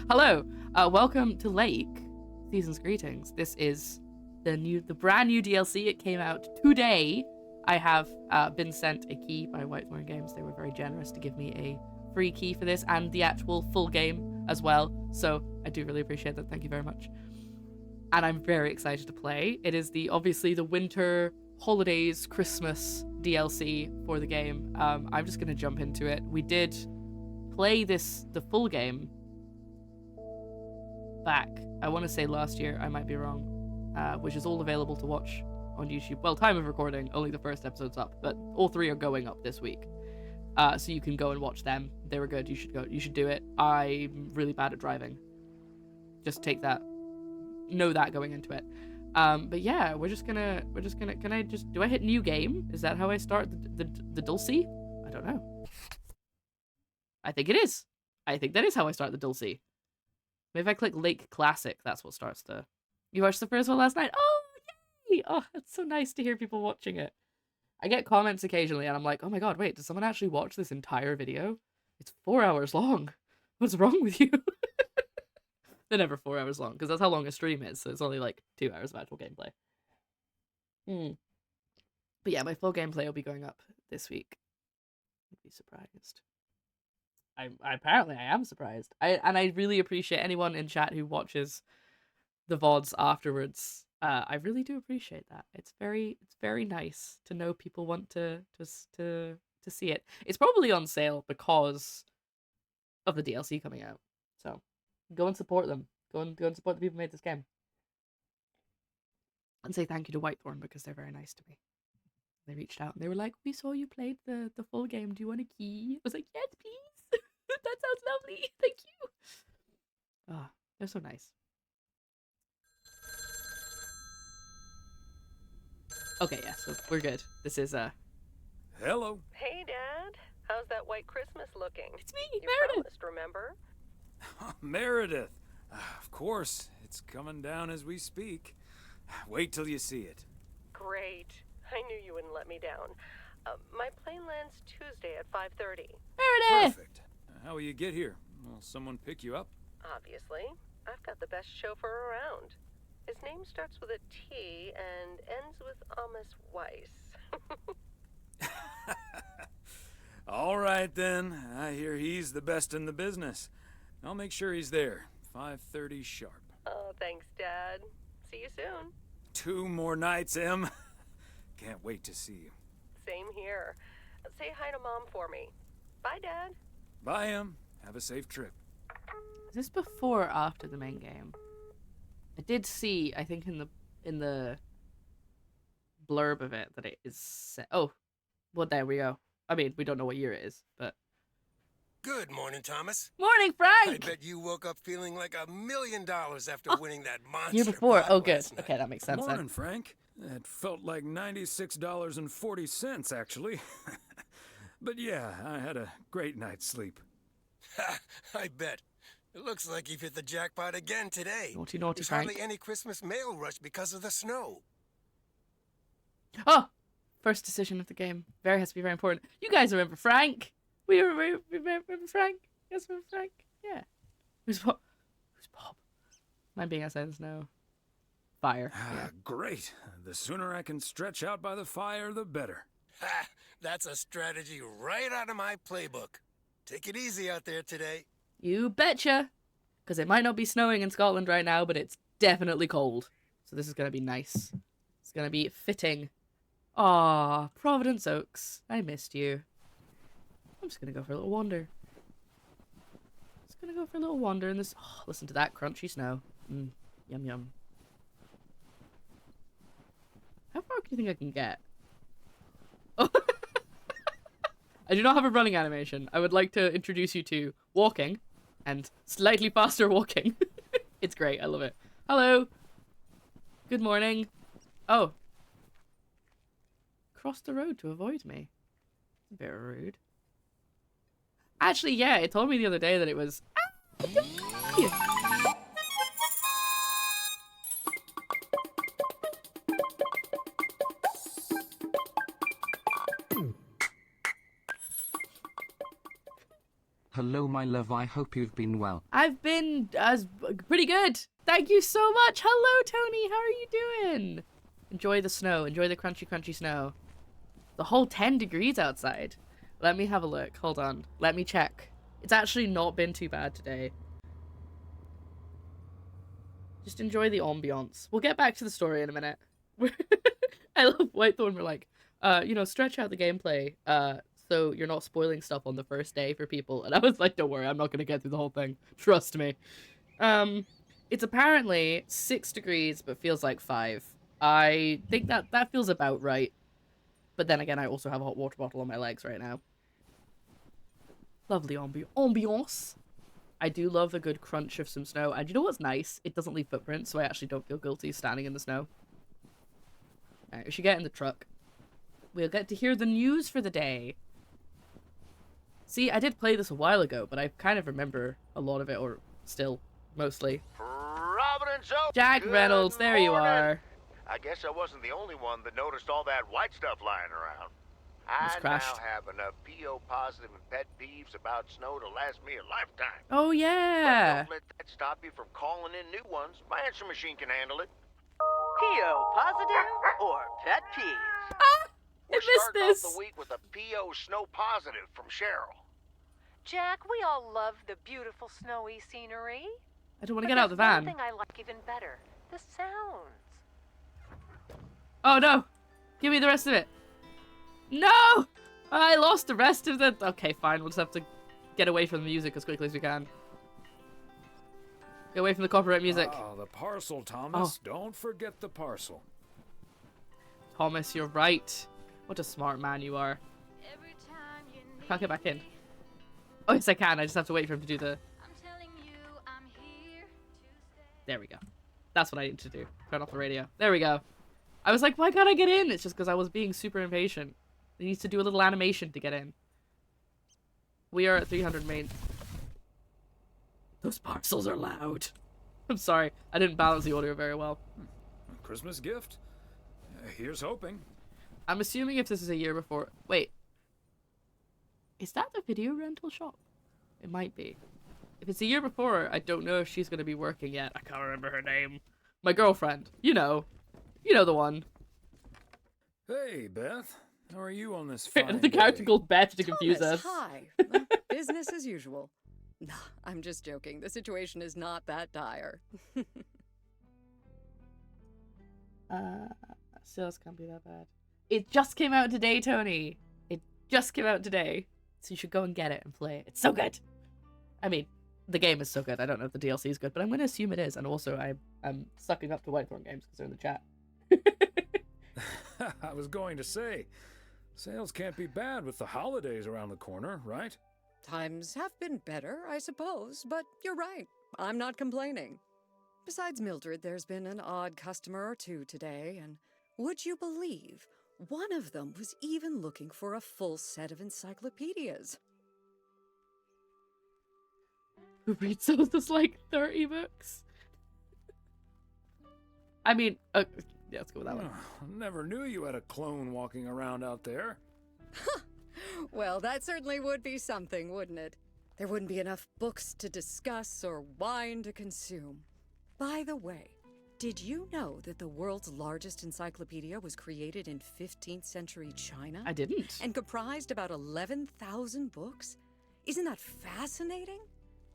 Hello, welcome to Lake. Season's greetings. This is the brand new DLC. It came out today. I have been sent a key by Whitethorn Games. They were very generous to give me a free key for this and the actual full game as well. So I do really appreciate that. Thank you very much. And I'm very excited to play. It is obviously the winter holidays Christmas DLC for the game. I'm just gonna jump into it. We did play the full game back, I want to say last year, I might be wrong, which is all available to watch on YouTube. Well, time of recording, only the first episode's up, but all three are going up this week. So you can go and watch them. They were good. You should do it. I'm really bad at driving. Just take that. Know that going into it. But yeah, do I hit new game? Is that how I start the Dulce? I don't know. I think it is. I think that is how I start the Dulce. Maybe if I click Lake Classic, that's what starts to... You watched the first one last night? Oh, yay! Oh, it's so nice to hear people watching it. I get comments occasionally and I'm like, oh my god, wait, does someone actually watch this entire video? It's 4 hours long. What's wrong with you? They're never 4 hours long, because that's how long a stream is, so it's only like 2 hours of actual gameplay. But yeah, my full gameplay will be going up this week. I'd be surprised. Apparently I am surprised. I really appreciate anyone in chat who watches the VODs afterwards. I really do appreciate that. It's very nice to know people want to see it. It's probably on sale because of the DLC coming out. So go and support them. Go and support the people who made this game. And say thank you to Whitethorn because they're very nice to me. They reached out and they were like, we saw you played the full game. Do you want a key? I was like, yes, please. That sounds lovely. Thank you. Oh, they're so nice. Okay, yeah, so we're good. This is Hello. Hey, Dad. How's that white Christmas looking? It's me, you Meredith. Promised, remember? Meredith. Of course, it's coming down as we speak. Wait till you see it. Great. I knew you wouldn't let me down. My plane lands Tuesday at 5:30. Meredith. Perfect. How will you get here? Will someone pick you up? Obviously. I've got the best chauffeur around. His name starts with a T and ends with Amos Weiss. All right, then. I hear he's the best in the business. I'll make sure he's there. 5:30 sharp. Oh, thanks, Dad. See you soon. 2 more nights, Em. Can't wait to see you. Same here. Say hi to Mom for me. Bye, Dad. Bye, Em. Have a safe trip. Is this before or after the main game? I did see, I think in the blurb of it that it is set. Oh, well, there we go. I mean, we don't know what year it is, but... Good morning, Thomas. Morning, Frank! I bet you woke up feeling like $1 million after winning that monster Year before. pot Oh, good. last night. Okay, that makes sense then. Morning, Frank. It felt like $96.40, actually. But yeah, I had a great night's sleep. Ha, I bet. It looks like you've hit the jackpot again today. Naughty, There's Frank. hardly any Christmas mail rush because of the snow. Oh! First decision of the game. Has to be very important. You guys remember Frank? We remember Frank? Yes, remember Frank? Yeah. Who's Bob? Mine being outside in the snow. Fire. Yeah. Great. The sooner I can stretch out by the fire, the better. Ha! That's a strategy right out of my playbook. Take it easy out there today. You betcha. Because it might not be snowing in Scotland right now, but it's definitely cold. So this is going to be nice. It's going to be fitting. Aw, Providence Oaks. I missed you. I'm just going to go for a little wander. Just going to go for a little wander in this... Oh, listen to that crunchy snow. Yum, yum. How far do you think I can get? Oh. I do not have a running animation. I would like to introduce you to walking and slightly faster walking. It's great. I love it. Hello. Good morning. Oh. Cross the road to avoid me. A bit rude. Actually, yeah, it told me the other day that it was... Hello, my love. I hope you've been well. I've been pretty good. Thank you so much. Hello, Tony. How are you doing? Enjoy the snow. Enjoy the crunchy, crunchy snow. The whole 10 degrees outside. Let me have a look. Hold on. Let me check. It's actually not been too bad today. Just enjoy the ambiance. We'll get back to the story in a minute. I love Whitethorn. We're like, stretch out the gameplay so you're not spoiling stuff on the first day for people. And I was like, don't worry, I'm not going to get through the whole thing. Trust me. It's apparently 6 degrees, but feels like 5. I think that feels about right. But then again, I also have a hot water bottle on my legs right now. Lovely ambiance. I do love a good crunch of some snow. And you know what's nice? It doesn't leave footprints, so I actually don't feel guilty standing in the snow. Alright, we should get in the truck. We'll get to hear the news for the day. See, I did play this a while ago, but I kind of remember a lot of it, or still, mostly. Providence Oaks. Jack Reynolds, there you are. I guess I wasn't the only one that noticed all that white stuff lying around. I crashed. now have enough PO positive and pet peeves about snow to last me a lifetime. Oh, yeah. But don't let that stop you from calling in new ones. My answer machine can handle it. PO positive or pet peeves? I We're missed starting this. off the week with a PO snow positive from Cheryl. Jack, we all love the beautiful snowy scenery. I don't want to get out of the van. One thing I like even better, the sounds. Oh, no. Give me the rest of it. No! I lost the rest of the... Okay, fine. We'll just have to get away from the music as quickly as we can. Get away from the copyright music. Oh, the parcel, Thomas. Don't forget the parcel. Thomas, you're right. What a smart man you are. Can't get back in. Oh, yes, I can. I just have to wait for him to do the... There we go. That's what I need to do. Turn off the radio. There we go. I was like, why can't I get in? It's just because I was being super impatient. It needs to do a little animation to get in. We are at 300 main. Those parcels are loud. I'm sorry. I didn't balance the audio very well. Christmas gift? Here's hoping. I'm assuming if this is a year before... Wait. Is that the video rental shop? It might be. If it's a year before, I don't know if she's going to be working yet. I can't remember her name. My girlfriend. You know. You know the one. Hey, Beth. How are you on this fine The character day? called Beth to confuse Thomas, us. hi. Business as usual. Nah, I'm just joking. The situation is not that dire. Sales can't be that bad. It just came out today, Tony. It just came out today. So you should go and get it and play it. It's so good. I mean, the game is so good. I don't know if the DLC is good, but I'm going to assume it is. And also, I'm sucking up to Whitethorn Games because they're in the chat. I was going to say, sales can't be bad with the holidays around the corner, right? Times have been better, I suppose, but you're right. I'm not complaining. Besides Mildred, there's been an odd customer or two today, and would you believe, one of them was even looking for a full set of encyclopedias. Who reads those as like 30 books? I mean, yeah, let's go with that one. Never knew you had a clone walking around out there. Well, that certainly would be something, wouldn't it? There wouldn't be enough books to discuss or wine to consume. By the way, did you know that the world's largest encyclopedia was created in 15th century China? I didn't. And comprised about 11,000 books? Isn't that fascinating?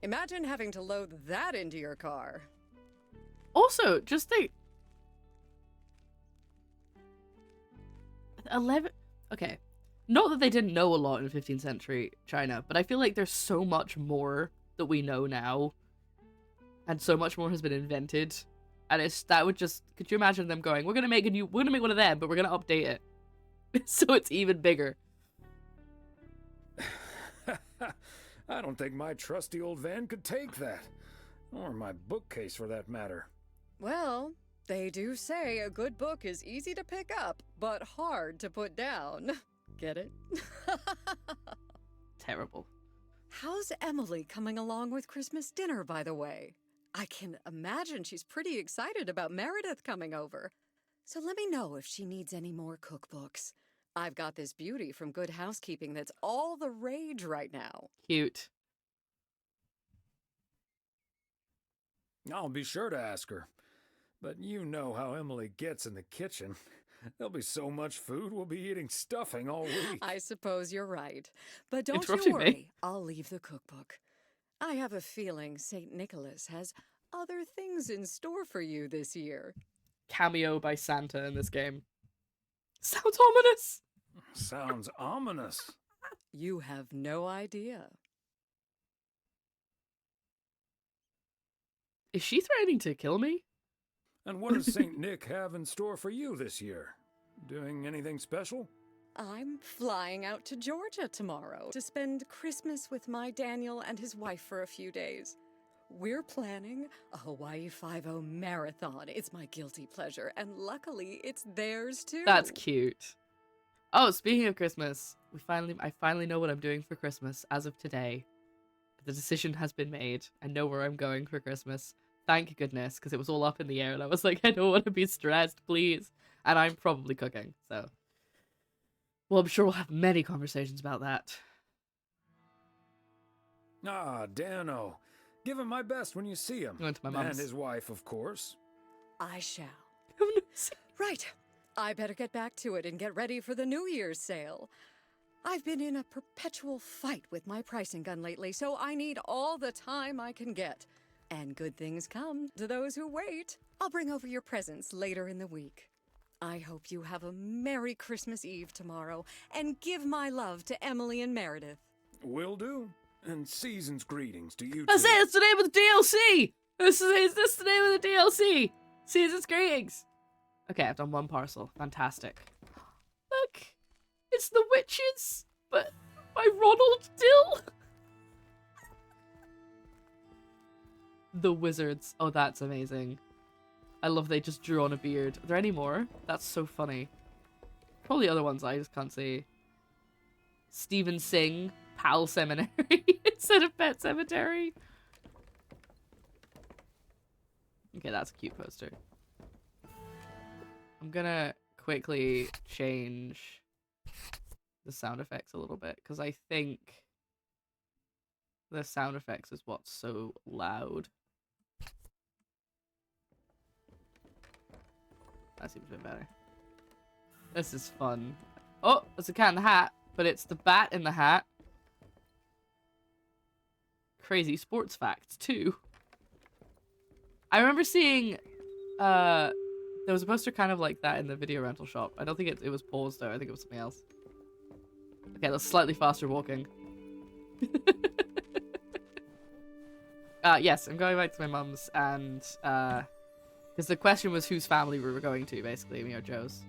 Imagine having to load that into your car. Also, just think. 11. Okay. Not that they didn't know a lot in 15th century China, but I feel like there's so much more that we know now. And so much more has been invented. And that would just, could you imagine them going, we're going to make one of them, but we're going to update it. So it's even bigger. I don't think my trusty old van could take that. Or my bookcase, for that matter. Well, they do say a good book is easy to pick up, but hard to put down. Get it? Terrible. How's Emily coming along with Christmas dinner, by the way? I can imagine she's pretty excited about Meredith coming over. So let me know if she needs any more cookbooks. I've got this beauty from Good Housekeeping that's all the rage right now. Cute. I'll be sure to ask her. But you know how Emily gets in the kitchen. There'll be so much food, we'll be eating stuffing all week. I suppose you're right. But don't you Interrupting me? worry, I'll leave the cookbook. I have a feeling St. Nicholas has other things in store for you this year. Cameo by Santa in this game. Sounds ominous. Sounds ominous. You have no idea. Is she threatening to kill me? And what does St. Nick have in store for you this year? Doing anything special? I'm flying out to Georgia tomorrow to spend Christmas with my Daniel and his wife for a few days. We're planning a Hawaii 5-0 marathon. It's my guilty pleasure, and luckily it's theirs too. That's cute. Oh, speaking of Christmas, I finally know what I'm doing for Christmas as of today. The decision has been made. I know where I'm going for Christmas. Thank goodness, because it was all up in the air, and I was like, I don't want to be stressed, please. And I'm probably cooking, so. Well, I'm sure we'll have many conversations about that. Ah, Dano. Give him my best when you see him. I went to my mum's. And his wife, of course. I shall. Right. I better get back to it and get ready for the New Year's sale. I've been in a perpetual fight with my pricing gun lately, so I need all the time I can get. And good things come to those who wait. I'll bring over your presents later in the week. I hope you have a Merry Christmas Eve tomorrow, and give my love to Emily and Meredith. Will do. And season's greetings to you That's too. it! It's the name of the DLC! Is this the name of the DLC? Season's greetings! Okay, I've done one parcel. Fantastic. Look! It's the Witches, but by Ronald Dill! The Wizards. Oh, that's amazing. I love they just drew on a beard. Are there any more? That's so funny. Probably other ones I just can't see. Stephen Singh, Pal Seminary instead of Pet Cemetery. Okay, that's a cute poster. I'm gonna quickly change the sound effects a little bit, because I think the sound effects is what's so loud. That seems a bit better. This is fun. Oh, there's a cat in the hat, but it's the bat in the hat. Crazy sports facts, too. I remember seeing, there was a poster kind of like that in the video rental shop. I don't think it was paused, though. I think it was something else. Okay, that's slightly faster walking. Yes, I'm going back to my mum's, and, because the question was whose family we were going to, basically, me or Joe's.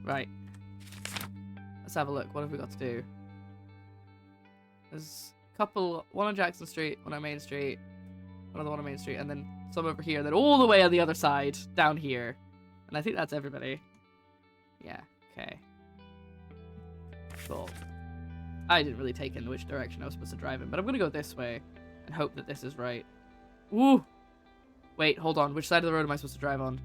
Right. Let's have a look. What have we got to do? There's a couple, one on Jackson Street, one on Main Street, another one on Main Street, and then some over here, and then all the way on the other side, down here. And I think that's everybody. Yeah, okay. Cool. I didn't really take in which direction I was supposed to drive in, but I'm gonna go this way and hope that this is right. Woo! Wait, hold on. Which side of the road am I supposed to drive on?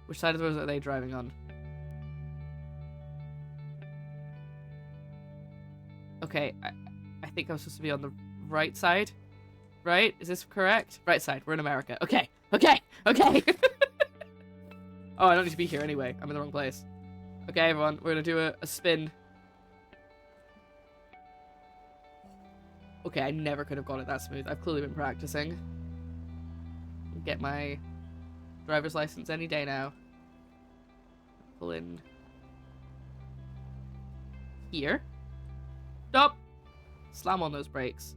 Which side of the road are they driving on? Okay, I think I'm supposed to be on the right side. Right? Is this correct? Right side. We're in America. Okay. Okay. Okay. Oh, I don't need to be here anyway. I'm in the wrong place. Okay, everyone. We're gonna do a spin. Okay, I never could have got it that smooth. I've clearly been practicing. Get my driver's license any day now. Pull in here. Stop! Slam on those brakes.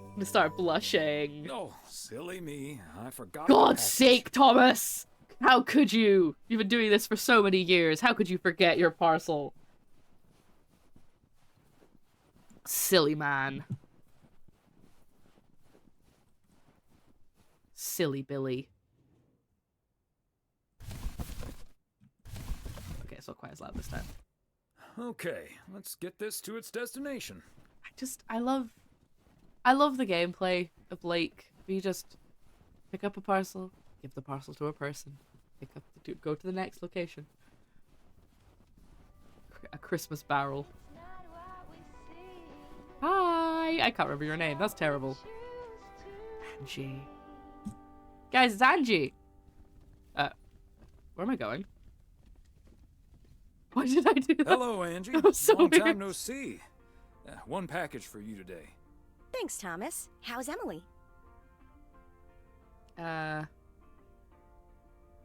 I'm gonna start blushing. Oh, silly me. I forgot. God's sake, Thomas! How could you? You've been doing this for so many years. How could you forget your parcel? Silly man. Silly Billy. Okay, it's not quite as loud this time. Okay, let's get this to its destination. I love the gameplay of Blake. You just pick up a parcel, give the parcel to a person, pick up the Go to the next location. A Christmas barrel. Hi! I can't remember your name. That's terrible. Angie. Guys, it's Angie! Where am I going? Why did I do that? Hello, Angie. That was so Long weird. time no see. One package for you today. Thanks, Thomas. How's Emily? There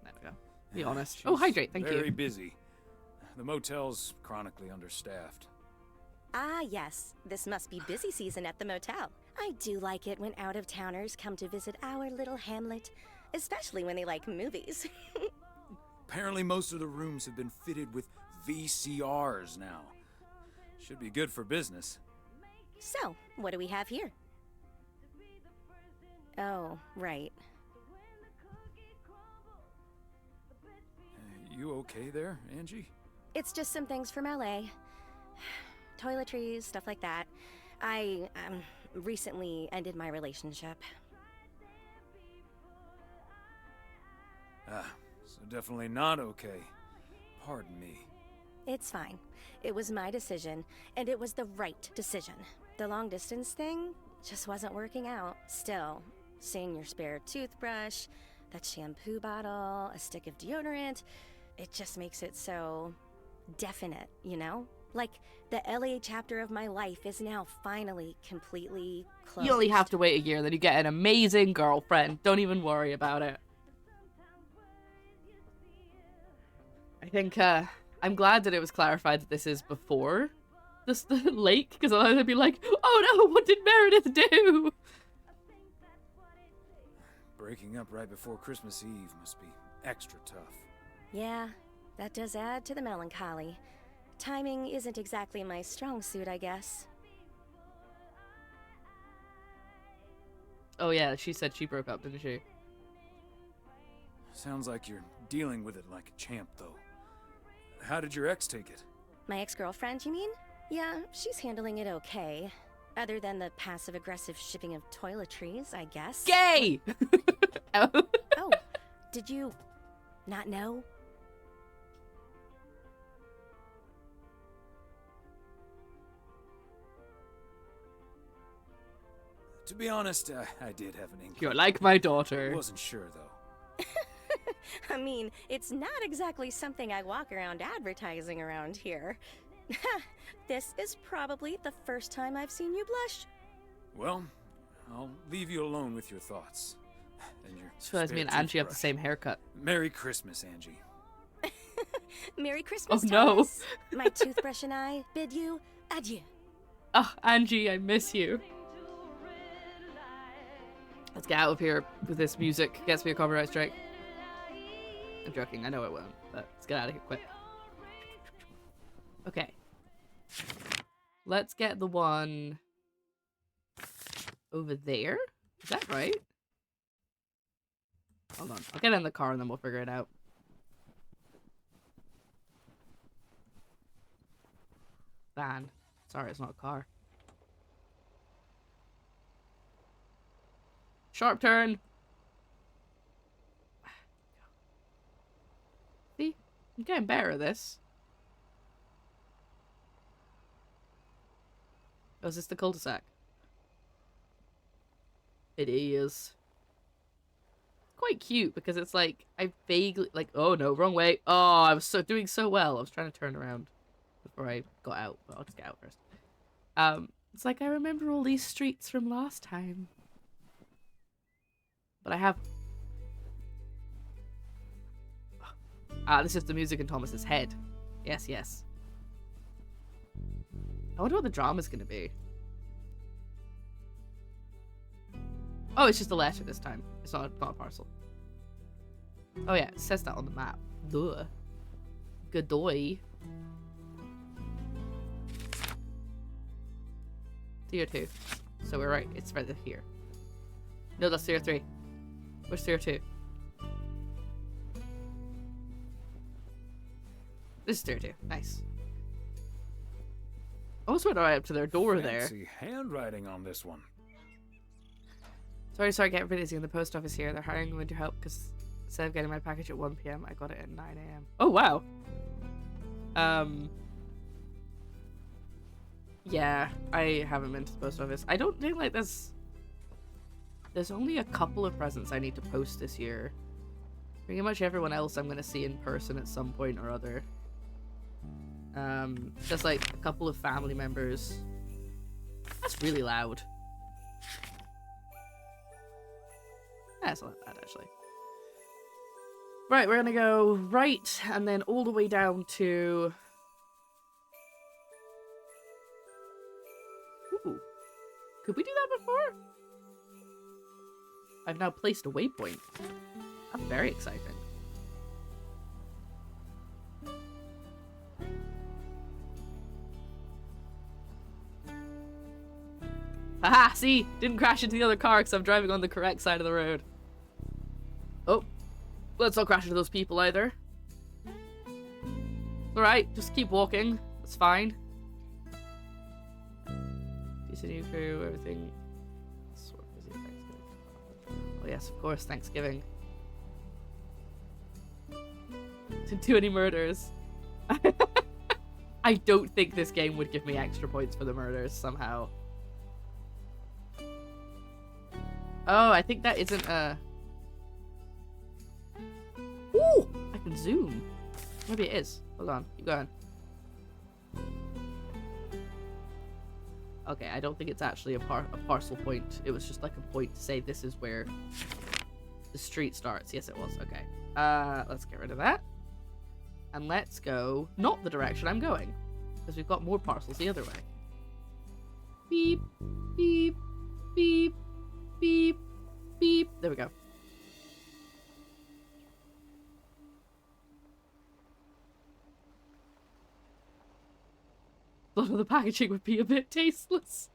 we go. Be honest. She's Oh, hydrate. Thank very you. busy. The motel's chronically understaffed. Ah, yes. This must be busy season at the motel. I do like it when out-of-towners come to visit our little hamlet, especially when they like movies. Apparently most of the rooms have been fitted with VCRs now. Should be good for business. So, what do we have here? Oh, right. You okay there, Angie? It's just some things from LA. Toiletries, stuff like that. I, recently ended my relationship. So definitely not okay. Pardon me. It's fine. It was my decision, and it was the right decision. The long distance thing just wasn't working out. Still, seeing your spare toothbrush, that shampoo bottle, a stick of deodorant, it just makes it so definite, you know? Like, the LA chapter of my life is now finally completely closed. You only have to wait a year, then you get an amazing girlfriend. Don't even worry about it. I think, I'm glad that it was clarified that this is before the lake, because otherwise I'd be like, oh no, what did Meredith do? Breaking up right before Christmas Eve must be extra tough. Yeah, that does add to the melancholy. Timing isn't exactly my strong suit, I guess. Oh yeah, she said she broke up, didn't she? Sounds like you're dealing with it like a champ, though. How did your ex take it? My ex-girlfriend, you mean? Yeah, she's handling it okay. Other than the passive-aggressive shipping of toiletries, I guess. Gay! Oh, did you not know? To be honest, I did have an inkling. You're like my daughter. Wasn't sure, though. I mean, it's not exactly something I walk around advertising around here. This is probably the first time I've seen you blush. Well, I'll leave you alone with your thoughts. And your Just realized me and spare Angie have the toothbrush. same haircut. Merry Christmas, Angie. Merry Christmas, Oh, no. Thomas. My toothbrush and I bid you adieu. Oh, Angie, I miss you. Let's get out of here with this music. Gets me a copyright strike. I'm joking, I know it won't, but let's get out of here quick. Okay. Let's get the one over there. Is that right? Hold on. I'll get in the car and then we'll figure it out. Van. Sorry, it's not a car. Sharp turn. See? I'm getting better at this. Oh, is this the cul-de-sac? It is. Quite cute because it's like, I vaguely, like, oh no, wrong way. Oh, I was doing so well. I was trying to turn around before I got out, but I'll just get out first. It's like I remember all these streets from last time. But I have... Ah, this is the music in Thomas's head. Yes, yes. I wonder what the drama's gonna be. Oh, it's just a letter this time. It's not a parcel. Oh yeah, it says that on the map. Duh. Godoy. Tier 2. So we're right. It's right here. No, that's tier 3. Where's tier 2? This is tier 2. Nice. I almost went right up to their door there. Fancy handwriting on this one. Sorry, get busy in the post office here. They're hiring winter help because Instead of getting my package at 1 p.m., I got it at 9 a.m. Oh, wow. Yeah, I haven't been to the post office. I don't think, like, there's only a couple of presents I need to post this year. Pretty much everyone else I'm gonna see in person at some point or other. Just, like, a couple of family members. That's really loud. That's not bad, actually. Right, we're gonna go right, and then all the way down to... Ooh. Could we do that before? I've now placed a waypoint. That's very exciting. Haha, see? Didn't crash into the other car because I'm driving on the correct side of the road. Oh. Let's not crash into those people either. Alright, just keep walking. That's fine. Decent new crew, everything. Sort of busy Thanksgiving. Oh yes, of course, Thanksgiving. Didn't do any murders. I don't think this game would give me extra points for the murders somehow. Oh, I think that isn't a... Ooh! I can zoom. Maybe it is. Hold on. Keep going. Okay, I don't think it's actually a parcel point. It was just like a point to say this is where the street starts. Yes, it was. Okay. Let's get rid of that. And let's go not the direction I'm going. Because we've got more parcels the other way. Beep, beep, beep, beep, beep. There we go. A lot of the packaging would be a bit tasteless.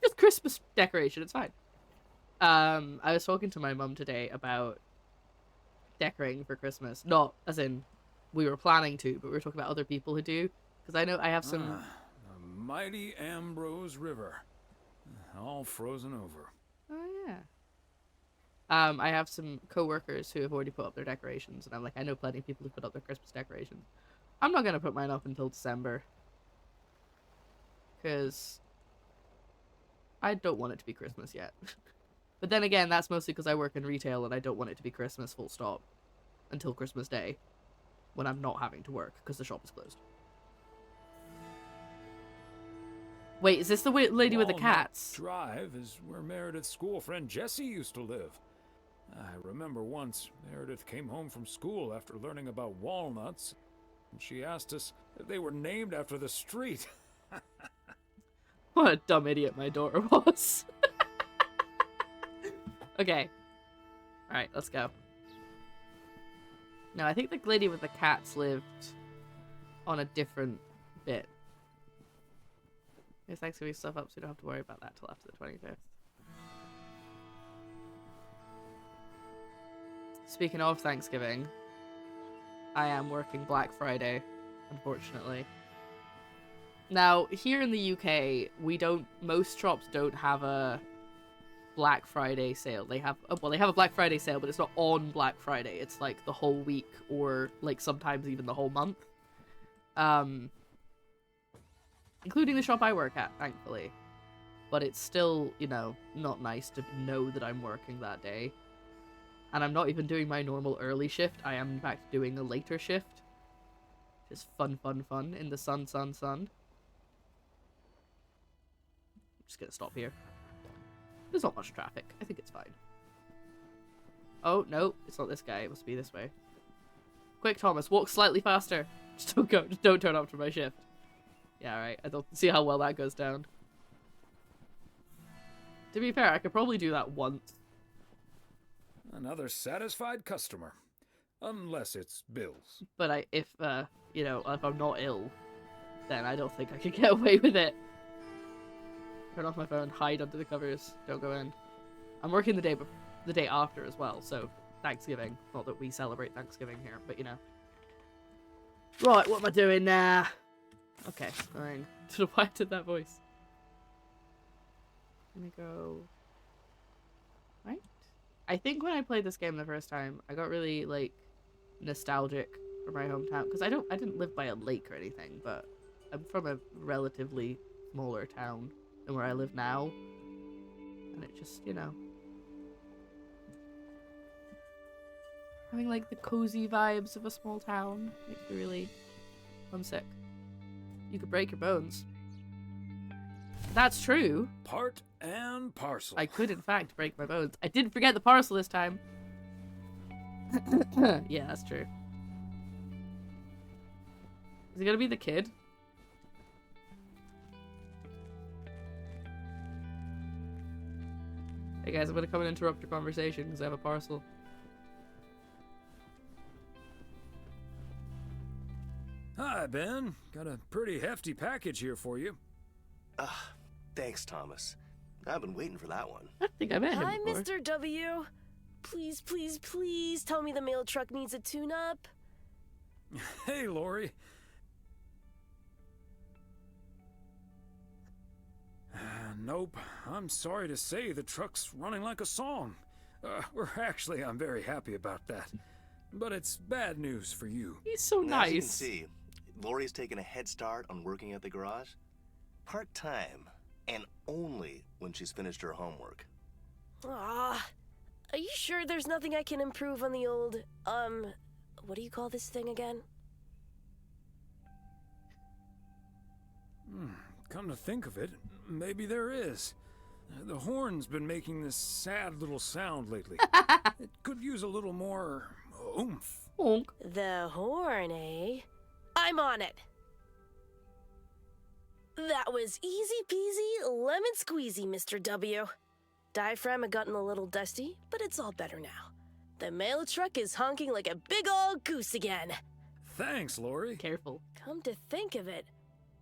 Just Christmas decoration, it's fine. I was talking to my mum today about decorating for Christmas. Not as in we were planning to, but we were talking about other people who do. Because I know I have some... the mighty Ambrose River. All frozen over. Oh, yeah. I have some co-workers who have already put up their decorations. And I'm like, I know plenty of people who put up their Christmas decorations. I'm not going to put mine up until December. Because I don't want it to be Christmas yet. But then again, that's mostly because I work in retail and I don't want it to be Christmas full stop until Christmas Day when I'm not having to work because the shop is closed. Wait, is this the lady with the cats? Drive is where Meredith's school friend Jessie used to live. I remember once Meredith came home from school after learning about walnuts, and she asked us if they were named after the street. What a dumb idiot my daughter was. Okay. Alright, let's go. No, I think the lady with the cats lived on a different bit. There's Thanksgiving stuff up, so you don't have to worry about that till after the 25th. Speaking of Thanksgiving, I am working Black Friday, unfortunately. Now, here in the UK, most shops don't have a Black Friday sale. They have a Black Friday sale, but it's not on Black Friday. It's like the whole week or like sometimes even the whole month. Including the shop I work at, thankfully. But it's still, you know, not nice to know that I'm working that day. And I'm not even doing my normal early shift. I am in fact doing a later shift. Just fun in the sun. I'm just gonna stop here. There's not much traffic. I think it's fine. Oh, no. It's not this guy. It must be this way. Quick, Thomas. Walk slightly faster. Just don't go. Just don't turn up for my shift. Yeah, alright. I don't see how well that goes down. To be fair, I could probably do that once. Another satisfied customer. Unless it's Bill's. But if I'm not ill, then I don't think I could get away with it. Turn off my phone, hide under the covers, don't go in. I'm working the day after as well, so Thanksgiving. Not that we celebrate Thanksgiving here, but you know. Right, what am I doing now? Okay, fine. Don't know why I did that voice. I'm gonna go right. I think when I played this game the first time, I got really like nostalgic for my hometown because I didn't live by a lake or anything, but I'm from a relatively smaller town than where I live now, and it just, you know, having like the cozy vibes of a small town makes me really homesick. You could break your bones. That's true. Part and parcel. I could, in fact, break my bones. I didn't forget the parcel this time. Yeah, that's true. Is it gonna be the kid? Hey guys, I'm gonna come and interrupt your conversation because I have a parcel. Hi, Ben. Got a pretty hefty package here for you. Thanks, Thomas. I've been waiting for that one. I think I met him Hi, before. Mr. W. Please, please, please tell me the mail truck needs a tune-up. Hey, Lori. Nope. I'm sorry to say the truck's running like a song. I'm very happy about that. But it's bad news for you. He's so As nice. you can see, Lori's taken a head start on working at the garage. Part-time, and only when she's finished her homework. Are you sure there's nothing I can improve on the old, what do you call this thing again? Come to think of it, maybe there is. The horn's been making this sad little sound lately. It could use a little more oomph. Honk. The horn, eh? I'm on it. That was easy peasy, lemon squeezy, Mr. W. Diaphragm had gotten a little dusty, but it's all better now. The mail truck is honking like a big old goose again. Thanks, Lori. Careful. Come to think of it,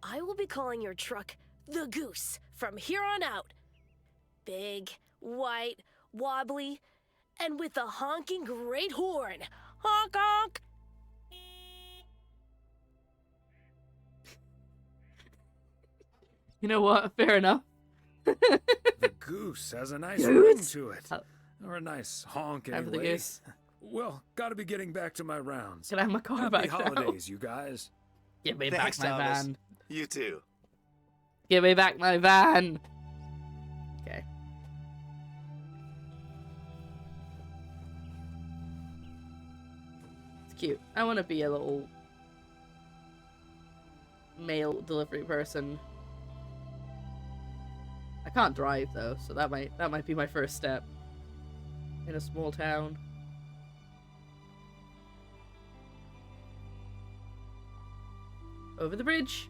I will be calling your truck the Goose from here on out. Big, white, wobbly, and with a honking great horn. Honk honk! You know what? Fair enough. The goose has a nice ring to it. Or a nice honk, Time for the anyway. goose. Well, gotta be getting back to my rounds. Can I have my car Happy back holidays, you guys. Give me Thanks, back my Thomas. van. You too. Give me back my van. Okay. It's cute. I want to be a little mail delivery person. I can't drive though, so that might be my first step in a small town. Over the bridge.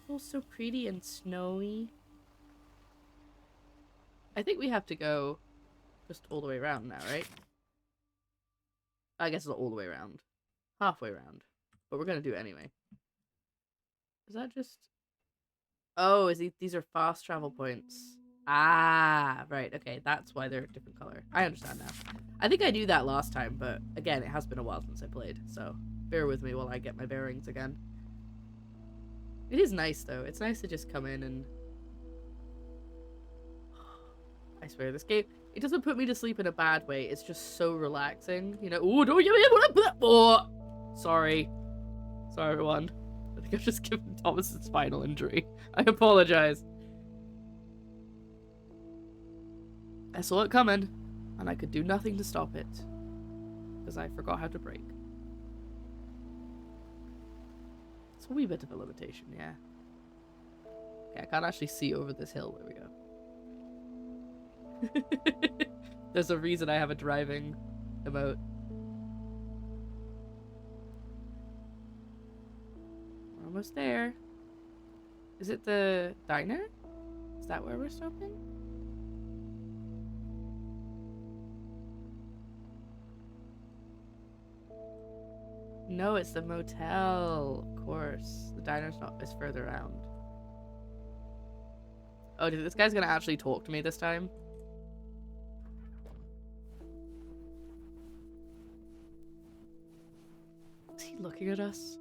Oh, so pretty and snowy. I think we have to go just all the way around now, right? I guess not all the way around. Halfway around. But we're gonna do it anyway. Is that just... Oh, these are fast travel points. Ah, right, okay, that's why they're a different color. I understand now. I think I knew that last time, but again, it has been a while since I played, so bear with me while I get my bearings again. It is nice, though. It's nice to just come in and... I swear, this game, it doesn't put me to sleep in a bad way. It's just so relaxing, you know? Ooh, don't oh, sorry. Sorry, everyone. I think I've just given Thomas a spinal injury. I apologize. I saw it coming, and I could do nothing to stop it, because I forgot how to brake. It's a wee bit of a limitation, yeah. Okay, I can't actually see over this hill. There we go. There's a reason I have a driving emote. We're almost there. Is it the diner? Is that where we're stopping? No, it's the motel, of course. The diner's not, it's further around. Oh, dude, this guy's gonna actually talk to me this time. Is he looking at us?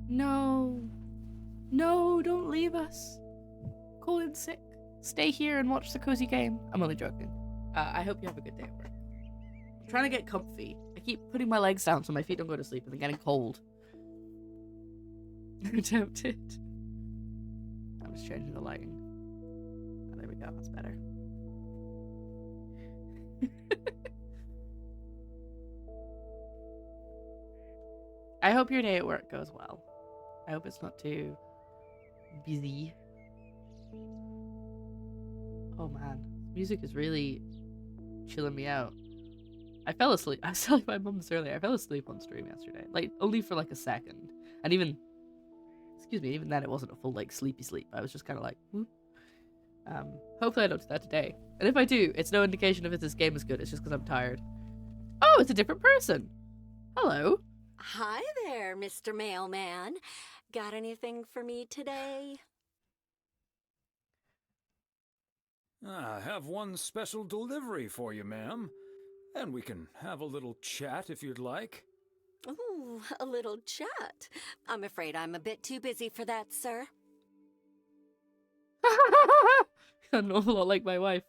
No. stay here and watch the cozy game. I'm only joking. I hope you have a good day at work. I'm trying to get comfy. I keep putting my legs down so my feet don't go to sleep and they're getting cold. I'm tempted. I'm just changing the lighting. Oh, there we go. That's better. I hope your day at work goes well. I hope it's not too busy. Oh man, music is really chilling me out. I fell asleep. I was telling my mum this earlier. I fell asleep on stream yesterday. Like, only for like a second. And even, excuse me, even then it wasn't a full like sleepy sleep. I was just kind of like, whoop. Hopefully I don't do that today. And if I do, it's no indication of if this game is good. It's just because I'm tired. Oh, it's a different person. Hello. Hi there, Mr. Mailman. Got anything for me today? I have one special delivery for you, ma'am. And we can have a little chat if you'd like. Ooh, a little chat. I'm afraid I'm a bit too busy for that, sir. An awful lot like my wife.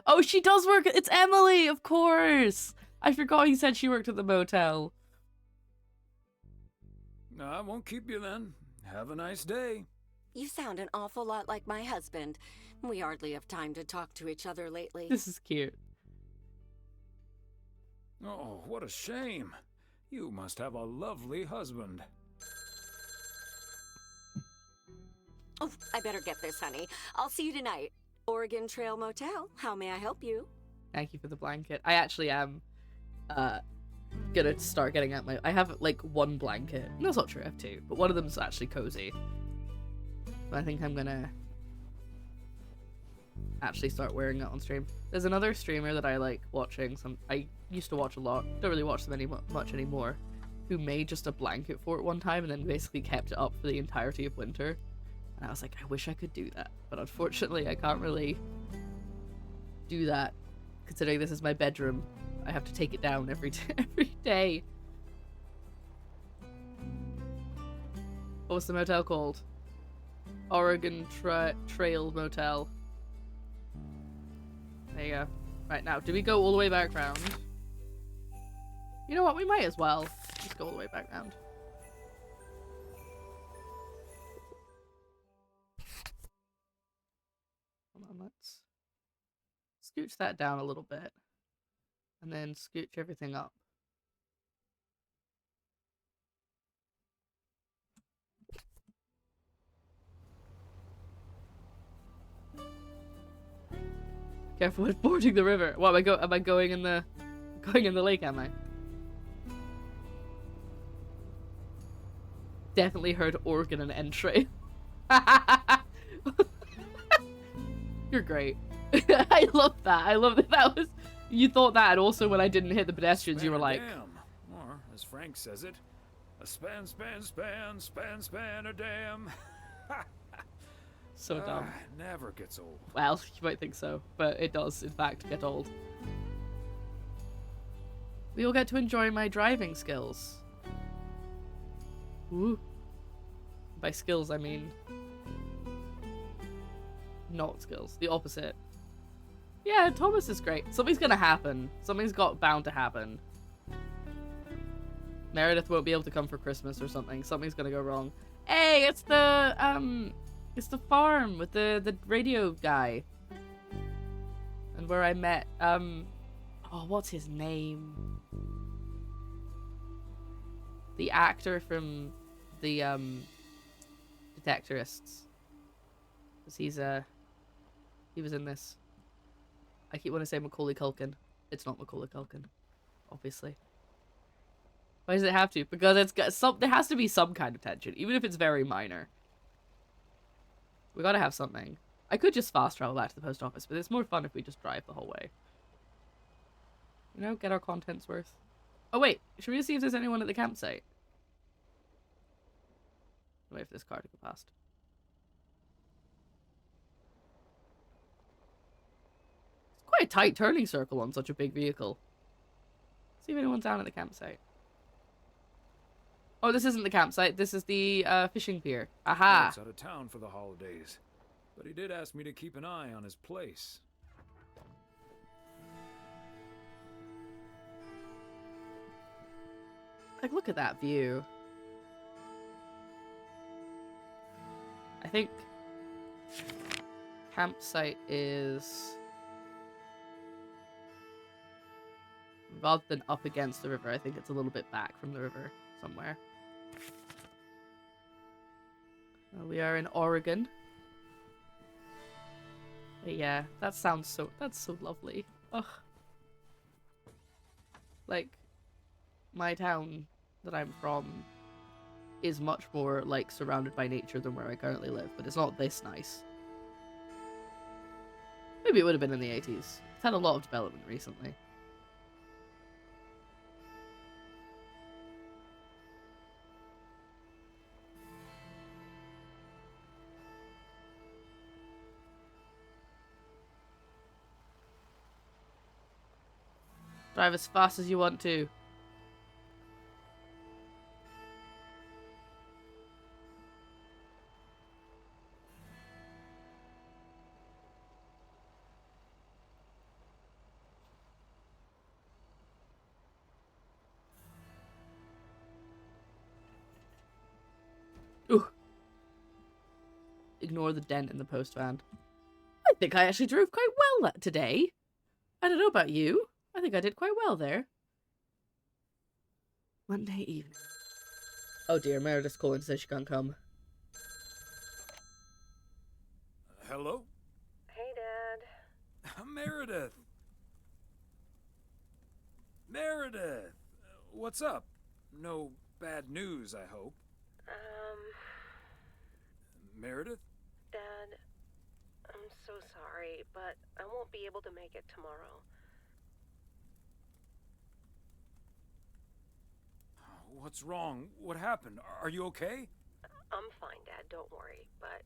Oh, she does work. It's Emily, of course. I forgot he said she worked at the motel. I won't keep you then. Have a nice day. You sound an awful lot like my husband. We hardly have time to talk to each other lately. This is cute. Oh, what a shame. You must have a lovely husband. Oh, I better get this, honey. I'll see you tonight. Oregon Trail Motel. How may I help you? Thank you for the blanket. I actually am gonna start getting out my... I have like one blanket. No, it's not true, I have two. But one of them's actually cozy. But I think I'm gonna actually start wearing it on stream. There's another streamer that I like watching. I used to watch a lot. Don't really watch them much anymore. Who made just a blanket for it one time and then basically kept it up for the entirety of winter. And I was like, I wish I could do that. But unfortunately, I can't really do that. Considering this is my bedroom. I have to take it down every day. What was the motel called? Oregon Trail Motel. There you go. Right, now, do we go all the way back round? You know what? We might as well. Just go all the way back round. Hold on, let's scooch that down a little bit. And then scooch everything up. Careful with boarding the river. What am I going in the lake, am I? Definitely heard Oregon and Entry. You're great. I love that. I love that. That was, you thought that, and also when I didn't hit the pedestrians, you were like, dam. Or, as Frank says it, a span a dam. so dumb. Never gets old. Well, you might think so, but it does, in fact, get old. We all get to enjoy my driving skills. Ooh. By skills, I mean not skills. The opposite. Yeah, Thomas is great. Something's gonna happen. Something's bound to happen. Meredith won't be able to come for Christmas or something. Something's gonna go wrong. Hey, it's the farm with the radio guy. And where I met, oh, what's his name? The actor from the, Detectorists. Because he was in this. I keep wanting to say Macaulay Culkin. It's not Macaulay Culkin, obviously. Why does it have to? Because it's got there has to be some kind of tension, even if it's very minor. We gotta have something. I could just fast travel back to the post office, but it's more fun if we just drive the whole way. You know, get our content's worth. Oh wait, should we just see if there's anyone at the campsite? Wait for this car to go past. It's quite a tight turning circle on such a big vehicle. See if anyone's down at the campsite. Oh, this isn't the campsite. This is the fishing pier. Aha! It's out of town for the holidays. but he did ask me to keep an eye on his place. Like, look at that view. I think campsite is, rather than up against the river, I think it's a little bit back from the river somewhere. Well, we are in Oregon. But yeah, that's so lovely. Ugh. Like, my town that I'm from is much more, like, surrounded by nature than where I currently live, but it's not this nice. Maybe it would have been in the 80s. It's had a lot of development recently. Drive as fast as you want to. Ooh. Ignore the dent in the post van. I think I actually drove quite well today. I don't know about you. I think I did quite well there. Monday evening. Oh dear, Meredith's calling to say she can't come. Hello? Hey, Dad. Meredith! Meredith! What's up? No bad news, I hope. Meredith? Dad, I'm so sorry, but I won't be able to make it tomorrow. What's wrong? What happened? Are you okay? I'm fine, Dad, don't worry, but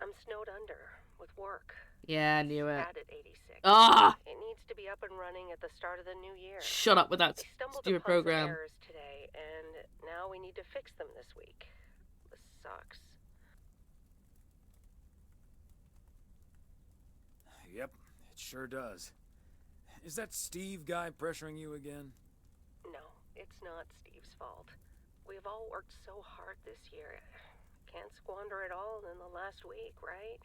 I'm snowed under with work. Yeah, I knew it. At 86. Ah! It needs to be up and running at the start of the new year. Shut up with that stupid program. Some errors today, and now we need to fix them this week. This sucks. Yep, it sure does. Is that Steve guy pressuring you again? No, it's not Steve's fault. We've all worked so hard this year. Can't squander it all in the last week, right?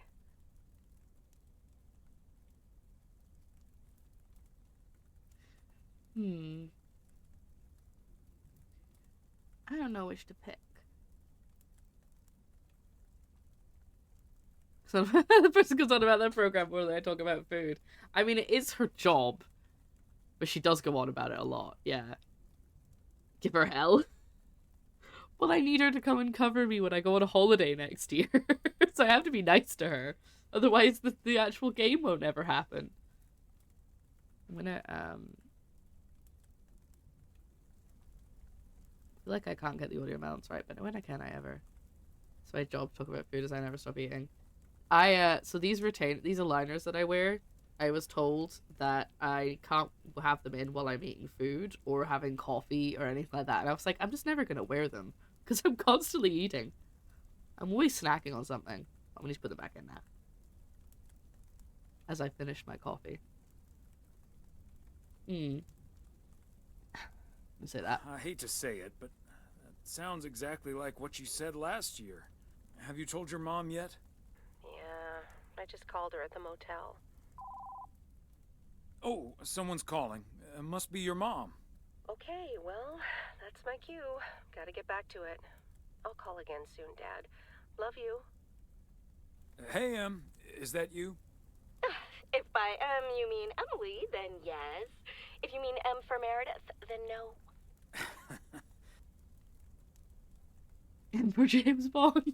I don't know which to pick. So the person goes on about that program more than I talk about food. I mean, it is her job, but she does go on about it a lot. Yeah. Give her hell. Well, I need her to come and cover me when I go on a holiday next year. So I have to be nice to her. Otherwise, the actual game won't ever happen. I'm gonna, I feel like I can't get the audio balance right, but when can I ever? It's my job to talk about food as I never stop eating. So these aligners that I wear, I was told that I can't have them in while I'm eating food or having coffee or anything like that. And I was like, I'm just never going to wear them because I'm constantly eating. I'm always snacking on something. I'm going to put them back in now. As I finish my coffee. Let me say that. I hate to say it, but that sounds exactly like what you said last year. Have you told your mom yet? Yeah, I just called her at the motel. Oh, someone's calling. Must be your mom. Okay, well, that's my cue. Gotta get back to it. I'll call again soon, Dad. Love you. Hey, is that you? If by you mean Emily, then yes. If you mean M for Meredith, then no. M for James Bond.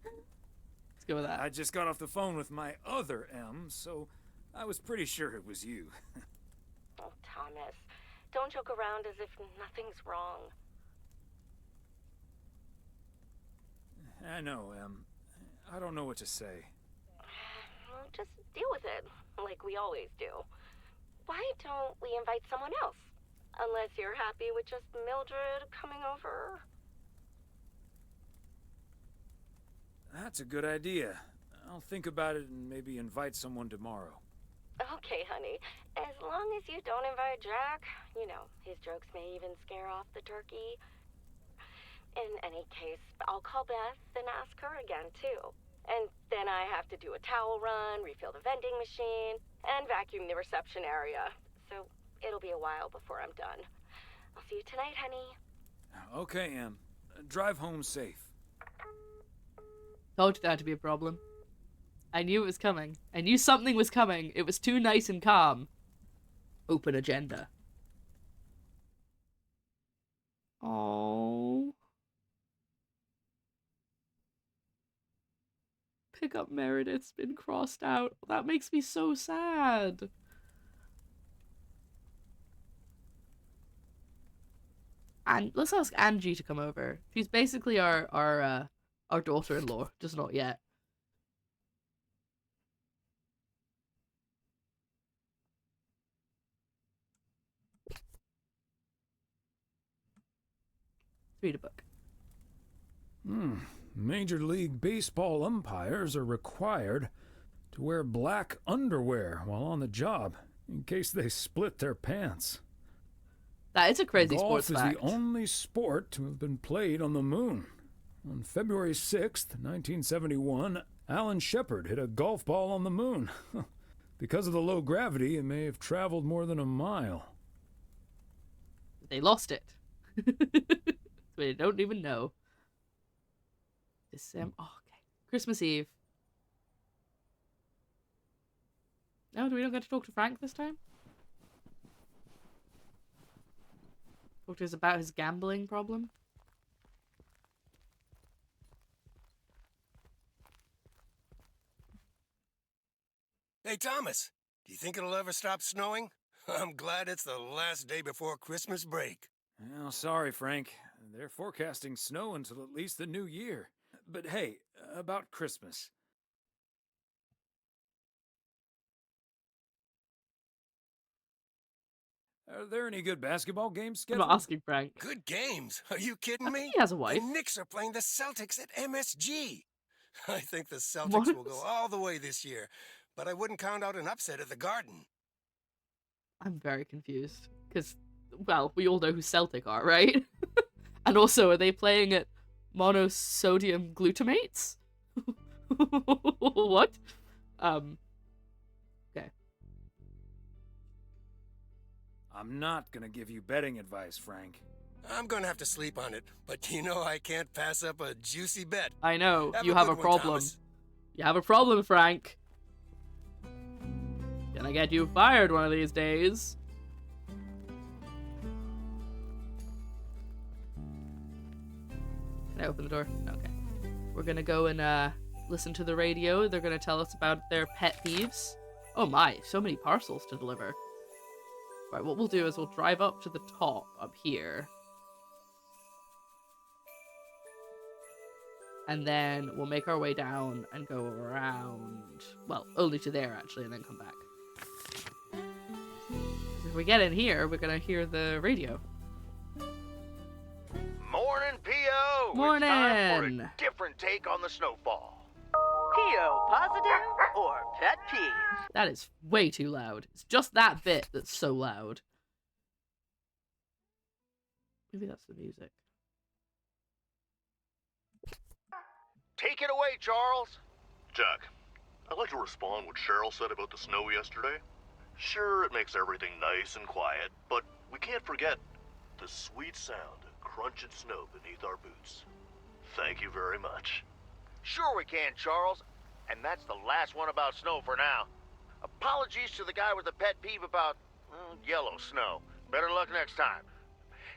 Let's go with that. I just got off the phone with my other M, so I was pretty sure it was you. Oh, Thomas, don't joke around as if nothing's wrong. I know, I don't know what to say. Well, just deal with it, like we always do. Why don't we invite someone else? Unless you're happy with just Mildred coming over. That's a good idea. I'll think about it and maybe invite someone tomorrow. Okay, honey. As long as you don't invite Jack, you know, his jokes may even scare off the turkey. In any case, I'll call Beth and ask her again, too. And then I have to do a towel run, refill the vending machine, and vacuum the reception area. So it'll be a while before I'm done. I'll see you tonight, honey. Okay, Em. Drive home safe. Told you that to be a problem. I knew it was coming. I knew something was coming. It was too nice and calm. Open agenda. Oh. Pick up Meredith's been crossed out. That makes me so sad. And let's ask Angie to come over. She's basically our daughter-in-law, just not yet. Read a book. Major League Baseball umpires are required to wear black underwear while on the job in case they split their pants. That is a crazy sports fact. Golf is the only sport to have been played on the moon. On February 6th, 1971, Alan Shepard hit a golf ball on the moon. Because of the low gravity, it may have traveled more than a mile. They lost it. They don't even know. December. Oh, okay. Christmas Eve. No, do we not get to talk to Frank this time? Talk to us about his gambling problem? Hey, Thomas, do you think it'll ever stop snowing? I'm glad it's the last day before Christmas break. Well, sorry, Frank. They're forecasting snow until at least the new year. But hey, about Christmas. Are there any good basketball games I'm scheduled? not asking Frank. Good games? Are you kidding I me? think he has a wife. The Knicks are playing the Celtics at MSG. I think the Celtics will go all the way this year, but I wouldn't count out an upset at the Garden. I'm very confused. Because, well, we all know who Celtic are, right? And also, are they playing at monosodium glutamates? What? Okay. I'm not gonna give you betting advice, Frank. I'm gonna have to sleep on it, but you know I can't pass up a juicy bet. I know, Have you a have good a one, problem. Thomas. You have a problem, Frank. Gonna get you fired one of these days. Can I open the door? Okay. We're gonna go and listen to the radio. They're gonna tell us about their pet peeves. Oh my, so many parcels to deliver. Right, what we'll do is we'll drive up to the top up here. And then we'll make our way down and go around. Well, only to there actually, and then come back. If we get in here, we're gonna hear the radio. Morning, P.O. Morning. It's time for a different take on the snowfall. P.O. positive or pet peeve? That is way too loud. It's just that bit that's so loud. Maybe that's the music. Take it away, Charles. Jack, I'd like to respond what Cheryl said about the snow yesterday. Sure, it makes everything nice and quiet, but we can't forget the sweet sound of crunching snow beneath our boots. Thank you very much. Sure we can, Charles. And that's the last one about snow for now. Apologies to the guy with the pet peeve about yellow snow. Better luck next time.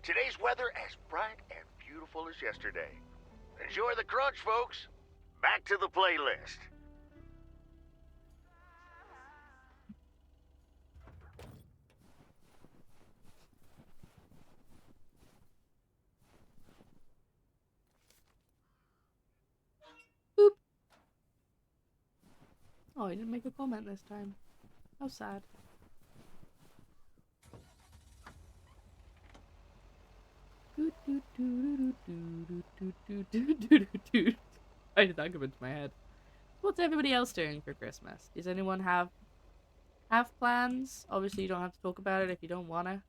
Today's weather as bright and beautiful as yesterday. Enjoy the crunch, folks. Back to the playlist. Boop. Oh, he didn't make a comment this time. How sad. trying to come into my head. What's everybody else doing for Christmas? Does anyone have plans? Obviously, you don't have to talk about it if you don't wanna.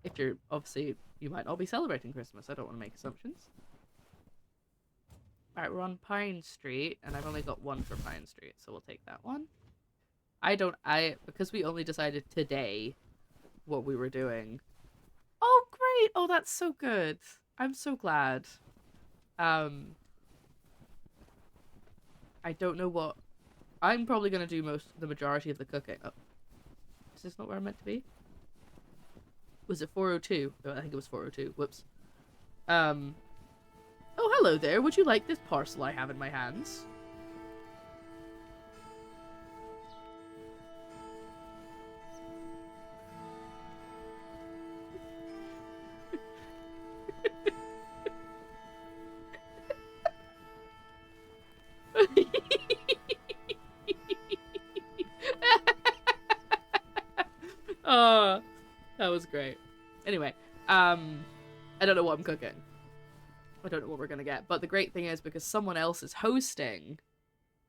If you're obviously, you might not be celebrating Christmas. I don't want to make assumptions. Alright, we're on Pine Street, and I've only got one for Pine Street, so we'll take that one. Because we only decided today what we were doing. Oh, great! Oh, that's so good. I'm so glad. I don't know what... I'm probably going to do the majority of the cooking. Oh. Is this not where I'm meant to be? Was it 402? Oh, I think it was 402. Whoops. Oh, hello there. Would you like this parcel I have in my hands? Oh, that was great. Anyway, I don't know what I'm cooking. I don't know what we're gonna get. But the great thing is, because someone else is hosting,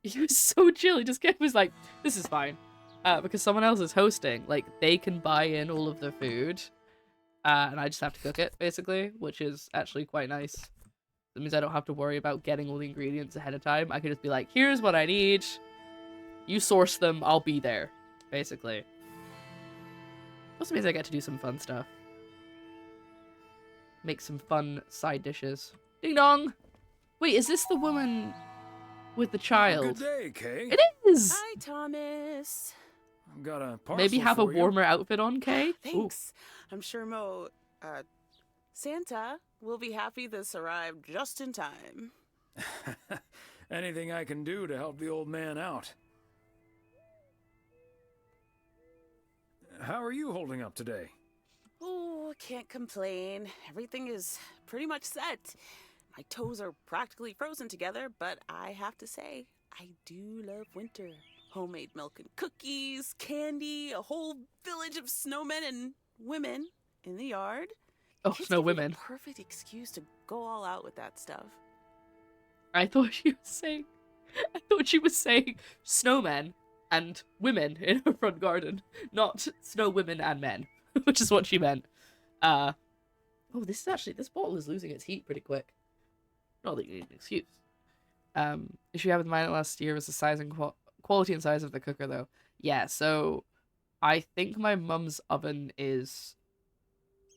he was so chill. He just was like, this is fine. Because someone else is hosting, like, they can buy in all of the food. And I just have to cook it, basically, which is actually quite nice. That means I don't have to worry about getting all the ingredients ahead of time. I can just be like, here's what I need. You source them, I'll be there, basically. Also means I get to do some fun stuff. Make some fun side dishes. Ding dong! Wait, is this the woman with the child? Good day, Kay. It is! Hi, Thomas. I've got a parcel Maybe have a for you. warmer outfit on, Kay? Thanks. I'm sure Santa will be happy this arrived just in time. Anything I can do to help the old man out. How are you holding up today? Oh, can't complain. Everything is pretty much set. My toes are practically frozen together, but I have to say, I do love winter. Homemade milk and cookies, candy, a whole village of snowmen and women in the yard. Oh, snow women. Perfect excuse to go all out with that stuff. I thought she was saying snowmen and women in her front garden, not snow women and men, which is what she meant. Oh, this bottle is losing its heat pretty quick. Not that you need an excuse. Issue I had with mine last year was the size and quality and size of the cooker, though. Yeah, so I think my mum's oven is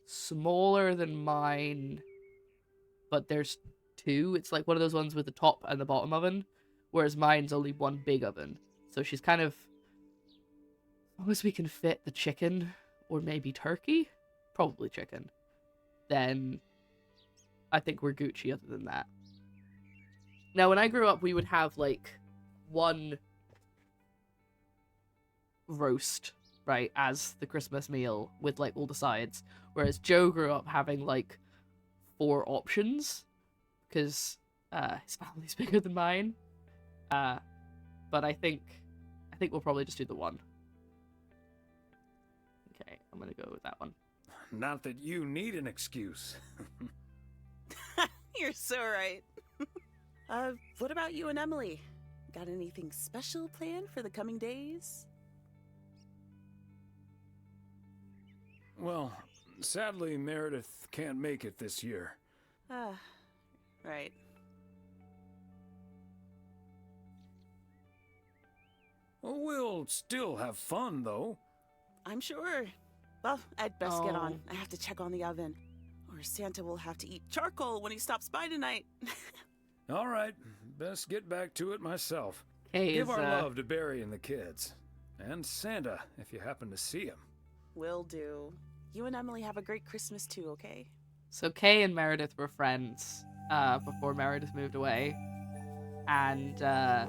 smaller than mine, but there's two. It's like one of those ones with the top and the bottom oven, whereas mine's only one big oven. So she's kind of, as long as we can fit the chicken, or maybe turkey, probably chicken, then I think we're Gucci other than that. Now, when I grew up, we would have, like, one roast, right, as the Christmas meal with, like, all the sides. Whereas Joe grew up having, like, 4 options, because his family's bigger than mine. But I think we'll probably just do the one. Okay, I'm gonna go with that one. Not that you need an excuse. You're so right. What about you and Emily? Got anything special planned for the coming days? Well, sadly, Meredith can't make it this year. Right. We'll still have fun, though. I'm sure. Well, I'd best get on. I have to check on the oven. Or Santa will have to eat charcoal when he stops by tonight. All right. Best get back to it myself. Kay Give is, our love to Barry and the kids. And Santa, if you happen to see him. Will do. You and Emily have a great Christmas too, okay? So Kay and Meredith were friends before Meredith moved away. And I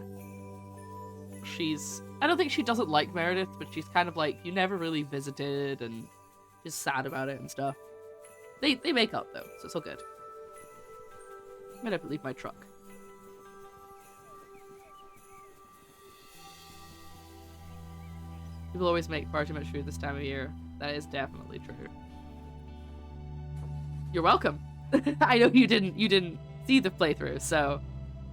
don't think she doesn't like Meredith, but she's kind of like, you never really visited, and she's sad about it and stuff. They make up, though, so it's all good. I'm gonna have to leave my truck. People always make far too much food this time of year. That is definitely true. You're welcome. I know you didn't see the playthrough, so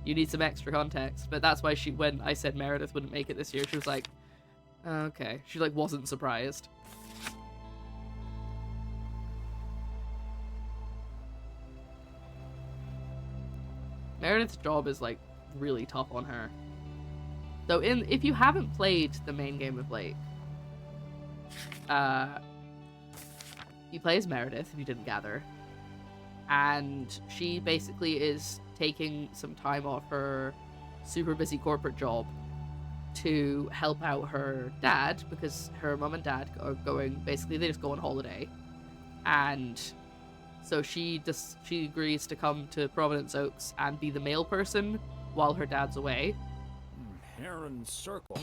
You need some extra context. But that's why when I said Meredith wouldn't make it this year, she was like, okay. She, like, wasn't surprised. Meredith's job is, like, really tough on her. So if you haven't played the main game of Lake, you play as Meredith, if you didn't gather. And she basically is taking some time off her super busy corporate job to help out her dad, because her mom and dad are going, basically they just go on holiday. And so she agrees to come to Providence Oaks and be the mail person while her dad's away. Heron Circle.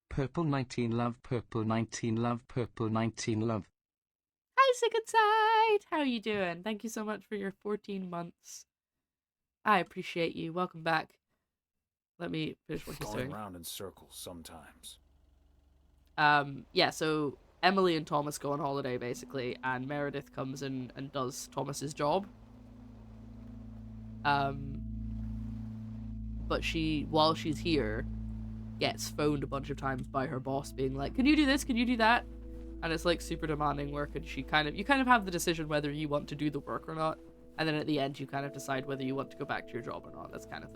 Purple 19 love, Purple 19 love, Purple 19 love. Hi, Sick Inside! How are you doing? Thank you so much for your 14 months. I appreciate you. Welcome back. Let me finish what he's doing. Going round in circles sometimes. Yeah, so Emily and Thomas go on holiday, basically, and Meredith comes in and does Thomas's job. But while she's here, gets phoned a bunch of times by her boss being like, can you do this? Can you do that? And it's like super demanding work, and you kind of have the decision whether you want to do the work or not. And then at the end, you kind of decide whether you want to go back to your job or not. That's kind of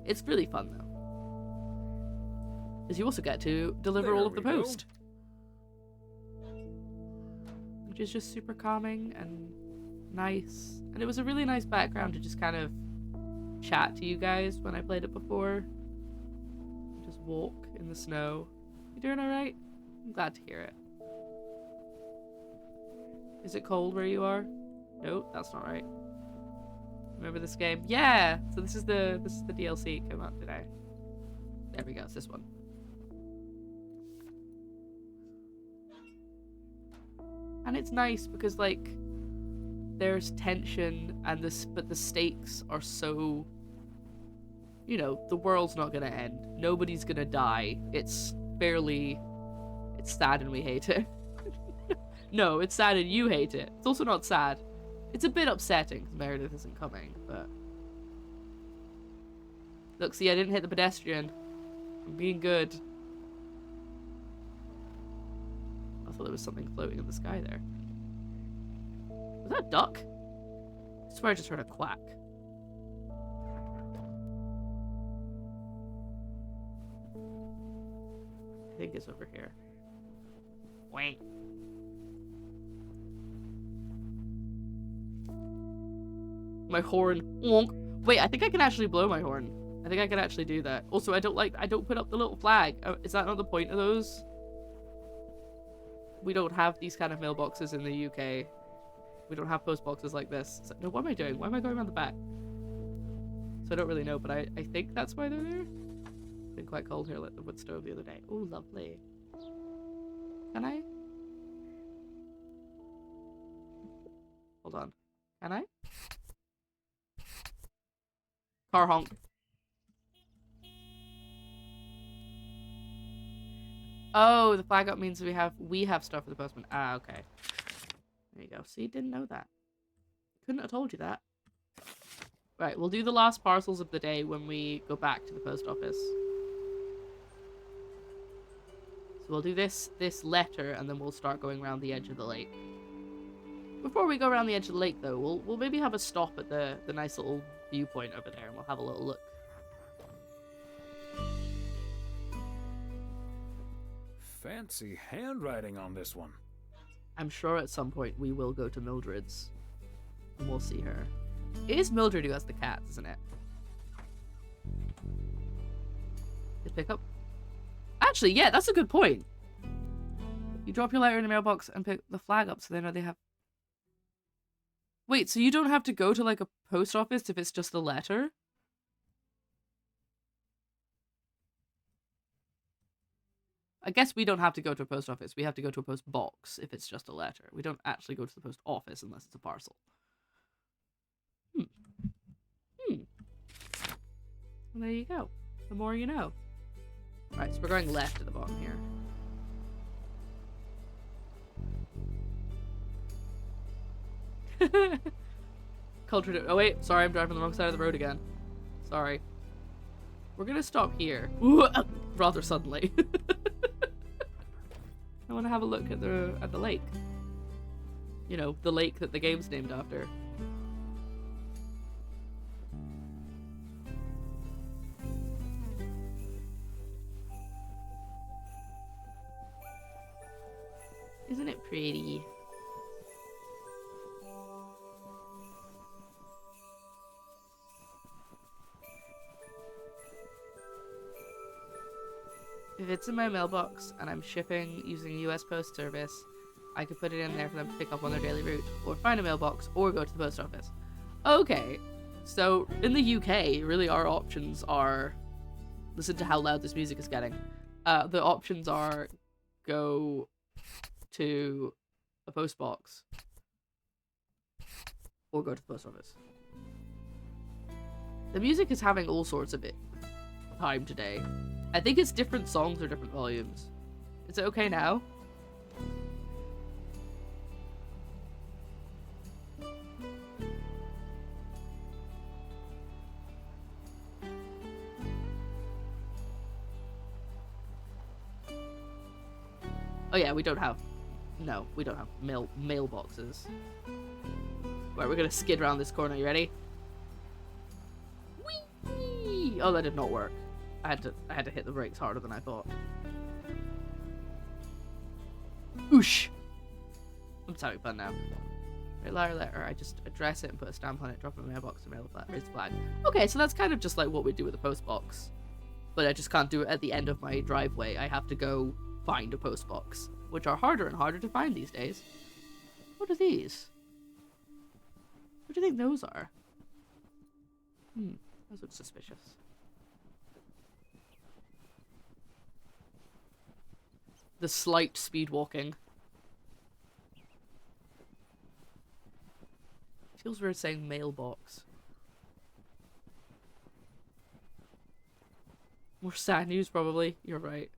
it's really fun, though. Because you also get to deliver all of the post. Which is just super calming and nice. And it was a really nice background to just kind of chat to you guys when I played it before. Just walk in the snow. You doing alright? I'm glad to hear it. Is it cold where you are? No, that's not right. Remember this game? Yeah! So this is the DLC. It came out today. There we go, it's this one. And it's nice because, like, there's tension and but the stakes are so, you know, the world's not gonna end. Nobody's gonna die. It's sad and we hate it. No, it's sad and you hate it. It's also not sad. It's a bit upsetting because Meredith isn't coming, but... Look, see, I didn't hit the pedestrian. I'm being good. I thought there was something floating in the sky there. Was that a duck? I swear I just heard a quack. I think it's over here. Wait. My horn. Wonk. Wait, I think I can actually blow my horn. I think I can actually do that. Also, I don't put up the little flag. Is that not the point of those? We don't have these kind of mailboxes in the UK. We don't have post boxes like this. So, no, what am I doing? Why am I going around the back? So I don't really know, but I think that's why they're there. It's been quite cold here, lit the wood stove the other day. Oh, lovely. Can I? Hold on. Can I? Car honk. Oh, the flag up means we have stuff for the postman. Ah, okay. There you go. See, didn't know that. Couldn't have told you that. Right, we'll do the last parcels of the day when we go back to the post office. So we'll do this letter, and then we'll start going around the edge of the lake. Before we go around the edge of the lake, though, we'll maybe have a stop at the nice little viewpoint over there, and we'll have a little look. Fancy handwriting on this one. I'm sure at some point we will go to Mildred's, and we'll see her. It is Mildred who has the cats, isn't it? Just pick up. Actually, yeah, that's a good point. You drop your letter in the mailbox and pick the flag up so they know they have... Wait, so you don't have to go to, like, a post office if it's just a letter? I guess we don't have to go to a post office. We have to go to a post box if it's just a letter. We don't actually go to the post office unless it's a parcel. Well, there you go. The more you know. Right, so we're going left at the bottom here. Culture. Oh wait, sorry, I'm driving the wrong side of the road again. Sorry. We're gonna stop here. Rather suddenly. I want to have a look at the lake. You know, the lake that the game's named after. Isn't it pretty? If it's in my mailbox and I'm shipping using US Post Service, I could put it in there for them to pick up on their daily route, or find a mailbox, or go to the post office. Okay, so in the UK, really our options are... Listen to how loud this music is getting. The options are go to a post box, or go to the post office. The music is having all sorts of time today. I think it's different songs or different volumes. Is it okay now? Oh yeah, we don't have... No, we don't have mailboxes. Right, we're gonna skid around this corner. You ready? Whee! Oh, that did not work. I had to hit the brakes harder than I thought. Oosh! I'm just having fun now. Right, letter. I just address it and put a stamp on it, drop it in my mailbox, and raise the flag. Okay, so that's kind of just like what we do with the post box. But I just can't do it at the end of my driveway. I have to go find a post box, which are harder and harder to find these days. What are these? What do you think those are? Those look suspicious. The slight speed walking. Feels weird saying mailbox. More sad news, probably. You're right.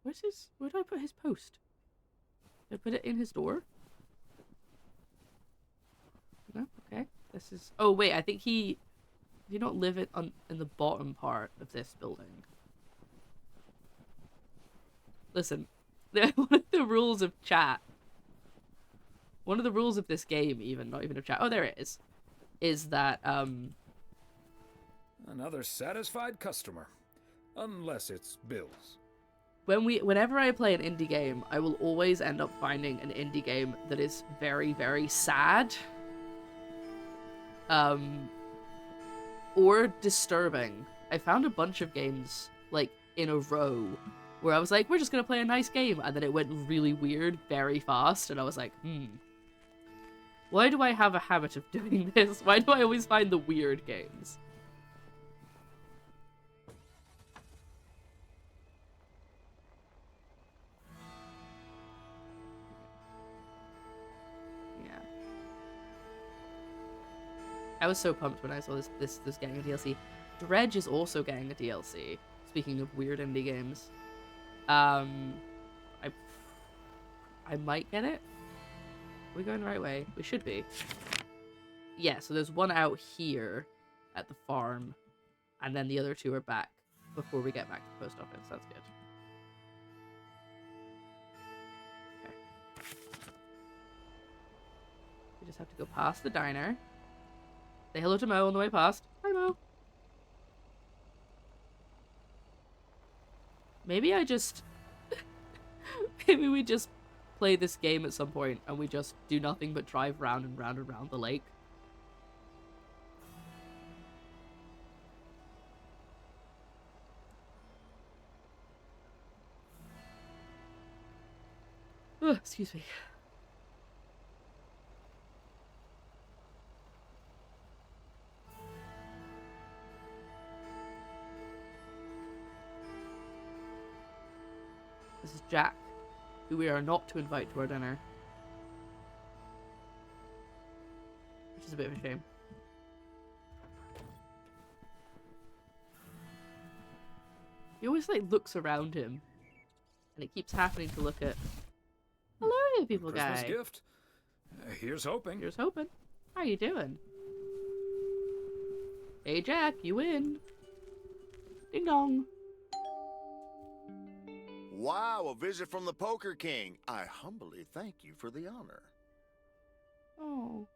Where's his... Where did I put his post? Did I put it in his door? No? Okay. This is... Oh, wait. I think he... Did he not live in the bottom part of this building? Listen. One of the rules of chat... One of the rules of this game, even, not even of chat... Oh, there it is that, Another satisfied customer. Unless it's Bill's. Whenever I play an indie game, I will always end up finding an indie game that is very, very sad. Or disturbing. I found a bunch of games, like, in a row, where I was like, we're just gonna play a nice game, and then it went really weird very fast, and I was like, why do I have a habit of doing this? Why do I always find the weird games? I was so pumped when I saw this getting a DLC. Dredge is also getting a DLC. Speaking of weird indie games, I might get it. Are we going the right way? We should be. Yeah. So there's one out here at the farm, and then the other two are back before we get back to the post office. That's good. Okay. We just have to go past the diner. Say hello to Mo on the way past. Hi, Mo. Maybe I just... Maybe we just play this game at some point and we just do nothing but drive round and round and round the lake. Ugh, excuse me. This is Jack, who we are not to invite to our dinner. Which is a bit of a shame. He always like looks around him, and it keeps happening to look at. Hello, you people Christmas guy. gift. Here's hoping. Here's hoping. How you doing? Hey Jack, you win. Ding dong. Wow, a visit from the Poker King. I humbly thank you for the honor. Oh,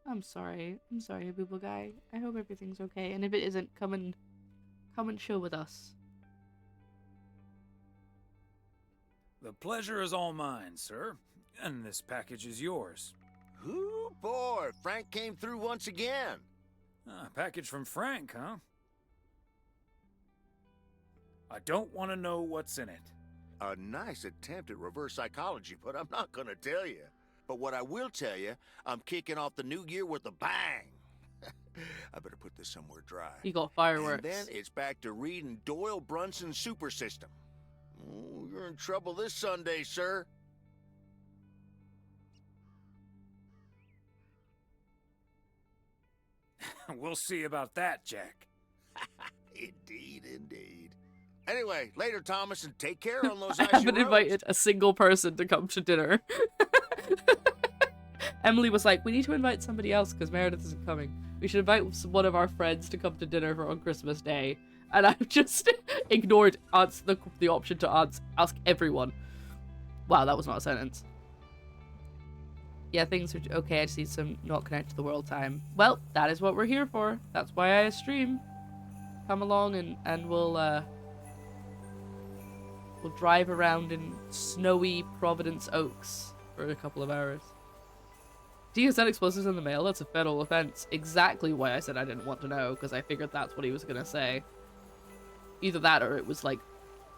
I'm sorry. I'm sorry, people guy. I hope everything's okay. And if it isn't, come and chill with us. The pleasure is all mine, sir. And this package is yours. Ooh, boy, Frank came through once again. Package from Frank, huh? I don't want to know what's in it. A nice attempt at reverse psychology, but I'm not gonna tell you. But what I will tell you, I'm kicking off the new year with a bang. I better put this somewhere dry. You got fireworks. And then it's back to reading Doyle Brunson's Super System. Oh, you're in trouble this Sunday, sir. We'll see about that, Jack. Indeed, indeed. Anyway, later, Thomas, and take care on those I icy haven't roads. invited a single person to come to dinner. Emily was like, we need to invite somebody else because Meredith isn't coming. We should invite one of our friends to come to dinner on Christmas Day. And I've just ignored the option to ask everyone. Wow, that was not a sentence. Yeah, things are okay. I just need some not connect to the world time. Well, that is what we're here for. That's why I stream. Come along and we'll drive around in snowy Providence Oaks for a couple of hours. Do you send explosives in the mail? That's a federal offense. Exactly why I said I didn't want to know, because I figured that's what he was gonna say. Either that or it was like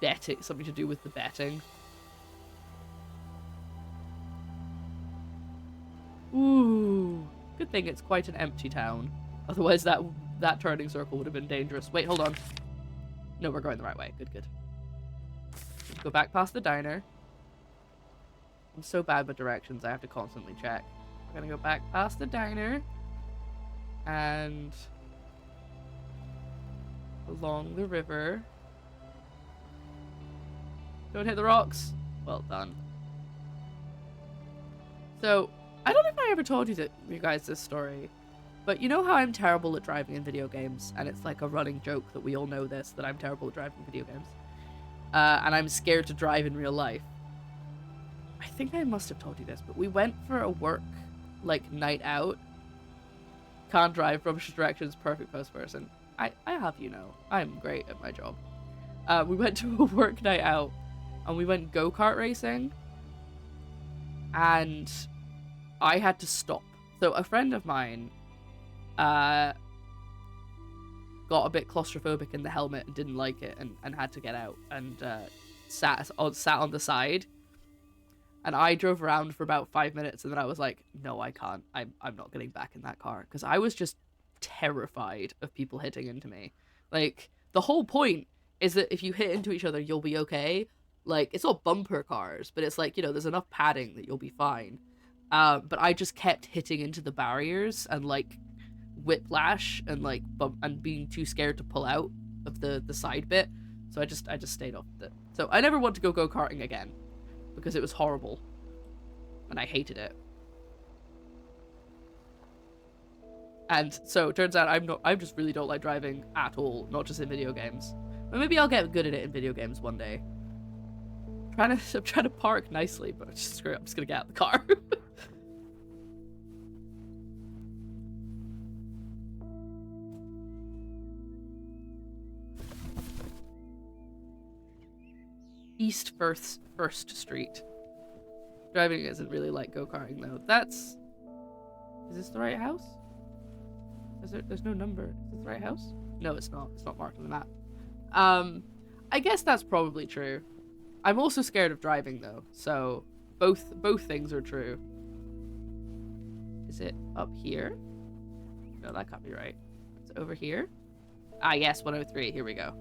betting, something to do with the betting. Ooh, good thing it's quite an empty town. Otherwise that turning circle would have been dangerous. Wait, hold on. No, we're going the right way. Good, good. Go back past the diner. I'm so bad with directions, I have to constantly check. We're gonna go back past the diner. And along the river. Don't hit the rocks. Well done. So, I don't know if I ever told you guys this story, but you know how I'm terrible at driving in video games, and it's like a running joke that we all know this, that I'm terrible at driving in video games. And I'm scared to drive in real life. I think I must have told you this, but we went for a work, like, night out. Can't drive, rubbish directions, perfect post person. I have, you know. I'm great at my job. We went to a work night out, and we went go-kart racing, and I had to stop. So a friend of mine got a bit claustrophobic in the helmet and didn't like it and had to get out and sat on the side. And I drove around for about 5 minutes and then I was like, no, I can't. I'm not getting back in that car. Because I was just terrified of people hitting into me. Like, the whole point is that if you hit into each other, you'll be okay. Like, it's not bumper cars, but it's like, you know, there's enough padding that you'll be fine. But I just kept hitting into the barriers and, like, whiplash and, like, and being too scared to pull out of the side bit. So I just stayed off it. So I never want to go go-karting again because it was horrible. And I hated it. And so it turns out I just really don't like driving at all, not just in video games. But maybe I'll get good at it in video games one day. I'm trying to park nicely, but screw it, I'm just gonna get out of the car. East First Street. Driving isn't really like go-karting though. Is this the right house? There's no number. Is this the right house? No, it's not. It's not marked on the map. I guess that's probably true. I'm also scared of driving though, so both things are true. Is it up here? No, that can't be right. It's over here. Ah, yes, 103. Here we go.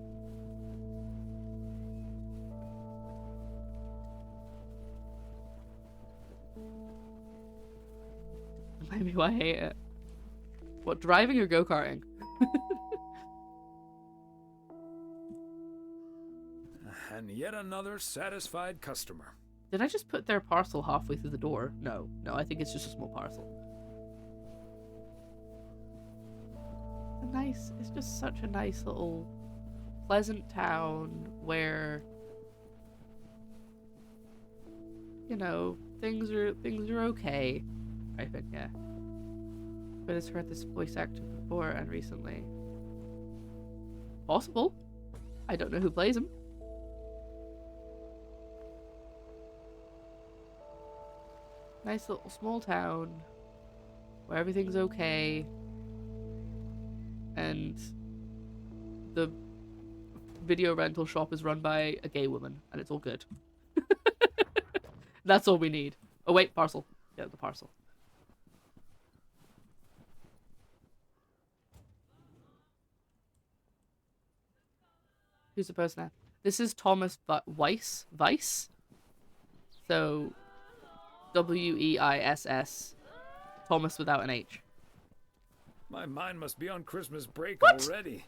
Maybe why I hate it. What, driving or go-karting? Yet another satisfied customer. Did I just put their parcel halfway through the door? No, I think it's just a small parcel. It's just such a nice little pleasant town where, you know, things are okay. I think, yeah. But has heard this voice actor before and recently. Possible. I don't know who plays him. Nice little small town where everything's okay. And the video rental shop is run by a gay woman, and it's all good. That's all we need. Oh wait, parcel. Yeah, the parcel. Who's the person now? This is Thomas Weiss. So, Weiss. Thomas without an H. My mind must be on Christmas break What? already.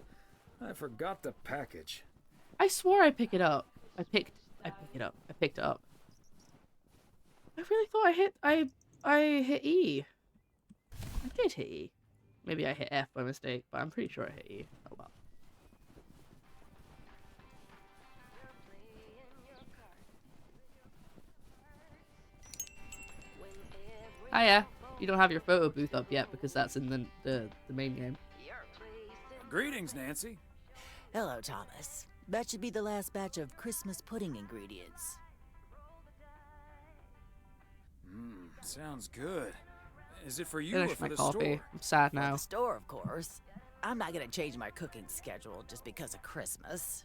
I forgot the package. I swore I picked it up. I picked it up. I really thought I hit E. I did hit E. Maybe I hit F by mistake, but I'm pretty sure I hit E. Oh well. Hiya. You don't have your photo booth up yet because that's in the main game. Greetings, Nancy. Hello, Thomas. That should be the last batch of Christmas pudding ingredients. Sounds good. Is it for you Finish or for my the coffee. store? I'm sad For now. the store, of course. I'm not gonna change my cooking schedule just because of Christmas.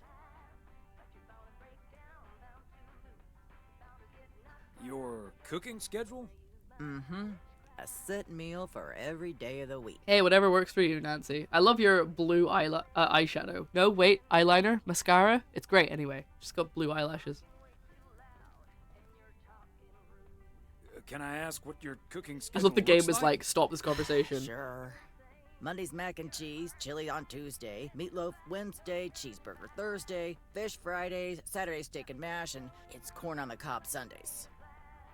Your cooking schedule? Mm-hmm. A set meal for every day of the week. Hey, whatever works for you, Nancy. I love your blue eyeshadow. No, wait, eyeliner, mascara. It's great anyway. Just got blue eyelashes. Can I ask what your cooking I schedule love the game looks is like, stop this conversation. Sure. Monday's mac and cheese, chili on Tuesday, meatloaf Wednesday, cheeseburger Thursday, fish Fridays, Saturday steak and mash, and it's corn on the cob Sundays.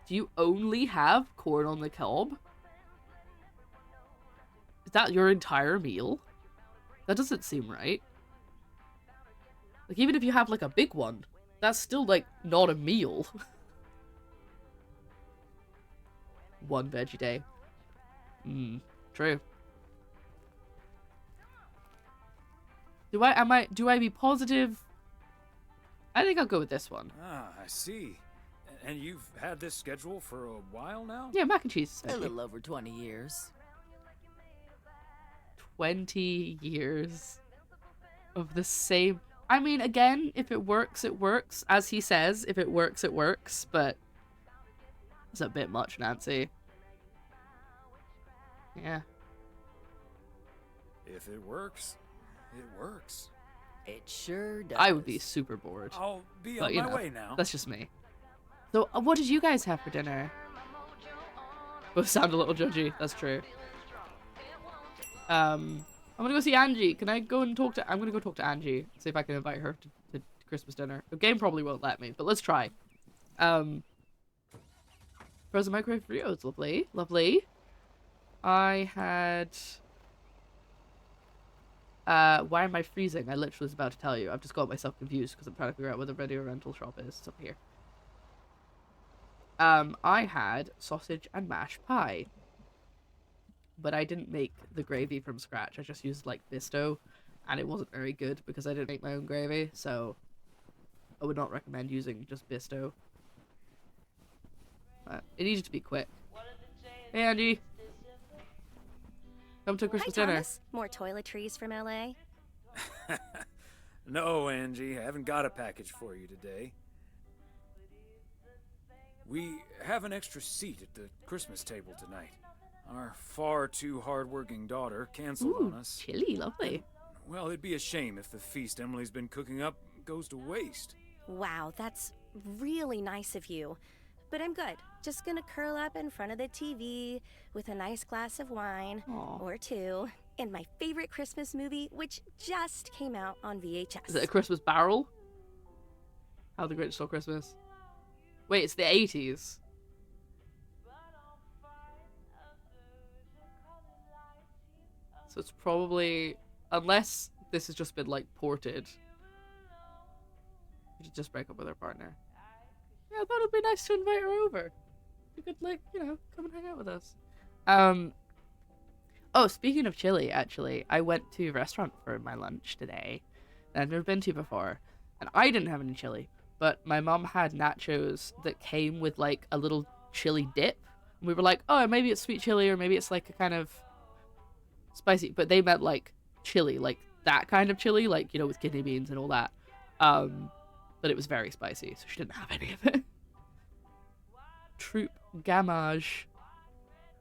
Do you only have corn on the cob? Is that your entire meal? That doesn't seem right. Like, even if you have, like, a big one, that's still, like, not a meal. One veggie day. True. Do I be positive? I think I'll go with this one. Ah, I see. And you've had this schedule for a while now? Yeah, mac and cheese. A little over 20 years. 20 years of the same. I mean, again, if it works, it works. As he says, if it works, it works. But it's a bit much, Nancy. Yeah. If it works, it works. It sure does. I would be super bored. I'll be But, on you my know, way now. That's just me. So, what did you guys have for dinner? Both sound a little judgy. That's true. I'm gonna go see Angie. Can I go and talk to... I'm gonna go talk to Angie. See if I can invite her to Christmas dinner. The game probably won't let me, but let's try. Frozen microwave Fritos. Lovely. Lovely. I had... why am I freezing? I literally was about to tell you. I've just got myself confused because I'm trying to figure out where the video rental shop is. It's up here. I had sausage and mash pie. But I didn't make the gravy from scratch. I just used, like, Bisto. And it wasn't very good because I didn't make my own gravy. So, I would not recommend using just Bisto. But it needed to be quick. Hey, Angie. Come to Christmas dinner. Thomas. More toiletries from LA? No, Angie, I haven't got a package for you today. We have an extra seat at the Christmas table tonight. Our far too hard-working daughter canceled on us. Chilly, lovely. Well, it'd be a shame if the feast Emily's been cooking up goes to waste. Wow, that's really nice of you. But I'm good. Just gonna curl up in front of the TV with a nice glass of wine, or two, and my favorite Christmas movie, which just came out on VHS. Is it A Christmas Barrel? How the Grinch Stole Christmas. Wait, it's the 80s. So it's probably, unless this has just been like ported. You should just break up with her partner. Yeah, I thought it'd be nice to invite her over. You could, like, you know, come and hang out with us. Oh, speaking of chili, actually, I went to a restaurant for my lunch today that I've never been to before, and I didn't have any chili, but my mom had nachos that came with, like, a little chili dip. And we were like, oh, maybe it's sweet chili, or maybe it's, like, a kind of spicy, but they meant, like, chili, like, that kind of chili, like, you know, with kidney beans and all that. But it was very spicy, so she didn't have any of it. Troop Gamage.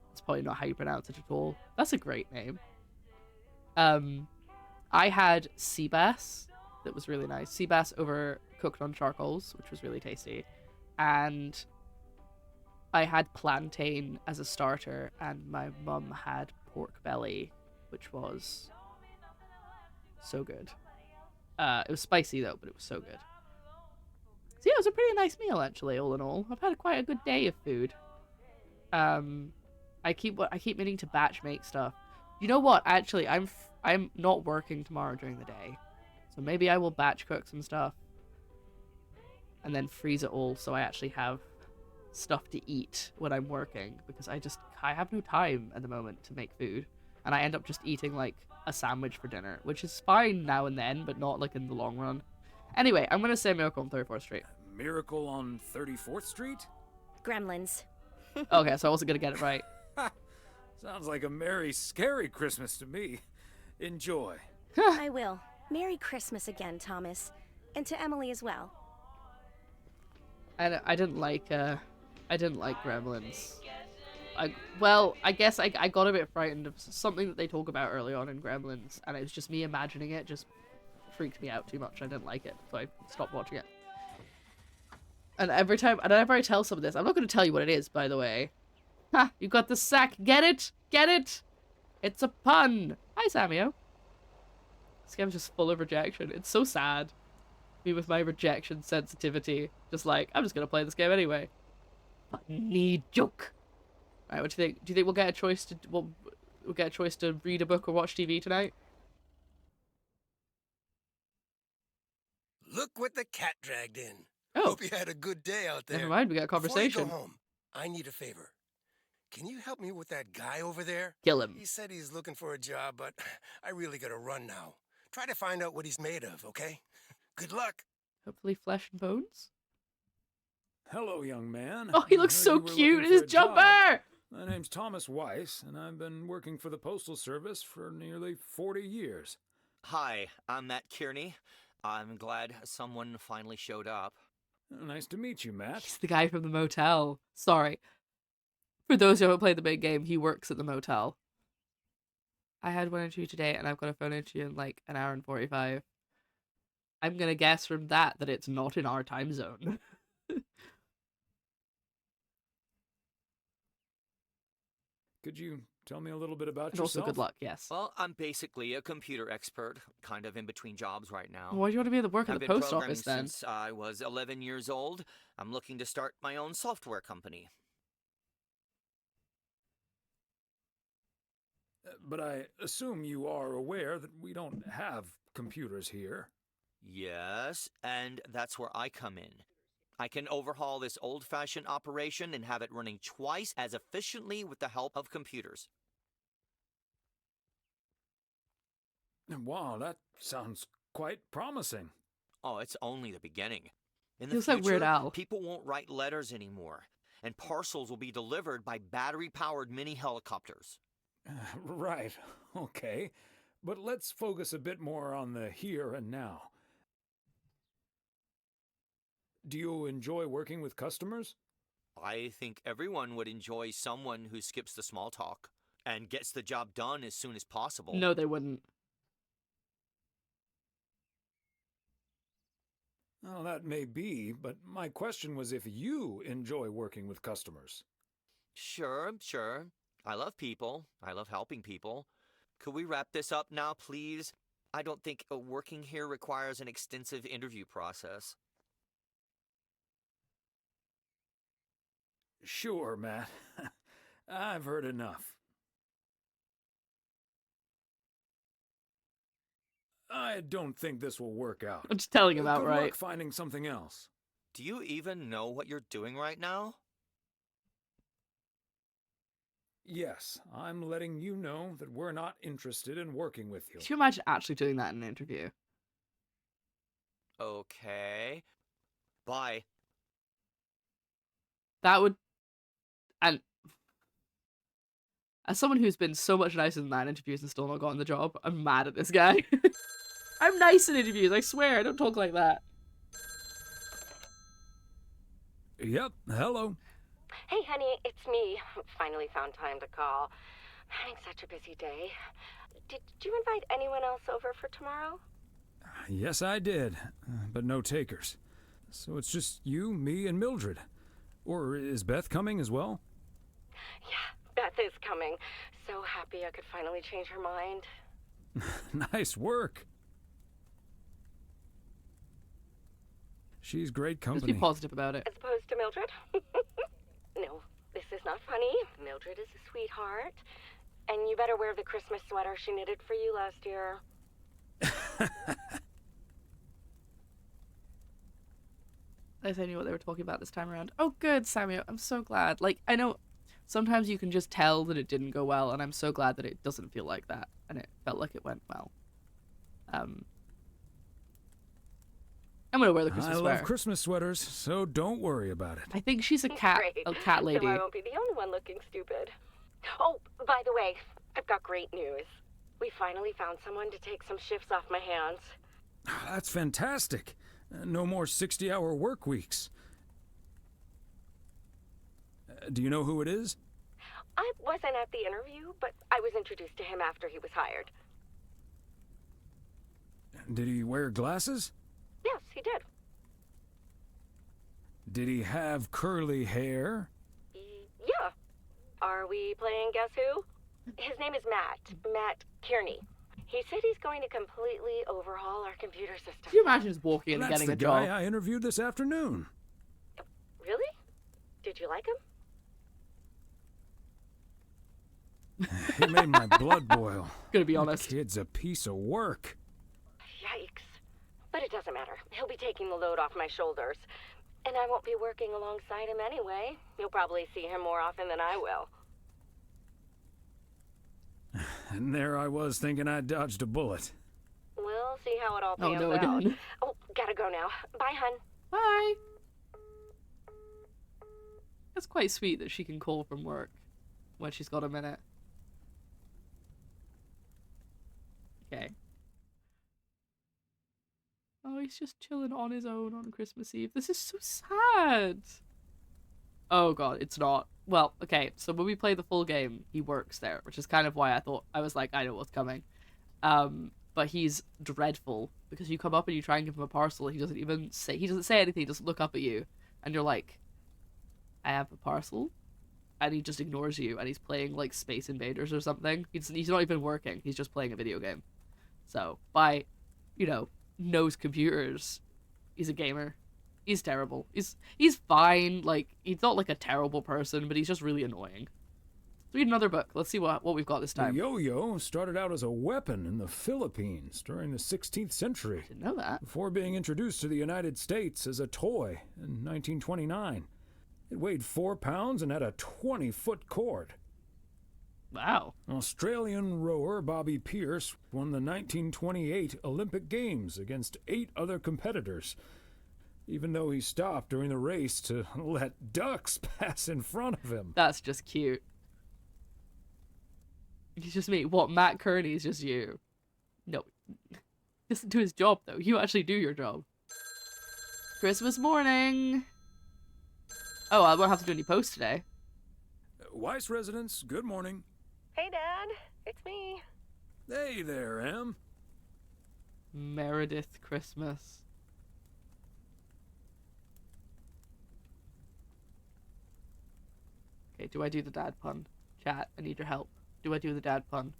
That's probably not how you pronounce it at all. That's a great name. I had sea bass. That was really nice. Sea bass overcooked on charcoals, which was really tasty. And I had plantain as a starter, and my mum had pork belly, which was so good. It was spicy though, but it was so good. So yeah, it was a pretty nice meal actually, all in all. I've had quite a good day of food. I keep meaning to batch make stuff. You know what? Actually, I'm not working tomorrow during the day, so maybe I will batch cook some stuff and then freeze it all so I actually have stuff to eat when I'm working, because I have no time at the moment to make food, and I end up just eating like a sandwich for dinner, which is fine now and then, but not like in the long run. Anyway, I'm gonna say Miracle on 34th Street. Miracle on 34th Street? Gremlins. Okay, so I wasn't gonna get it right. Sounds like a merry, scary Christmas to me. Enjoy. I will. Merry Christmas again, Thomas. And to Emily as well. I didn't like Gremlins. I guess I got a bit frightened of something that they talk about early on in Gremlins, and it was just me imagining it, just freaked me out too much. I didn't like it, so I stopped watching it. And whenever I tell some of this, I'm not going to tell you what it is, by the way. Ha! You got the sack. Get it? Get it? It's a pun. Hi, Samio. This game's just full of rejection. It's so sad. Me with my rejection sensitivity. Just like, I'm just going to play this game anyway. Funny joke. Alright, what do you think? Do you think we'll get a choice to read a book or watch TV tonight? Look what the cat dragged in. Oh. Hope you had a good day out there. Never mind, we got a conversation. Before you go home, I need a favor. Can you help me with that guy over there? Kill him. He said he's looking for a job, but I really gotta run now. Try to find out what he's made of, okay? Good luck. Hopefully flesh and bones? Hello, young man. Oh, he looks so cute in his jumper! My name's Thomas Weiss, and I've been working for the Postal Service for nearly 40 years. Hi, I'm Matt Kearney. I'm glad someone finally showed up. Nice to meet you, Matt. He's the guy from the motel. Sorry. For those who haven't played the big game, he works at the motel. I had one interview today, and I've got a phone interview in like an hour and 45. I'm gonna guess from that it's not in our time zone. Could you tell me a little bit about And yourself? also good luck, yes. Well, I'm basically a computer expert, kind of in between jobs right now. Why do you want to be at the work at I've the been post programming office then? Since I was 11 years old. I'm looking to start my own software company. But I assume you are aware that we don't have computers here. Yes, and that's where I come in. I can overhaul this old-fashioned operation and have it running twice as efficiently with the help of computers. Wow, that sounds quite promising. Oh, it's only the beginning. In the Feels like future, Weird Al. people won't write letters anymore, and parcels will be delivered by battery-powered mini helicopters. Right, okay. But let's focus a bit more on the here and now. Do you enjoy working with customers? I think everyone would enjoy someone who skips the small talk and gets the job done as soon as possible. No, they wouldn't. Well, that may be, but my question was if you enjoy working with customers. Sure. I love people. I love helping people. Could we wrap this up now, please? I don't think working here requires an extensive interview process. Sure, Matt. I've heard enough. I don't think this will work out. I'm just telling him Good outright. luck finding something else. Do you even know what you're doing right now? Yes, I'm letting you know that we're not interested in working with you. Could you imagine actually doing that in an interview? Okay. Bye. That would... And as someone who's been so much nicer than that in interviews and still not gotten the job, I'm mad at this guy. I'm nice in interviews, I swear. I don't talk like that. Yep, hello. Hey, honey, it's me. Finally found time to call. Having such a busy day. Did you invite anyone else over for tomorrow? Yes, I did, but no takers. So it's just you, me, and Mildred. Or is Beth coming as well? Yeah, Beth is coming. So happy I could finally change her mind. Nice work. She's great company. Just be positive about it. As opposed to Mildred? No, this is not funny. Mildred is a sweetheart. And you better wear the Christmas sweater she knitted for you last year. I knew what they were talking about this time around. Oh, good, Samuel. I'm so glad. Like, I know sometimes you can just tell that it didn't go well, and I'm so glad that it doesn't feel like that, and it felt like it went well. I'm gonna wear the Christmas sweater. I love Christmas sweaters, so don't worry about it. I think she's a cat lady. So I won't be the only one looking stupid. Oh, by the way, I've got great news. We finally found someone to take some shifts off my hands. That's fantastic. No more 60-hour work weeks. Do you know who it is? I wasn't at the interview, but I was introduced to him after he was hired. Did he wear glasses? Yes, he did. Did he have curly hair? Yeah. Are we playing Guess Who? His name is Matt Kearney. He said he's going to completely overhaul our computer system. Can you imagine just walking in and That's getting a the job? guy I interviewed this afternoon. Really? Did you like him? He made my blood boil. Gonna be honest. The kid's a piece of work. Yikes. But it doesn't matter. He'll be taking the load off my shoulders. And I won't be working alongside him anyway. You'll probably see him more often than I will. And there I was thinking I dodged a bullet. We'll see how it all pans no, out. again. Oh, gotta go now. Bye, hun. Bye. It's quite sweet that she can call from work when she's got a minute. Okay. Oh, he's just chilling on his own on Christmas Eve. This is so sad. Oh god, it's not. Well, okay, so when we play the full game, he works there, which is kind of why I was like, I know what's coming. But he's dreadful, because you come up and you try and give him a parcel, he doesn't say anything, he just look up at you, and you're like, I have a parcel? And he just ignores you, and he's playing, like, Space Invaders or something. He's not even working, he's just playing a video game. So, knows computers, he's a gamer. He's terrible. He's fine. Like, he's not like a terrible person, but he's just really annoying. Let's read another book. Let's see what we've got this time. The yo-yo started out as a weapon in the Philippines during the 16th century. I didn't know that. Before being introduced to the United States as a toy in 1929. It weighed 4 pounds and had a 20-foot cord. Wow. Australian rower Bobby Pierce won the 1928 Olympic Games against 8 other competitors, even though he stopped during the race to let ducks pass in front of him. That's just cute. He's just me. What, Matt Kearney's just you? No. Listen to his job, though. You actually do your job. Christmas morning. Oh, I won't have to do any posts today. Weiss residents, good morning. Hey, Dad. It's me. Hey there, Em. Meredith Christmas. Okay, do I do the dad pun? Chat, I need your help. Do I do the dad pun?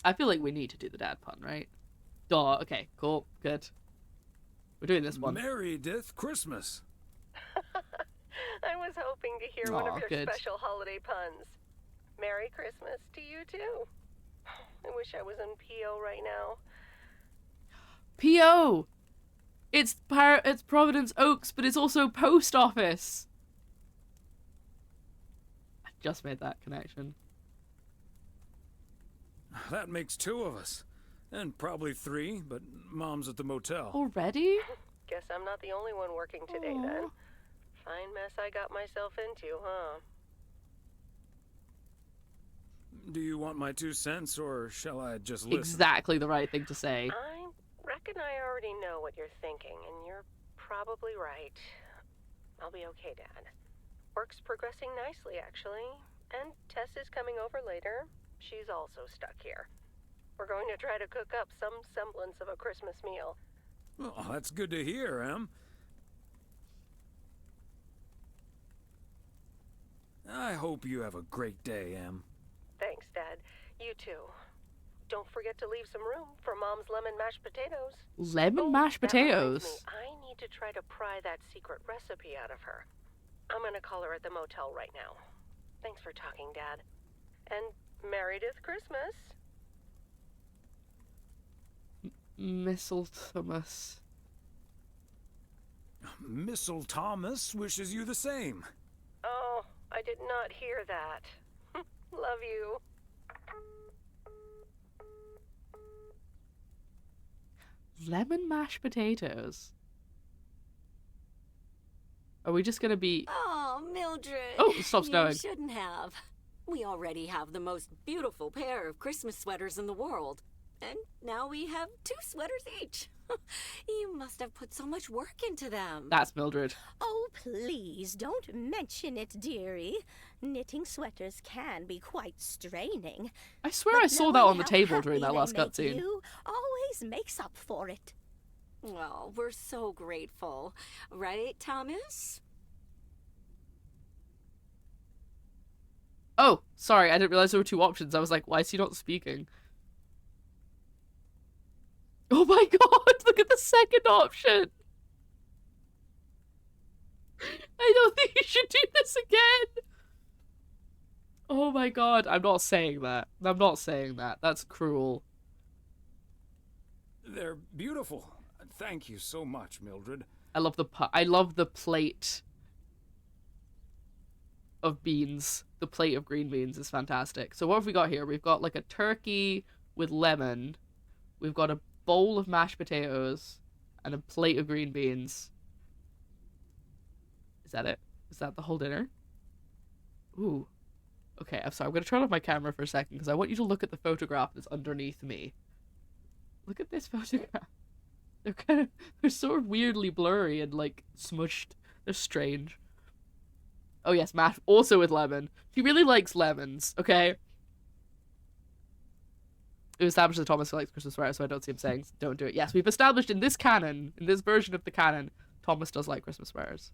I feel like we need to do the dad pun, right? Duh. Okay, cool. Good. We're doing this one. Meredith Christmas. I was hoping to hear one of Aw, your good. special holiday puns. Merry Christmas to you, too. I wish I was in PO right now. P.O. It's Providence Oaks, but it's also post office. I just made that connection. That makes 2 of us. And probably 3, but Mom's at the motel. Already? Guess I'm not the only one working today, then. Fine mess I got myself into, huh? Do you want my 2 cents, or shall I just listen? Exactly the right thing to say. I reckon I already know what you're thinking, and you're probably right. I'll be okay, Dad. Work's progressing nicely, actually. And Tess is coming over later. She's also stuck here. We're going to try to cook up some semblance of a Christmas meal. Oh, that's good to hear, Em. I hope you have a great day, Em. Thanks, Dad. You too. Don't forget to leave some room for Mom's lemon mashed potatoes. Lemon mashed That reminds potatoes? me, I need to try to pry that secret recipe out of her. I'm gonna call her at the motel right now. Thanks for talking, Dad. And Meredith Christmas. Mistletomus. Missile Thomas wishes you the same. Oh, I did not hear that. Love you. Lemon mashed potatoes. Are we just gonna be... Oh, Mildred. Oh, stop snowing. You shouldn't have. We already have the most beautiful pair of Christmas sweaters in the world. And now we have 2 sweaters each. You must have put so much work into them. That's Mildred. Oh, please, don't mention it, dearie. Knitting sweaters can be quite straining. I swear I saw that on the table during that last cutscene. You always makes up for it. Well, we're so grateful. Right, Thomas? Oh, sorry, I didn't realize there were 2 options. I was like, why is he not speaking? Oh my god, look at the second option! I don't think you should do this again! Oh my god, I'm not saying that. I'm not saying that. That's cruel. They're beautiful. Thank you so much, Mildred. I love the plate of beans. The plate of green beans is fantastic. So what have we got here? We've got like a turkey with lemon. We've got a bowl of mashed potatoes and a plate of green beans. Is that it? Is that the whole dinner? Ooh. Okay, I'm sorry. I'm going to turn off my camera for a second because I want you to look at the photograph that's underneath me. Look at this photograph. They're sort of weirdly blurry and like smushed. They're strange. Oh yes, mashed also with lemon. He really likes lemons, okay? We've established that Thomas likes Christmas sweaters, so I don't see him saying don't do it. Yes, we've established in this canon, in this version of the canon, Thomas does like Christmas sweaters.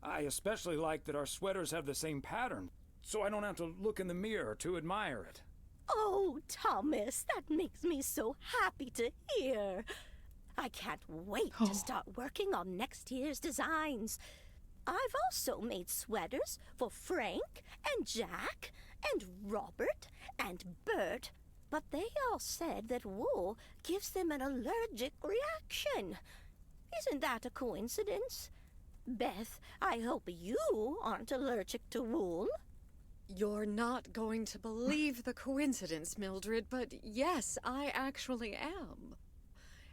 I especially like that our sweaters have the same pattern, so I don't have to look in the mirror to admire it. Oh, Thomas, that makes me so happy to hear. I can't wait to start working on next year's designs. I've also made sweaters for Frank and Jack and Robert and Bert, but they all said that wool gives them an allergic reaction. Isn't that a coincidence? Beth, I hope you aren't allergic to wool. You're not going to believe the coincidence, Mildred, but yes, I actually am.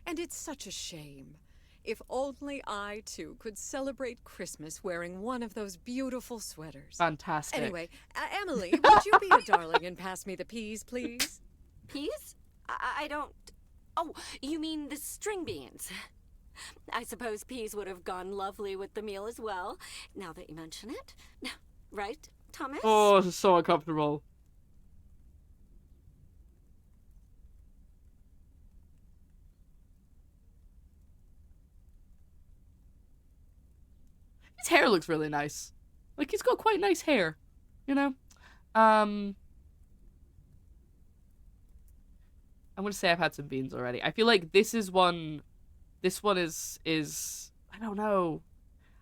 And it's such a shame. If only I, too, could celebrate Christmas wearing one of those beautiful sweaters. Fantastic. Anyway, Emily, would you be a darling and pass me the peas, please? Peas? I don't... Oh, you mean the string beans. I suppose peas would have gone lovely with the meal as well, now that you mention it. Right, Thomas? Oh, this is so uncomfortable. His hair looks really nice. Like, he's got quite nice hair, you know? I'm gonna say I've had some beans already. I feel like this one is I don't know.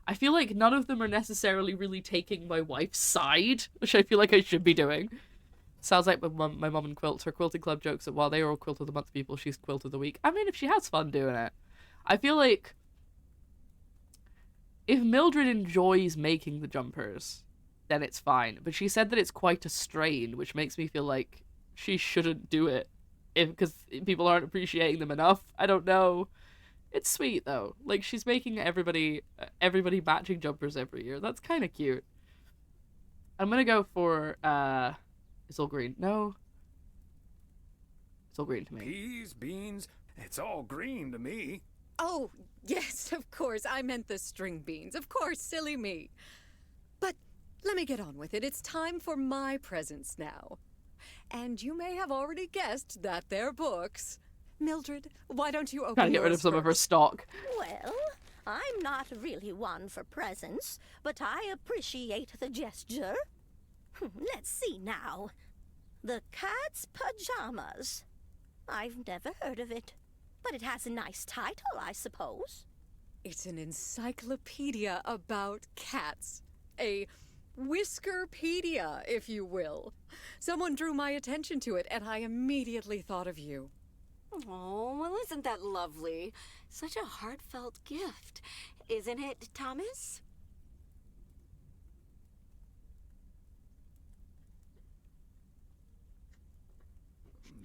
I feel like none of them are necessarily really taking my wife's side, which I feel like I should be doing. Sounds like my mum and quilts. Her quilting club jokes that while they are all quilt of the month people, she's quilt of the week. I mean, if she has fun doing it. I feel like if Mildred enjoys making the jumpers, then it's fine. But she said that it's quite a strain, which makes me feel like she shouldn't do it because people aren't appreciating them enough. I don't know. It's sweet though. Like she's making everybody matching jumpers every year. That's kind of cute. I'm gonna go for it's all green. No, it's all green to me. Peas, beans, it's all green to me. Oh, yes, of course. I meant the string beans. Of course, silly me. But let me get on with it. It's time for my presents now. And you may have already guessed that they're books. Mildred, why don't you open Trying to get rid of some of her stock. Well, I'm not really one for presents, but I appreciate the gesture. Let's see now. The Cat's Pajamas. I've never heard of it, but it has a nice title, I suppose. It's an encyclopedia about cats. A Whiskerpedia, if you will. Someone drew my attention to it, and I immediately thought of you. Oh, well, isn't that lovely? Such a heartfelt gift. Isn't it, Thomas?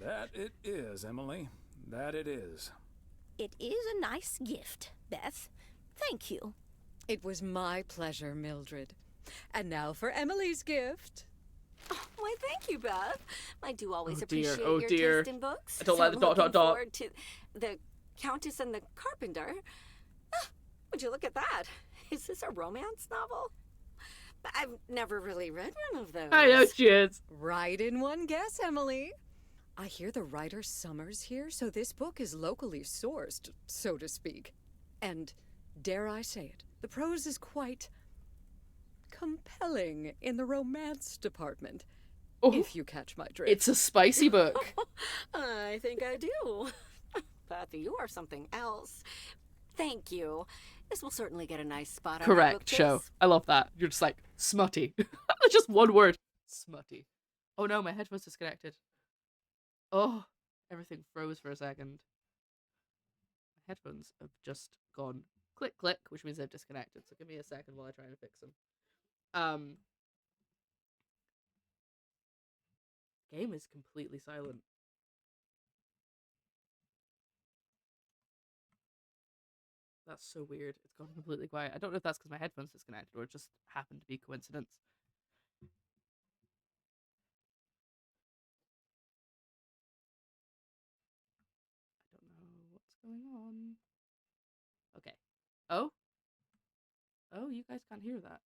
That it is, Emily. That it is. It is a nice gift, Beth. Thank you. It was my pleasure, Mildred. And now for Emily's gift. Oh, why, thank you, Beth. I do always Oh, dear. appreciate Oh, your dear. taste in books. I don't so like the dot, looking dot, dot. forward to the Countess and the Carpenter. Ah, would you look at that? Is this a romance novel? I've never really read one of those. I know she is. Right in one guess, Emily. I hear the writer Summers here, so this book is locally sourced, so to speak. And, dare I say it, the prose is quite compelling in the romance department, if you catch my drift. It's a spicy book. I think I do. Beth, you are something else. Thank you. This will certainly get a nice spot on our Correct, book show. list. I love that. You're just like, smutty. That's just one word. Smutty. Oh no, my headphones disconnected. Oh, everything froze for a second. My headphones have just gone click, click, which means they've disconnected. So give me a second while I try and fix them. Game is completely silent. That's so weird. It's gone completely quiet. I don't know if that's because my headphones disconnected or it just happened to be coincidence. I don't know what's going on. Okay. Oh? Oh, you guys can't hear that.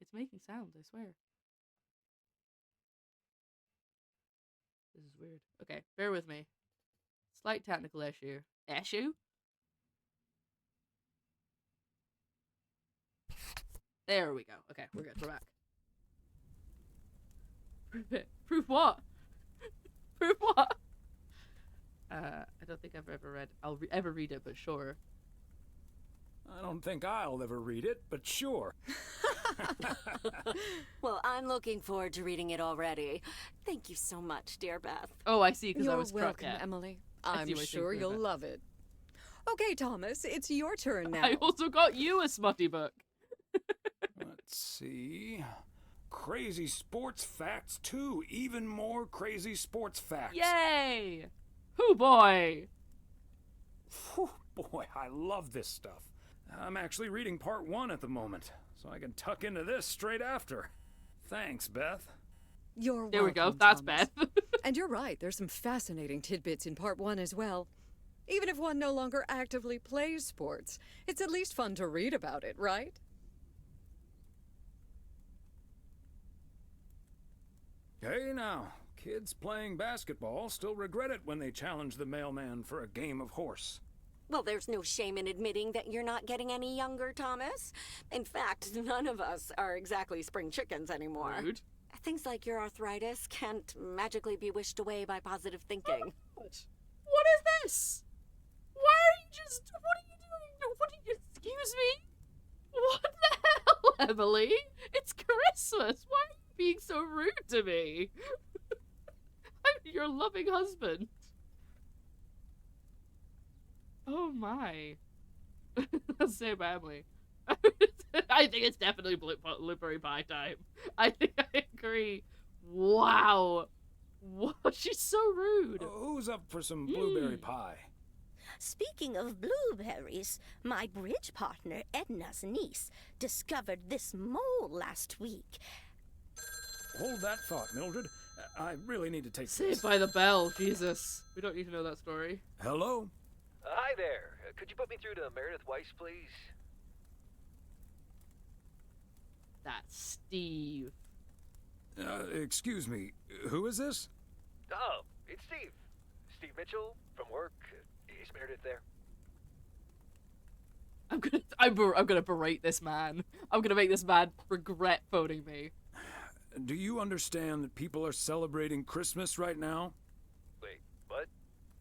It's making sounds, I swear. This is weird. Okay, bear with me. Slight technical issue. Issue? There we go. Okay, we're good. We're back. Proof it. Proof what? Proof what? I don't think I've ever read. Ever read it, but sure. I don't think I'll ever read it, but sure. Well, I'm looking forward to reading it already. Thank you so much, dear Beth. Oh, I see, because I You're was welcome, yeah. Emily. I see I'm what sure you're you'll doing. love it. Okay, Thomas, it's your turn now. I also got you a smutty book. Let's see. Crazy sports facts 2. Even more crazy sports facts. Yay! Hoo boy! Whew, boy, I love this stuff. I'm actually reading part 1 at the moment, so I can tuck into this straight after. Thanks, Beth. You're There we welcome, go. That's Thomas. Beth. And you're right, there's some fascinating tidbits in part 1 as well. Even if one no longer actively plays sports, it's at least fun to read about it, right? Hey now, kids playing basketball still regret it when they challenge the mailman for a game of horse. Well, there's no shame in admitting that you're not getting any younger, Thomas. In fact, none of us are exactly spring chickens anymore. Rude. Things like your arthritis can't magically be wished away by positive thinking. What is this? Why are you just... What are you doing? What are you... Excuse me? What the hell, Emily? It's Christmas. Why are you being so rude to me? I'm your loving husband. Oh my. Let's say about Emily. I think it's definitely blueberry pie time. I think I agree. Wow. What? She's so rude. Who's up for some blueberry pie? Speaking of blueberries, my bridge partner, Edna's niece, discovered this mole last week. Hold that thought, Mildred. I really need to take Saved by the bell. Jesus. We don't need to know that story. Hello? Hi there. Could you put me through to Meredith Weiss, please? That's Steve. Excuse me. Who is this? Oh, it's Steve. Steve Mitchell from work. Is Meredith there? I'm gonna berate this man. I'm gonna make this man regret phoning me. Do you understand that people are celebrating Christmas right now? Wait, what?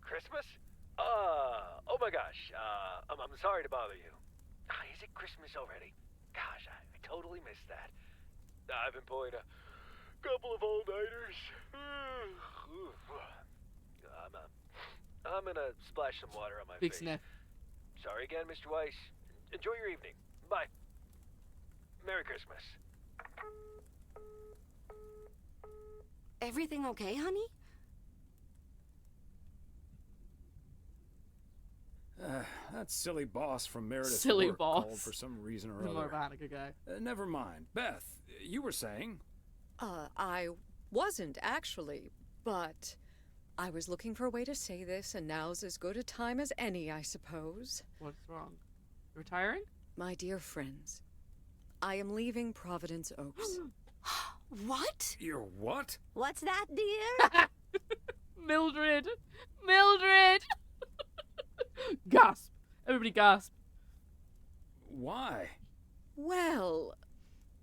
Christmas? Oh my gosh. I'm sorry to bother you. Is it Christmas already? Gosh, I totally missed that. I've been pulling a couple of all-nighters. I'm gonna splash some water on my Big face. sniff. Sorry again, Mr. Weiss. Enjoy your evening. Bye. Merry Christmas. Everything okay, honey? That silly boss from Meredith Silly work boss. called for some reason or The other. more Hanukkah guy. Never mind. Beth, you were saying? I wasn't actually, but I was looking for a way to say this, and now's as good a time as any, I suppose. What's wrong? Retiring? My dear friends, I am leaving Providence Oaks. What? You're what? What's that, dear? Mildred! Mildred! Gasp! Everybody gasp. Why? Well,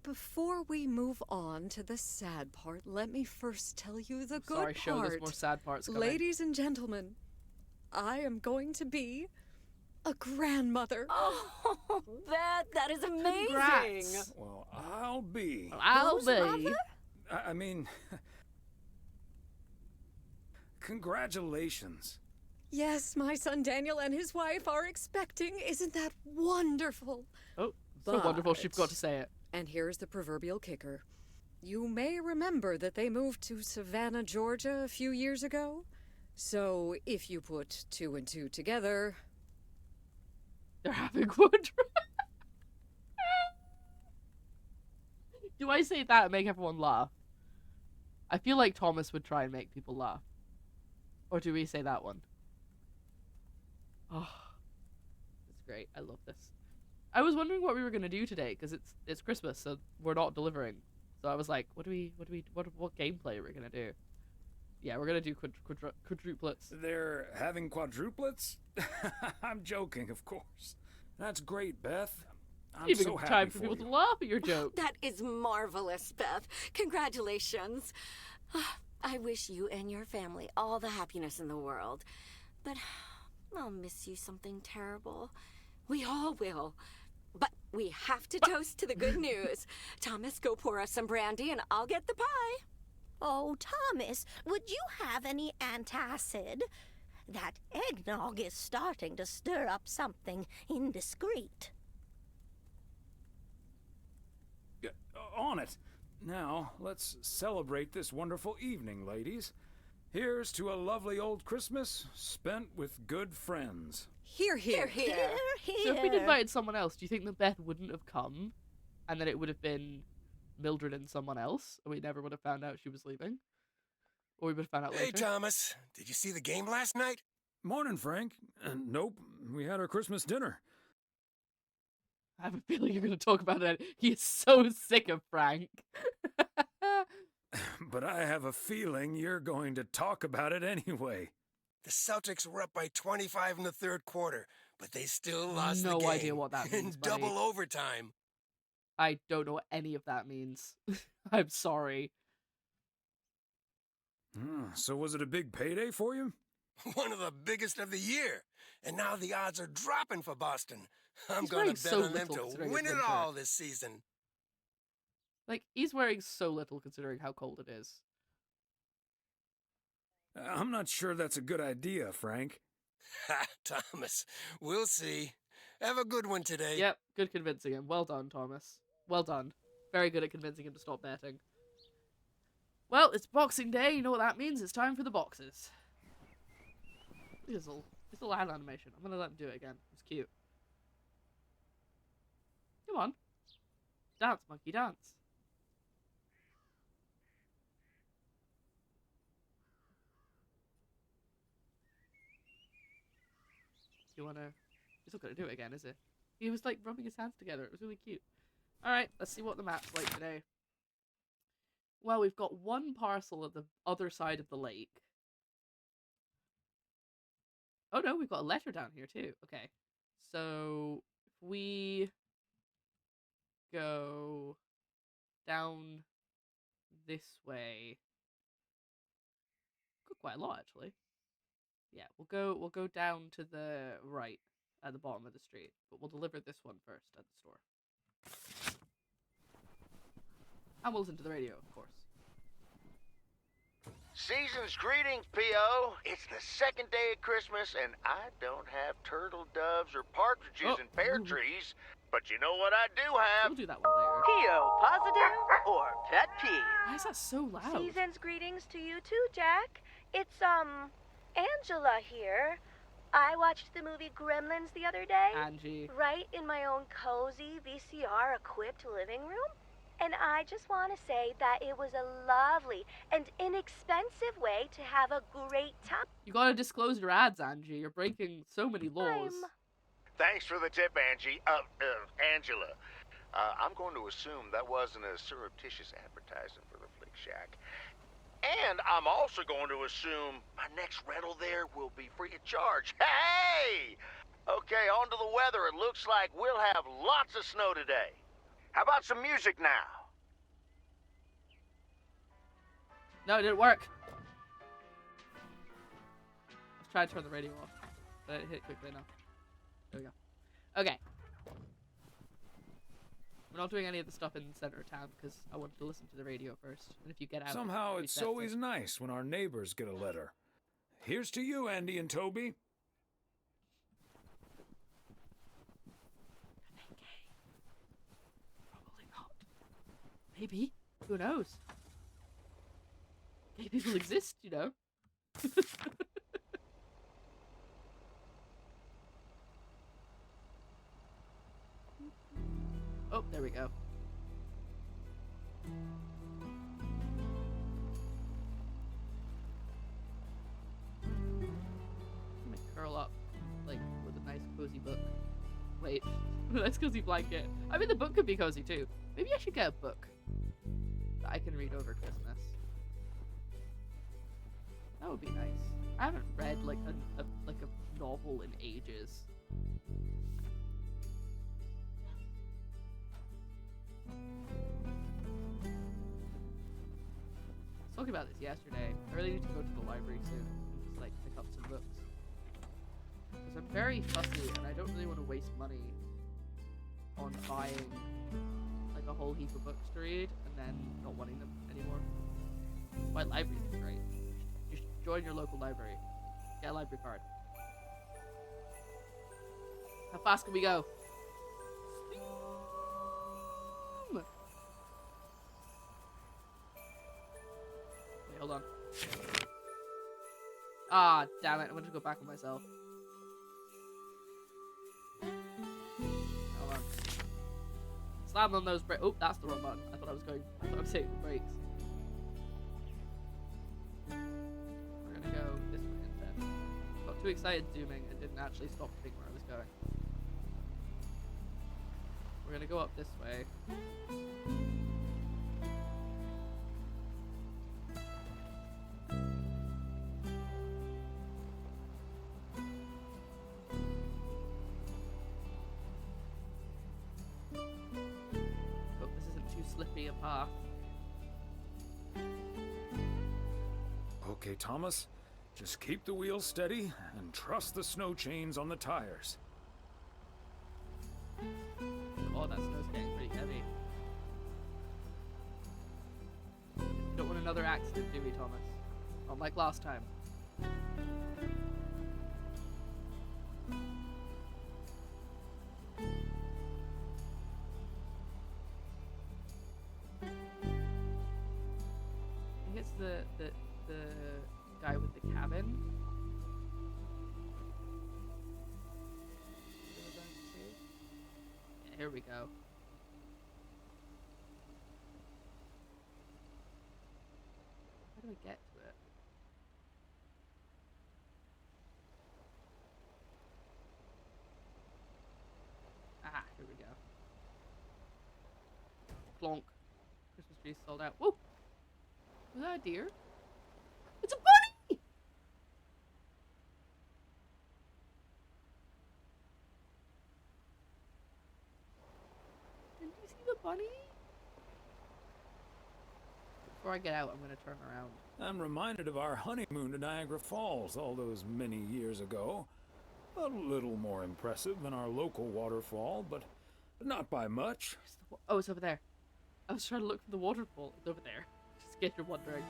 before we move on to the sad part, let me first tell you the good Sorry, part. show, there's more sad parts coming. Ladies and gentlemen, I am going to be a grandmother. Oh, Beth, that is amazing. Congrats. Well, I'll be. I'll Who's be. mother? I mean, congratulations. Yes, my son Daniel and his wife are expecting. Isn't that wonderful? Oh, so wonderful she forgot to say it. And here's the proverbial kicker. You may remember that they moved to Savannah, Georgia a few years ago. So if you put 2 and 2 together... They're having quadruple. Do I say that and make everyone laugh? I feel like Thomas would try and make people laugh. Or do we say that one? Oh, it's great. I love this. I was wondering what we were gonna do today because it's Christmas, so we're not delivering. So I was like, what gameplay are we gonna do? Yeah, we're gonna do quadruplets. They're having quadruplets? I'm joking, of course. That's great, Beth. I'm Even so happy time for for people you. to laugh at your joke. That is marvelous, Beth. Congratulations. I wish you and your family all the happiness in the world. But I'll miss you something terrible. We all will. But we have to toast to the good news. Thomas, go pour us some brandy and I'll get the pie. Oh, Thomas, would you have any antacid? That eggnog is starting to stir up something indiscreet. On it. Now, let's celebrate this wonderful evening, ladies. Here's to a lovely old Christmas spent with good friends. Hear, hear. Here, So if we'd invited someone else, do you think that Beth wouldn't have come? And then it would have been Mildred and someone else? And we never would have found out she was leaving? Or we would have found out later? Hey, Thomas. Did you see the game last night? Morning, Frank. Nope, we had our Christmas dinner. I have a feeling you're going to talk about it. He is so sick of Frank. But I have a feeling you're going to talk about it anyway. The Celtics were up by 25 in the third quarter, but they still lost the game. No idea what that means, in buddy. double overtime. I don't know what any of that means. I'm sorry. So was it a big payday for you? One of the biggest of the year. And now the odds are dropping for Boston. I'm He's gonna wearing bet so on them little to considering win it's it winter. all this season. Like, he's wearing so little considering how cold it is. I'm not sure that's a good idea, Frank. Ha, Thomas. We'll see. Have a good one today. Yep, good convincing him. Well done, Thomas. Well done. Very good at convincing him to stop betting. Well, it's Boxing Day. You know what that means? It's time for the boxes. It's a little hand animation. I'm gonna let him do it again. It's cute. Come on. Dance, monkey, dance. You wanna... He's not gonna do it again, is he? He was like rubbing his hands together. It was really cute. Alright, let's see what the map's like today. Well, we've got one parcel at the other side of the lake. Oh no, we've got a letter down here too. Okay. So, if we go down this way. Quite a lot, actually. Yeah, we'll go down to the right at the bottom of the street, but we'll deliver this one first at the store. And we'll listen to the radio, of course. Season's greetings, P.O. It's the second day of Christmas, and I don't have turtle doves or partridges and pear trees, but you know what I do have? We'll do that one later. P.O. positive or pet peeve? Why is that so loud? Season's greetings to you too, Jack. It's, Angela here. I watched the movie Gremlins the other day. Angie. Right in my own cozy VCR-equipped living room. And I just want to say that it was a lovely and inexpensive way to have a great time. You gotta disclose your ads, Angie. You're breaking so many laws. Thanks for the tip, Angie. Angela. I'm going to assume that wasn't a surreptitious advertising for the Flick Shack. And I'm also going to assume my next rental there will be free of charge. Hey! Okay, on to the weather. It looks like we'll have lots of snow today. How about some music now? No, it didn't work. Let's try to turn the radio off. But I hit it quickly enough. There we go. Okay. We're not doing any of the stuff in the center of town because I wanted to listen to the radio first. And if you get out, Somehow it's always nice when our neighbors get a letter. Here's to you, Andy and Toby. Probably not. Maybe. Who knows? Gay people exist, you know. Oh, there we go. I'm gonna curl up, like, with a nice cozy book. Wait, a nice cozy blanket. I mean, the book could be cozy too. Maybe I should get a book that I can read over Christmas. That would be nice. I haven't read like a novel in ages. I was talking about this yesterday. I really need to go to the library soon and just like pick up some books. Because I'm very fussy and I don't really want to waste money on buying like a whole heap of books to read and then not wanting them anymore. Why libraries are great. You should join your local library. Get a library card. How fast can we go? Wait, hold on. Ah, damn it. I'm gonna go back on myself. Hold on. Slam on those brakes. Oh, that's the wrong button. I thought I was hitting the brakes. We're gonna go this way instead. Got too excited zooming and didn't actually stop to think where I was going. We're gonna go up this way. Hope this isn't too slippy a path. Okay, Thomas. Just keep the wheels steady and trust the snow chains on the tires. Oh, that snow's getting pretty heavy. You don't want another accident, do we, Thomas? Not like last time. I think it's the guy with the cabin. Yeah, here we go. How do I get to it? Ah, here we go. Plonk. Christmas tree sold out. Whoa! Was that a deer? It's a bunny! Did you see the bunny? Before I get out, I'm gonna turn around. I'm reminded of our honeymoon to Niagara Falls all those many years ago. A little more impressive than our local waterfall, but not by much. Oh, it's over there. I was trying to look for the waterfall. It's over there. Just in case you're wondering.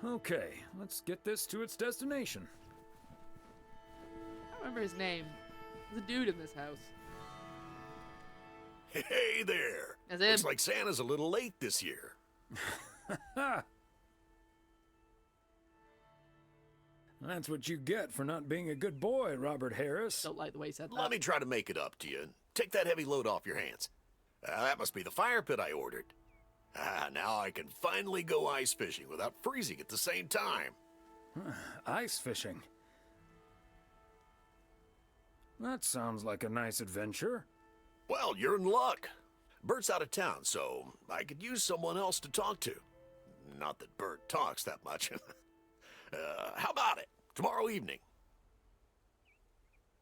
Okay, let's get this to its destination. I don't remember his name. There's a dude in this house. Hey there! As in... Looks like Santa's a little late this year. That's what you get for not being a good boy, Robert Harris. Don't like the way he said that. Let me try to make it up to you. Take that heavy load off your hands. That must be the fire pit I ordered. Now I can finally go ice fishing without freezing at the same time. Ice fishing? That sounds like a nice adventure. Well, you're in luck. Bert's out of town, so I could use someone else to talk to. Not that Bert talks that much. How about it? Tomorrow evening?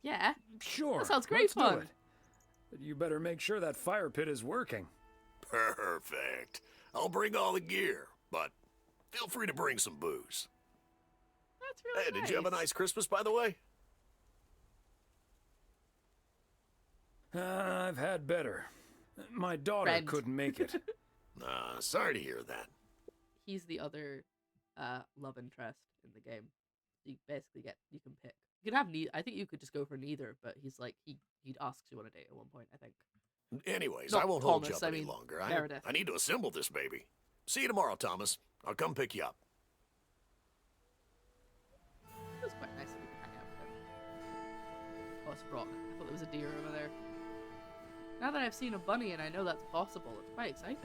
Yeah. Sure. That sounds great let's fun. do it. But you better make sure that fire pit is working. Perfect. I'll bring all the gear, but feel free to bring some booze. That's really Hey, did you have a nice Christmas, by the way? I've had better. My daughter couldn't make it. Sorry to hear that. He's the other love interest in the game. You basically you can pick. You can have neither. I think you could just go for neither, but he's like he'd ask you on a date at one point, I think. Anyways, Not I won't hold you Thomas, up I any mean longer. Meredith. I need to assemble this baby. See you tomorrow, Thomas. I'll come pick you up. It was quite nice that we could hang out with him. Oh, it's Brock. I thought there was a deer over there. Now that I've seen a bunny and I know that's possible, it's quite exciting.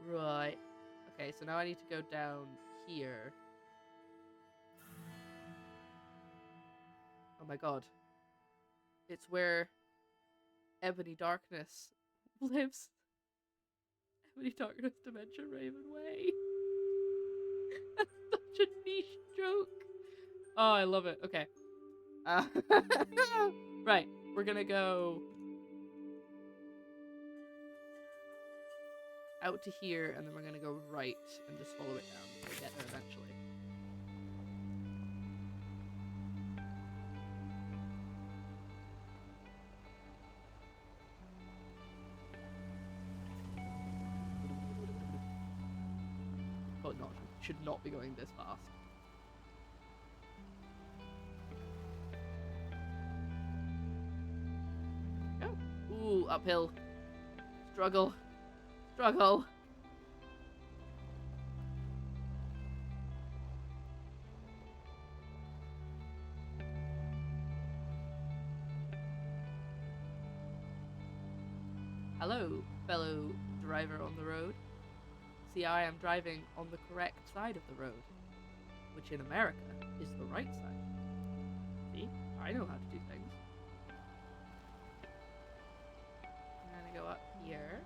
Right. Okay, so now I need to go down here. Oh my god. It's where Ebony Darkness lives. Ebony Darkness Dimension Raven Way. That's such a niche joke. Oh, I love it. Okay. Right, we're gonna go out to here, and then we're gonna go right and just follow it down. We'll get there eventually. Oh, no, should not be going this fast. Ooh, uphill. Struggle. Struggle. Hello, fellow driver on the road. See, I am driving on the correct side of the road, which in America is the right side. See, I know how to do things. I'm gonna go up here.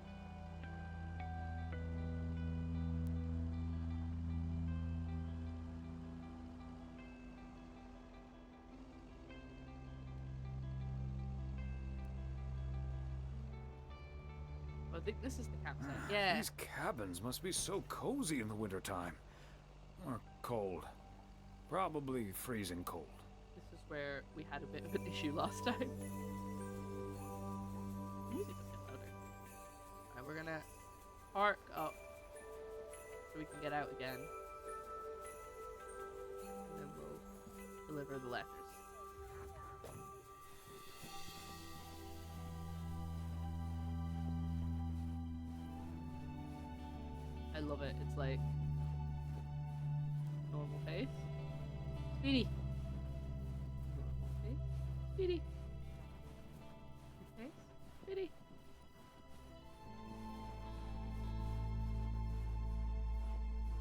I think this is the campsite. Yeah. These cabins must be so cozy in the wintertime. Or cold. Probably freezing cold. This is where we had a bit of an issue last time. Music was getting louder. Alright, we're gonna park up so we can get out again. And then we'll deliver the letters. I love it. It's like normal pace. Speedy. Normal pace. Speedy. Pace. Speedy.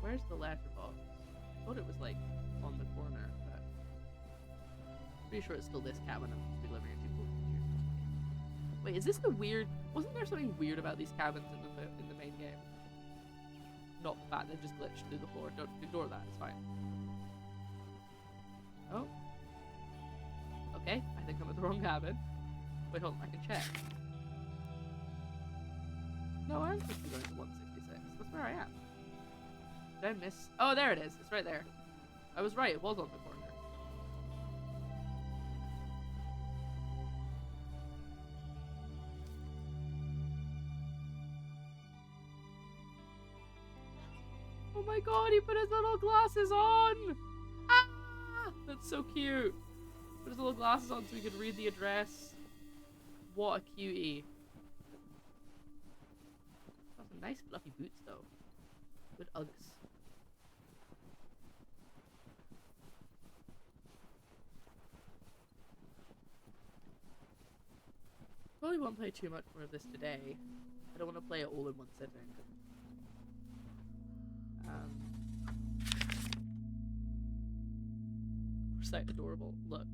Where's the letterbox? I thought it was like on the corner, but pretty sure it's still this cabin I'm supposed to be living in. Wait, is this the weird? Wasn't there something weird about these cabins in the main game? Not the fact they just glitched through the floor. Don't ignore that. It's fine. Oh. Okay, I think I'm at the wrong cabin. Wait, hold on. I can check. No, I'm supposed to be going to 166. That's where I am. Did I miss? Oh, there it is. It's right there. I was right. It was on the corner. Oh my god, he put his little glasses on! Ah! That's so cute. Put his little glasses on so we could read the address. What a cutie. Got some nice fluffy boots though. Good Uggs. Probably won't play too much more of this today. I don't want to play it all in one sitting. So adorable. Look.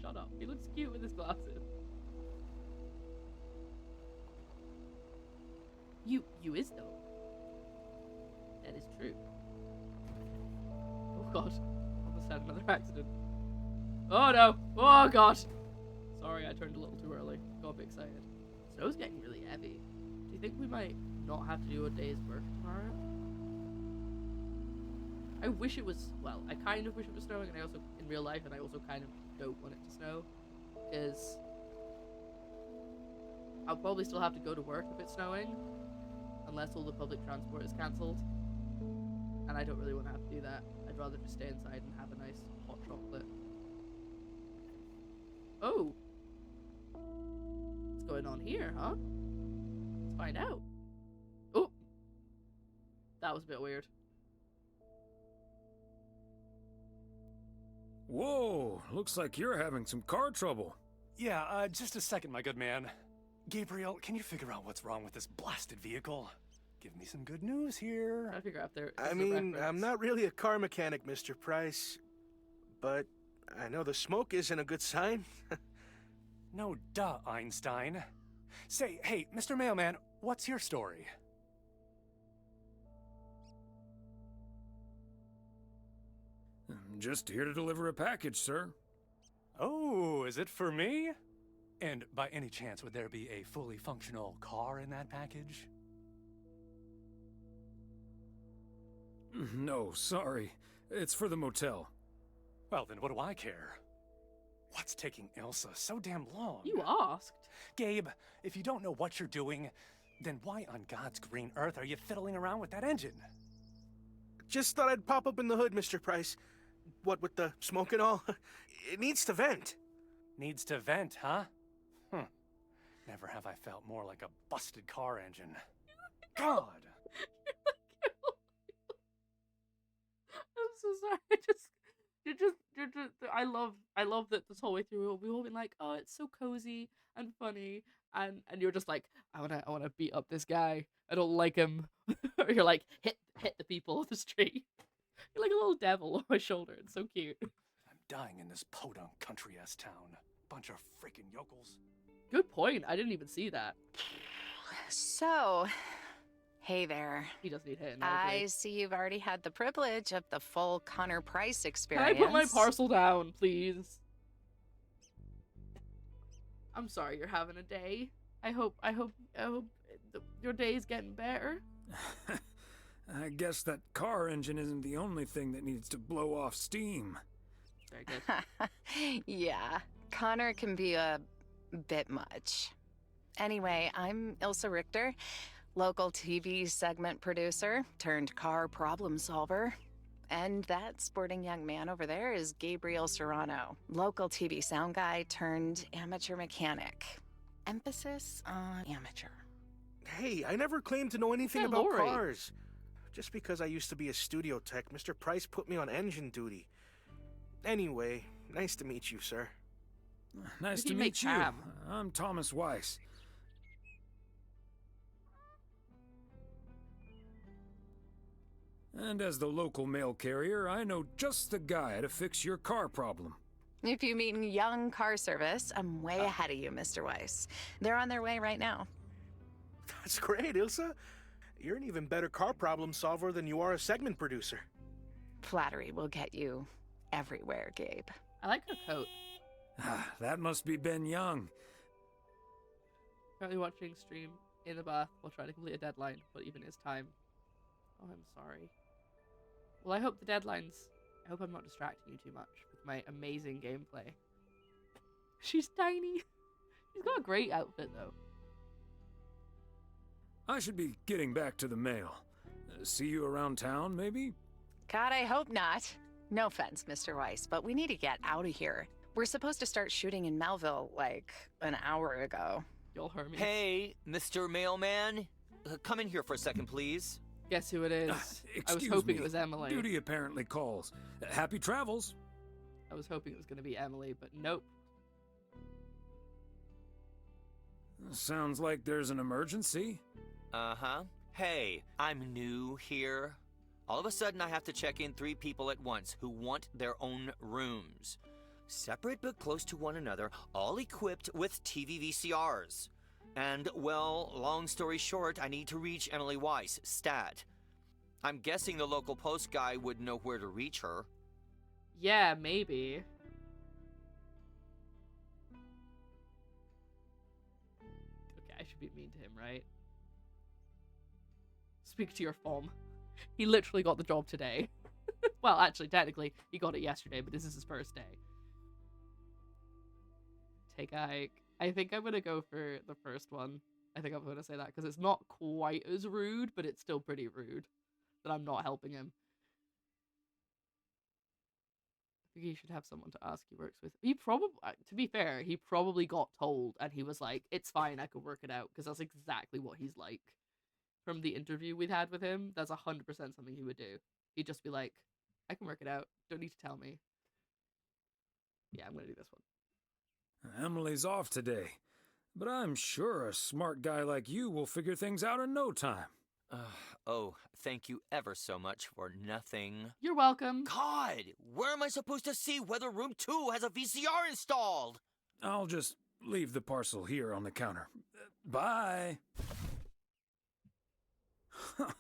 Shut up. He looks cute with his glasses. You is though. That is true. Oh god. Almost had another accident. Oh no. Oh god. Sorry, I turned a little too early. Got a bit excited. Snow's getting really heavy. Do you think we might not have to do a day's work tomorrow? I wish it was, well, I kind of wish it was snowing, and I also, in real life, and I also kind of don't want it to snow, because I'll probably still have to go to work if it's snowing, unless all the public transport is cancelled, and I don't really want to have to do that. I'd rather just stay inside and have a nice hot chocolate. Oh! What's going on here, huh? Let's find out. Oh! That was a bit weird. Whoa, looks like you're having some car trouble. Yeah, just a second, my good man. Gabriel, can you figure out what's wrong with this blasted vehicle? Give me some good news here. I figure out there. I mean, I'm not really a car mechanic, Mr. Price, but I know the smoke isn't a good sign. No duh, Einstein. Say, hey, Mr. Mailman, what's your story? I'm just here to deliver a package, sir. Oh, is it for me? And by any chance, would there be a fully functional car in that package? No, sorry. It's for the motel. Well, then what do I care? What's taking Ilsa so damn long? You asked. Gabe, if you don't know what you're doing, then why on God's green earth are you fiddling around with that engine? Just thought I'd pop up in the hood, Mr. Price. What with the smoke and all? It needs to vent. Needs to vent, huh? Never have I felt more like a busted car engine. God! I'm so sorry. I love that this whole way through we've all been like, oh, it's so cozy and funny, and you're just like, I wanna beat up this guy. I don't like him. Or you're like, hit the people on the street. You're like a little devil on my shoulder. It's so cute. I'm dying in this podunk country-ass town. Bunch of freaking yokels. Good point. I didn't even see that. So, hey there. He does need hitting. I see you've already had the privilege of the full Connor Price experience. Can I put my parcel down, please? I'm sorry you're having a day. I hope your day is getting better. I guess that car engine isn't the only thing that needs to blow off steam. Very good. Yeah, Connor can be a bit much. Anyway, I'm Ilsa Richter, local TV segment producer turned car problem solver. And that sporting young man over there is Gabriel Serrano, local TV sound guy turned amateur mechanic. Emphasis on amateur. Hey, I never claimed to know anything Yeah, about Lori. cars. Just because I used to be a studio tech, Mr. Price put me on engine duty. Anyway, nice to meet you, sir. Nice Did he to make meet you. Cam? I'm Thomas Weiss. And as the local mail carrier, I know just the guy to fix your car problem. If you mean young car service, I'm way ahead of you, Mr. Weiss. They're on their way right now. That's great, Ilsa. You're an even better car problem solver than you are a segment producer. Flattery will get you everywhere, Gabe. I like her coat. That must be Ben Young. Currently watching stream in the bath while trying to complete a deadline, but even his time. Oh, I'm sorry. Well, I hope I'm not distracting you too much with my amazing gameplay. She's tiny. She's got a great outfit, though. I should be getting back to the mail. See you around town, maybe? God, I hope not. No offense, Mr. Weiss, but we need to get out of here. We're supposed to start shooting in Melville, like, an hour ago. You'll hear me. Hey, Mr. Mailman. Come in here for a second, please. Guess who it is? I was Excuse hoping me. it was Emily. Duty apparently calls. Happy travels. I was hoping it was going to be Emily, but nope. Sounds like there's an emergency. Uh-huh. Hey, I'm new here. All of a sudden, I have to check in 3 people at once who want their own rooms. Separate but close to one another, all equipped with TV VCRs. And, well, long story short, I need to reach Emily Weiss, stat. I'm guessing the local post guy would know where to reach her. Yeah, maybe. Okay, I should be mean to him, right? Speak to your FOM. He literally got the job today. Well, actually, technically, he got it yesterday, but this is his first day. Take a hike. I think I'm gonna go for the first one. I think I'm gonna say that because it's not quite as rude, but it's still pretty rude that I'm not helping him. I think he should have someone to ask he works with. He probably, to be fair, he probably got told and he was like, it's fine, I can work it out, because that's exactly what he's like. From the interview we'd had with him, that's 100% something he would do. He'd just be like, I can work it out, don't need to tell me. Yeah, I'm gonna do this one. Emily's off today, but I'm sure a smart guy like you will figure things out in no time. Oh, thank you ever so much for nothing. You're welcome. God, where am I supposed to see whether room 2 has a VCR installed? I'll just leave the parcel here on the counter. Bye.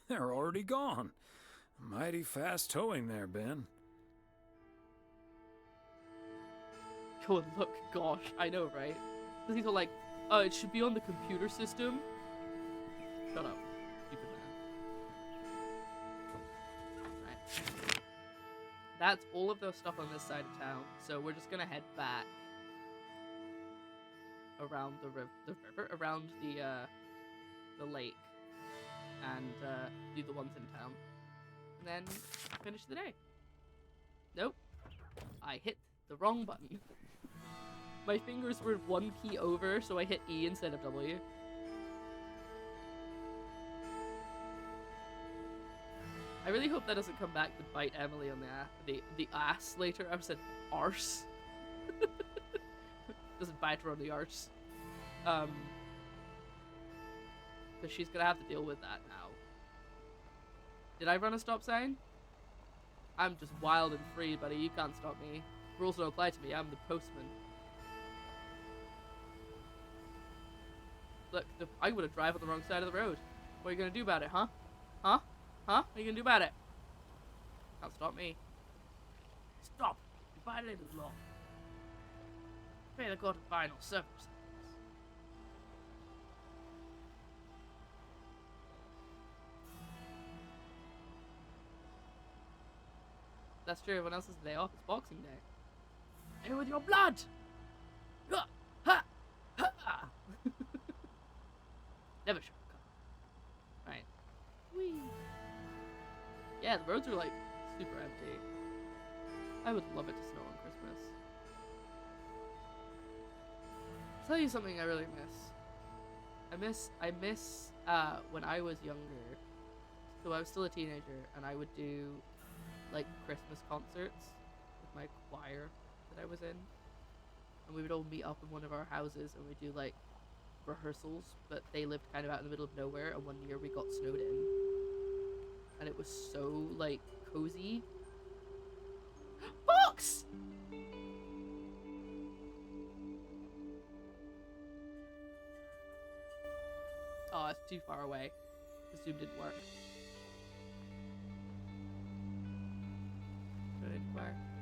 They're already gone. Mighty fast towing there, Ben. Oh, look, gosh, I know, right? Because he's all like, oh, it should be on the computer system. Shut up, stupid man. Right. That's all of the stuff on this side of town, so we're just gonna head back around the river, around the lake, and do the ones in town, and then finish the day. Nope, I hit the wrong button. My fingers were one key over, so I hit E instead of W. I really hope that doesn't come back to bite Emily on the ass later. I said arse. Doesn't bite her on the arse. Because she's gonna have to deal with that now. Did I run a stop sign? I'm just wild and free, buddy. You can't stop me. Rules don't apply to me. I'm the postman. Look, I'm gonna drive on the wrong side of the road. What are you gonna do about it, huh? Huh? Huh? What are you gonna do about it? Can't stop me. Stop! You violated the law. Pay the court of final circumstances. That's true. Everyone else has a day off. It's Boxing Day. Here with your blood! Ha! Ha! Ha! Never shortcut. Right. Whee! Yeah, the roads are like super empty. I would love it to snow on Christmas. I'll tell you something I really miss. I miss when I was younger. So I was still a teenager, and I would do like Christmas concerts with my choir that I was in, and we would all meet up in one of our houses and we'd do like rehearsals, but they lived kind of out in the middle of nowhere, and one year we got snowed in, and it was so like cozy. Fox! Oh, it's too far away. The zoom didn't work.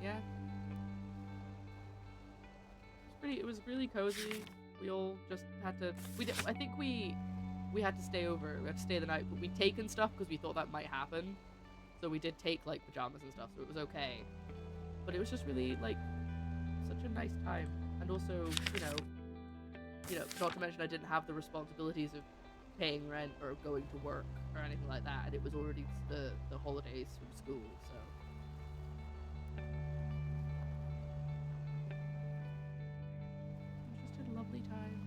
Yeah. It was really cozy. We all just had to. I think we had to stay over. We had to stay the night, but we'd taken stuff because we thought that might happen. So we did take like pajamas and stuff, so it was okay. But it was just really like such a nice time, and also you know, not to mention I didn't have the responsibilities of paying rent or going to work or anything like that, and it was already the holidays from school, so. Just a lovely time.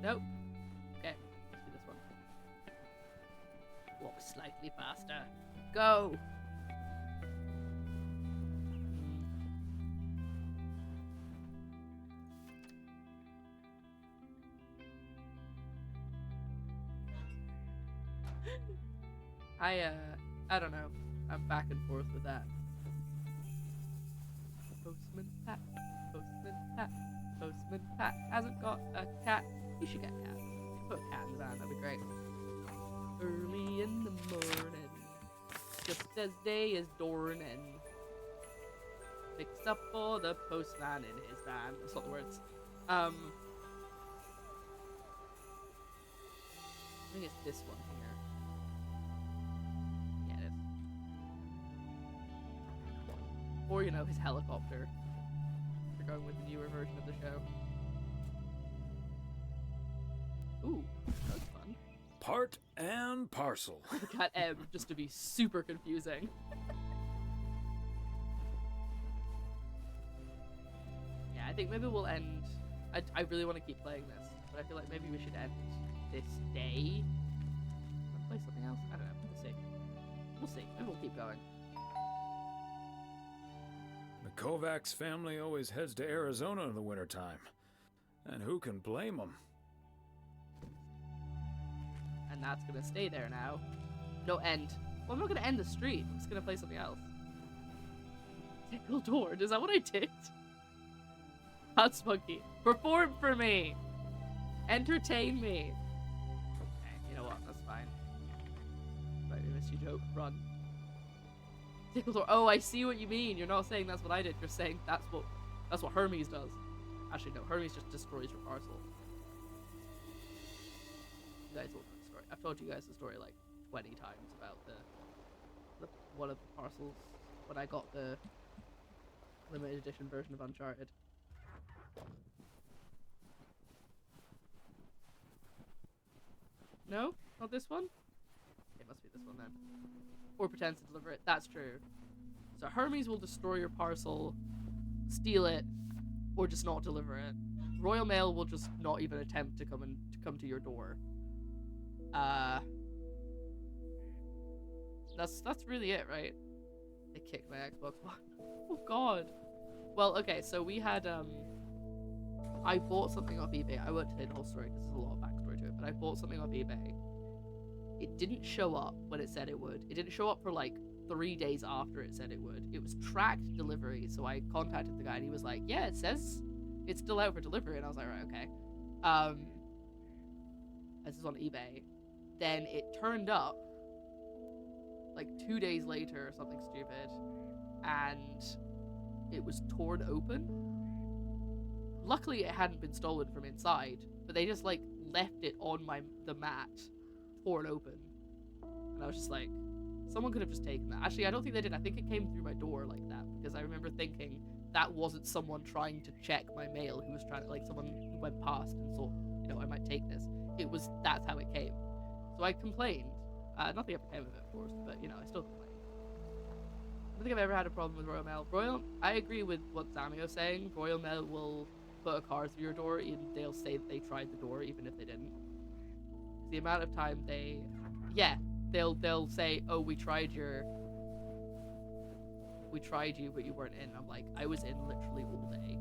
Nope. Okay, let's do this one. Walk slightly faster. Go! I don't know. I'm back and forth with that. Postman Pat, Postman Pat hasn't got a cat. You should get a cat. Put a cat in the van, that'd be great. Early in the morning, just as day is dawning, picks up for the postman in his van. That's not the words. I think it's this one here. Yeah, it is. Or, you know, his helicopter. We're going with the newer version of the show. Ooh, that's fun. Part and parcel. The cat M, just to be super confusing. Yeah, I think maybe we'll end. I really want to keep playing this, but I feel like maybe we should end this day. Wanna play something else? I don't know. We'll see. We'll see. Maybe we'll keep going. The Kovacs family always heads to Arizona in the wintertime. And who can blame them? And that's gonna stay there now. No, end. Well, I'm not gonna end the stream. I'm just gonna play something else. Tickle Tord. Is that what I did? That's funky. Perform for me! Entertain me! Okay, you know what? That's fine. Right, we missed you, joke. Run. Tickle Tord. Oh, I see what you mean. You're not saying that's what I did. You're saying that's what Hermes does. Actually, no. Hermes just destroys your parcel. You guys all know the story. I've told you guys the story like 20 times about the one of the parcels when I got the limited edition version of Uncharted. No? Not this one? It must be this one then. Or pretends to deliver it. That's true. So Hermes will destroy your parcel, steal it, or just not deliver it. Royal Mail will just not even attempt to come to your door. That's really it, right? They kicked my Xbox One. Oh god. Well, okay, so we had I bought something off eBay. I won't tell you the whole story because there's a lot of backstory to it, but I bought something off eBay. It didn't show up when it said it would. It didn't show up for like 3 days after it said it would. It was tracked delivery, so I contacted the guy and he was like, yeah, it says it's still out for delivery, and I was like, right, okay. This is on eBay. Then it turned up like 2 days later or something stupid, and it was torn open. Luckily, it hadn't been stolen from inside, but they just, like, left it on the mat, torn open. And I was just like, someone could have just taken that. Actually, I don't think they did. I think it came through my door like that, because I remember thinking that wasn't someone trying to check my mail who was trying to, like, someone who went past and thought, you know, I might take this. That's how it came. So I complained. Nothing ever came of it, of course, but, you know, I still complained. I don't think I've ever had a problem with Royal Mail. I agree with what Zamio's saying. Royal Mail will put a card through your door, and they'll say that they tried the door, even if they didn't. The amount of time they'll say, oh, we tried you, but you weren't in. I'm like, I was in literally all day.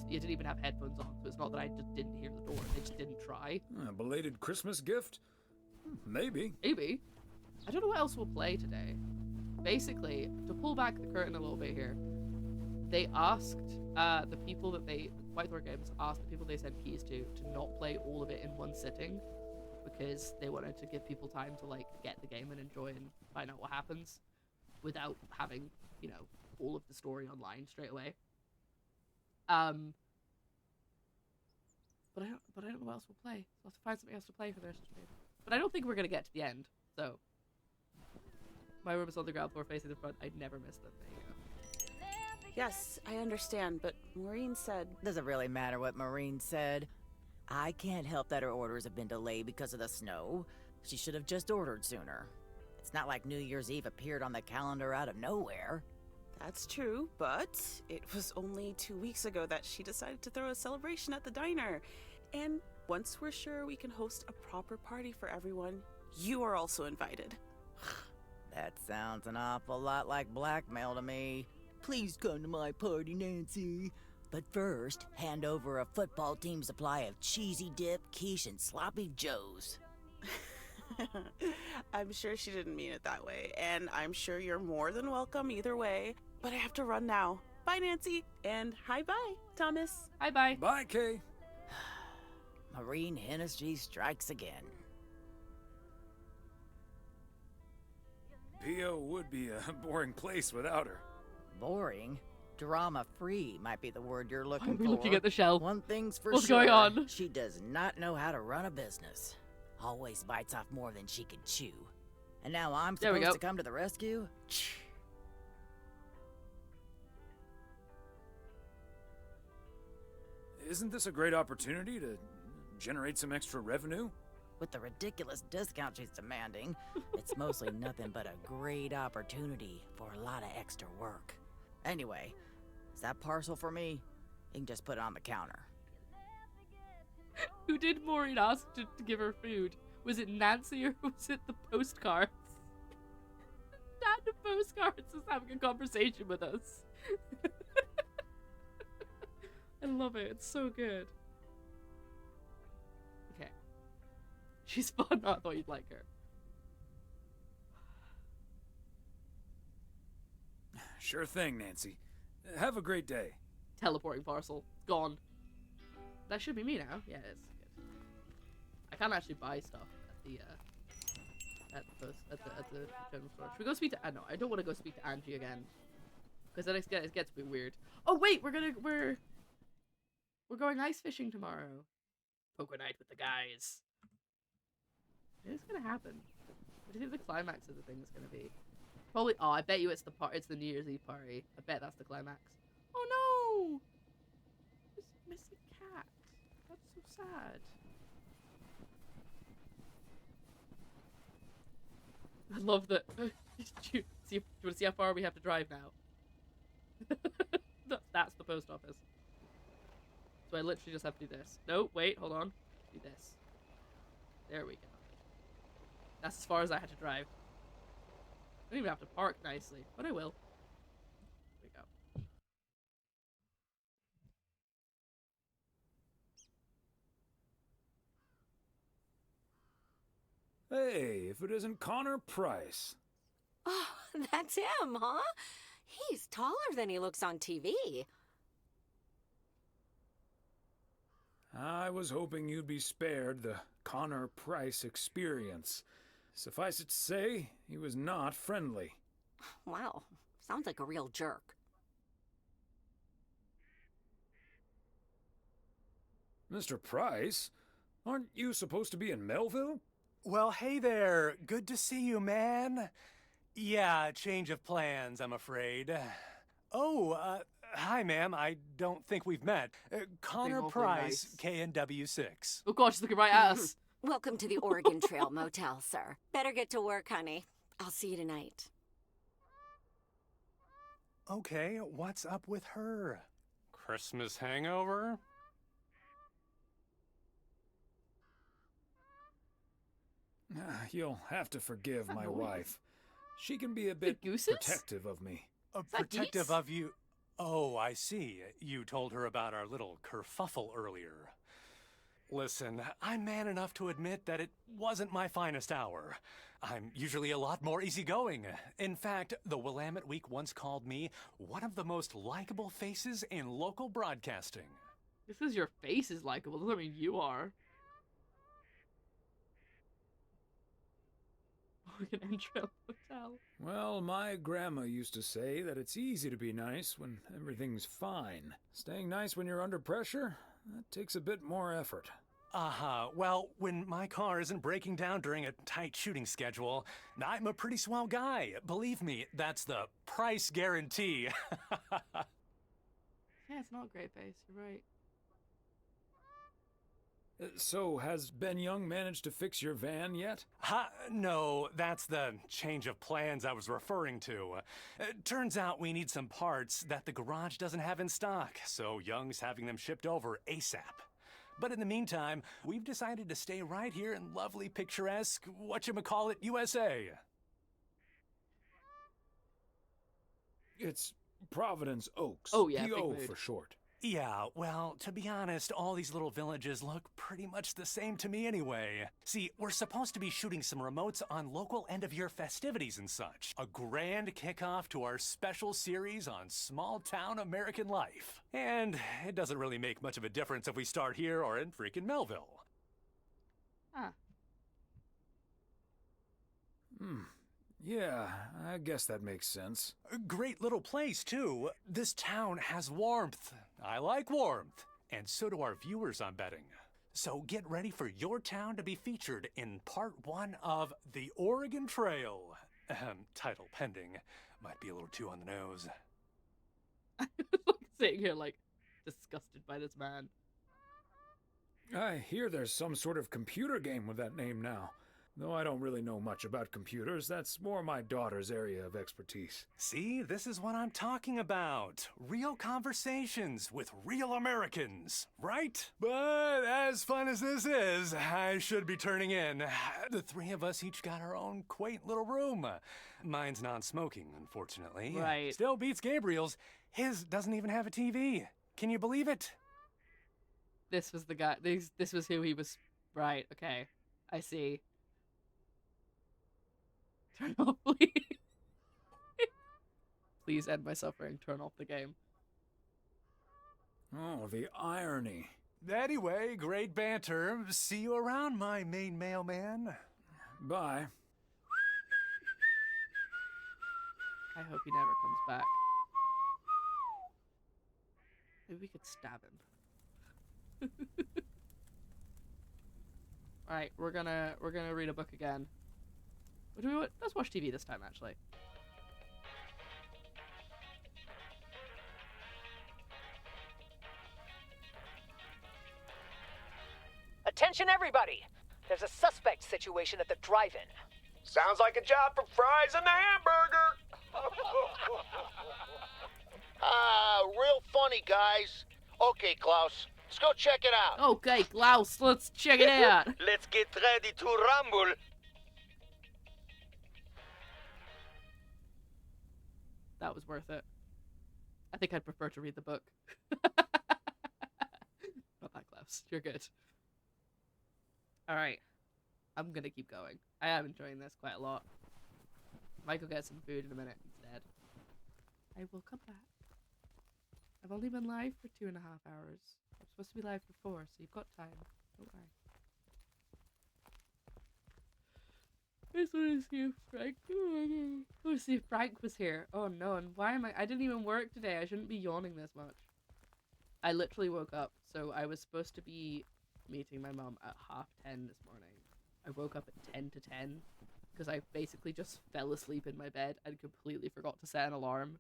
You didn't even have headphones on, so it's not that I just didn't hear the door. They just didn't try. A belated Christmas gift? Maybe. Maybe. I don't know what else we'll play today. Basically, to pull back the curtain a little bit here, they asked the people that Whitethorn Games asked the people they sent keys to not play all of it in one sitting, because they wanted to give people time to, like, get the game and enjoy and find out what happens without having, you know, all of the story online straight away. But I don't know what else we'll play. So I'll have to find something else to play for the rest of the stream. But I don't think we're gonna get to the end, so. My room is on the ground floor facing the front. I'd never miss them. There you go. Yes, I understand, but Maureen said... Doesn't really matter what Maureen said. I can't help that her orders have been delayed because of the snow. She should have just ordered sooner. It's not like New Year's Eve appeared on the calendar out of nowhere. That's true, but it was only 2 weeks ago that she decided to throw a celebration at the diner. And once we're sure we can host a proper party for everyone, you are also invited. That sounds an awful lot like blackmail to me. Please come to my party, Nancy. But first, hand over a football team supply of cheesy dip, quiche, and sloppy joes. I'm sure she didn't mean it that way, and I'm sure you're more than welcome either way. But I have to run now. Bye, Nancy, and hi-bye, Thomas. Hi-bye. Bye, Kay. Maureen Hennessy strikes again. P.O. would be a boring place without her. Boring? Drama-free might be the word you're looking for. I'm looking at the shelf. One thing's for What's sure. going on? She does not know how to run a business. Always bites off more than she can chew. And now I'm supposed to come to the rescue? Isn't this a great opportunity to generate some extra revenue? With the ridiculous discount she's demanding, it's mostly nothing but a great opportunity for a lot of extra work. Anyway, is that parcel for me? You can just put it on the counter. Who did Maureen ask to give her food? Was it Nancy or was it the postcards? Dad, the postcards is having a conversation with us. I love it. It's so good. Okay. She's fun. I thought you'd like her. Sure thing, Nancy. Have a great day. Teleporting parcel. Gone. That should be me now. Yeah, it is. Good. I can't actually buy stuff at the general store. Should we go speak to... no, I don't want to go speak to Angie again. Because then it gets a bit weird. Oh, wait! We're going ice fishing tomorrow. Poker night with the guys. It's gonna happen. What do you think the climax of the thing is gonna be? Probably. Oh, I bet you it's the New Year's Eve party. I bet that's the climax. Oh no! This missing cat. That's so sad. I love that. Do you want to see how far we have to drive now? That's the post office. So I literally just have to do this. No, wait, hold on. Do this. There we go. That's as far as I had to drive. I don't even have to park nicely, but I will. There we go. Hey, if it isn't Connor Price. Oh, that's him, huh? He's taller than he looks on TV. I was hoping you'd be spared the Connor Price experience. Suffice it to say, he was not friendly. Wow, sounds like a real jerk. Mr. Price? Aren't you supposed to be in Melville? Well, hey there. Good to see you, man. Yeah, change of plans, I'm afraid. Oh, hi, ma'am. I don't think we've met. Connor awfully Price, nice. KNW6. Oh gosh, she's looking right at us. Welcome to the Oregon Trail Motel, sir. Better get to work, honey. I'll see you tonight. Okay, what's up with her? Christmas hangover? You'll have to forgive my wife. She can be a bit protective of me. Protective of you? Oh, I see. You told her about our little kerfuffle earlier. Listen, I'm man enough to admit that it wasn't my finest hour. I'm usually a lot more easygoing. In fact, the Willamette Week once called me one of the most likable faces in local broadcasting. This is your face is likable. Doesn't mean you are. Oregon Trail Motel. Well, my grandma used to say that it's easy to be nice when everything's fine. Staying nice when you're under pressure, that takes a bit more effort. Well, when my car isn't breaking down during a tight shooting schedule, I'm a pretty swell guy. Believe me, that's the price guarantee. Yeah, it's not a great face. You're right. So, has Ben Young managed to fix your van yet? No, that's the change of plans I was referring to. Turns out we need some parts that the garage doesn't have in stock, so Young's having them shipped over ASAP. But in the meantime, we've decided to stay right here in lovely, picturesque, whatchamacallit, USA. It's Providence Oaks. Oh, yeah, PO big mood. for short. Yeah, well, to be honest, all these little villages look pretty much the same to me anyway. See, we're supposed to be shooting some remotes on local end-of-year festivities and such. A grand kickoff to our special series on small-town American life. And it doesn't really make much of a difference if we start here or in freaking Melville. Yeah, I guess that makes sense. A great little place, too. This town has warmth. I like warmth. And so do our viewers, I'm betting. So get ready for your town to be featured in part 1 of The Oregon Trail. Title pending. Might be a little too on the nose. Sitting here, like, disgusted by this man. I hear there's some sort of computer game with that name now. Though I don't really know much about computers, that's more my daughter's area of expertise. See, this is what I'm talking about. Real conversations with real Americans, right? But as fun as this is, I should be turning in. The three of us each got our own quaint little room. Mine's non-smoking, unfortunately. Right. Still beats Gabriel's. His doesn't even have a TV. Can you believe it? This was the guy. This was who he was. Right, okay. I see. Turn off, please. Please end my suffering. Turn off the game. Oh, the irony. Anyway, great banter. See you around, my main mailman. Bye. I hope he never comes back. Maybe we could stab him. Alright, we're gonna read a book again. What do we want? Let's watch TV this time, actually. Attention, everybody! There's a suspect situation at the drive-in. Sounds like a job for fries and the hamburger. Real funny, guys. Okay, Klaus, let's go check it out. Okay, Klaus, let's check it out. Let's get ready to rumble. That was worth it. I think I'd prefer to read the book. Not that close. You're good. Alright. I'm gonna keep going. I am enjoying this quite a lot. Might go get some food in a minute instead. I will come back. I've only been live for 2.5 hours. I'm supposed to be live for 4, so you've got time. Don't worry. I just want to see if Frank. I want to see if Frank was here. Oh no! And why am I? I didn't even work today. I shouldn't be yawning this much. I literally woke up, so I was supposed to be meeting my mom at 10:30 this morning. I woke up at 10 to 10 because I basically just fell asleep in my bed and completely forgot to set an alarm.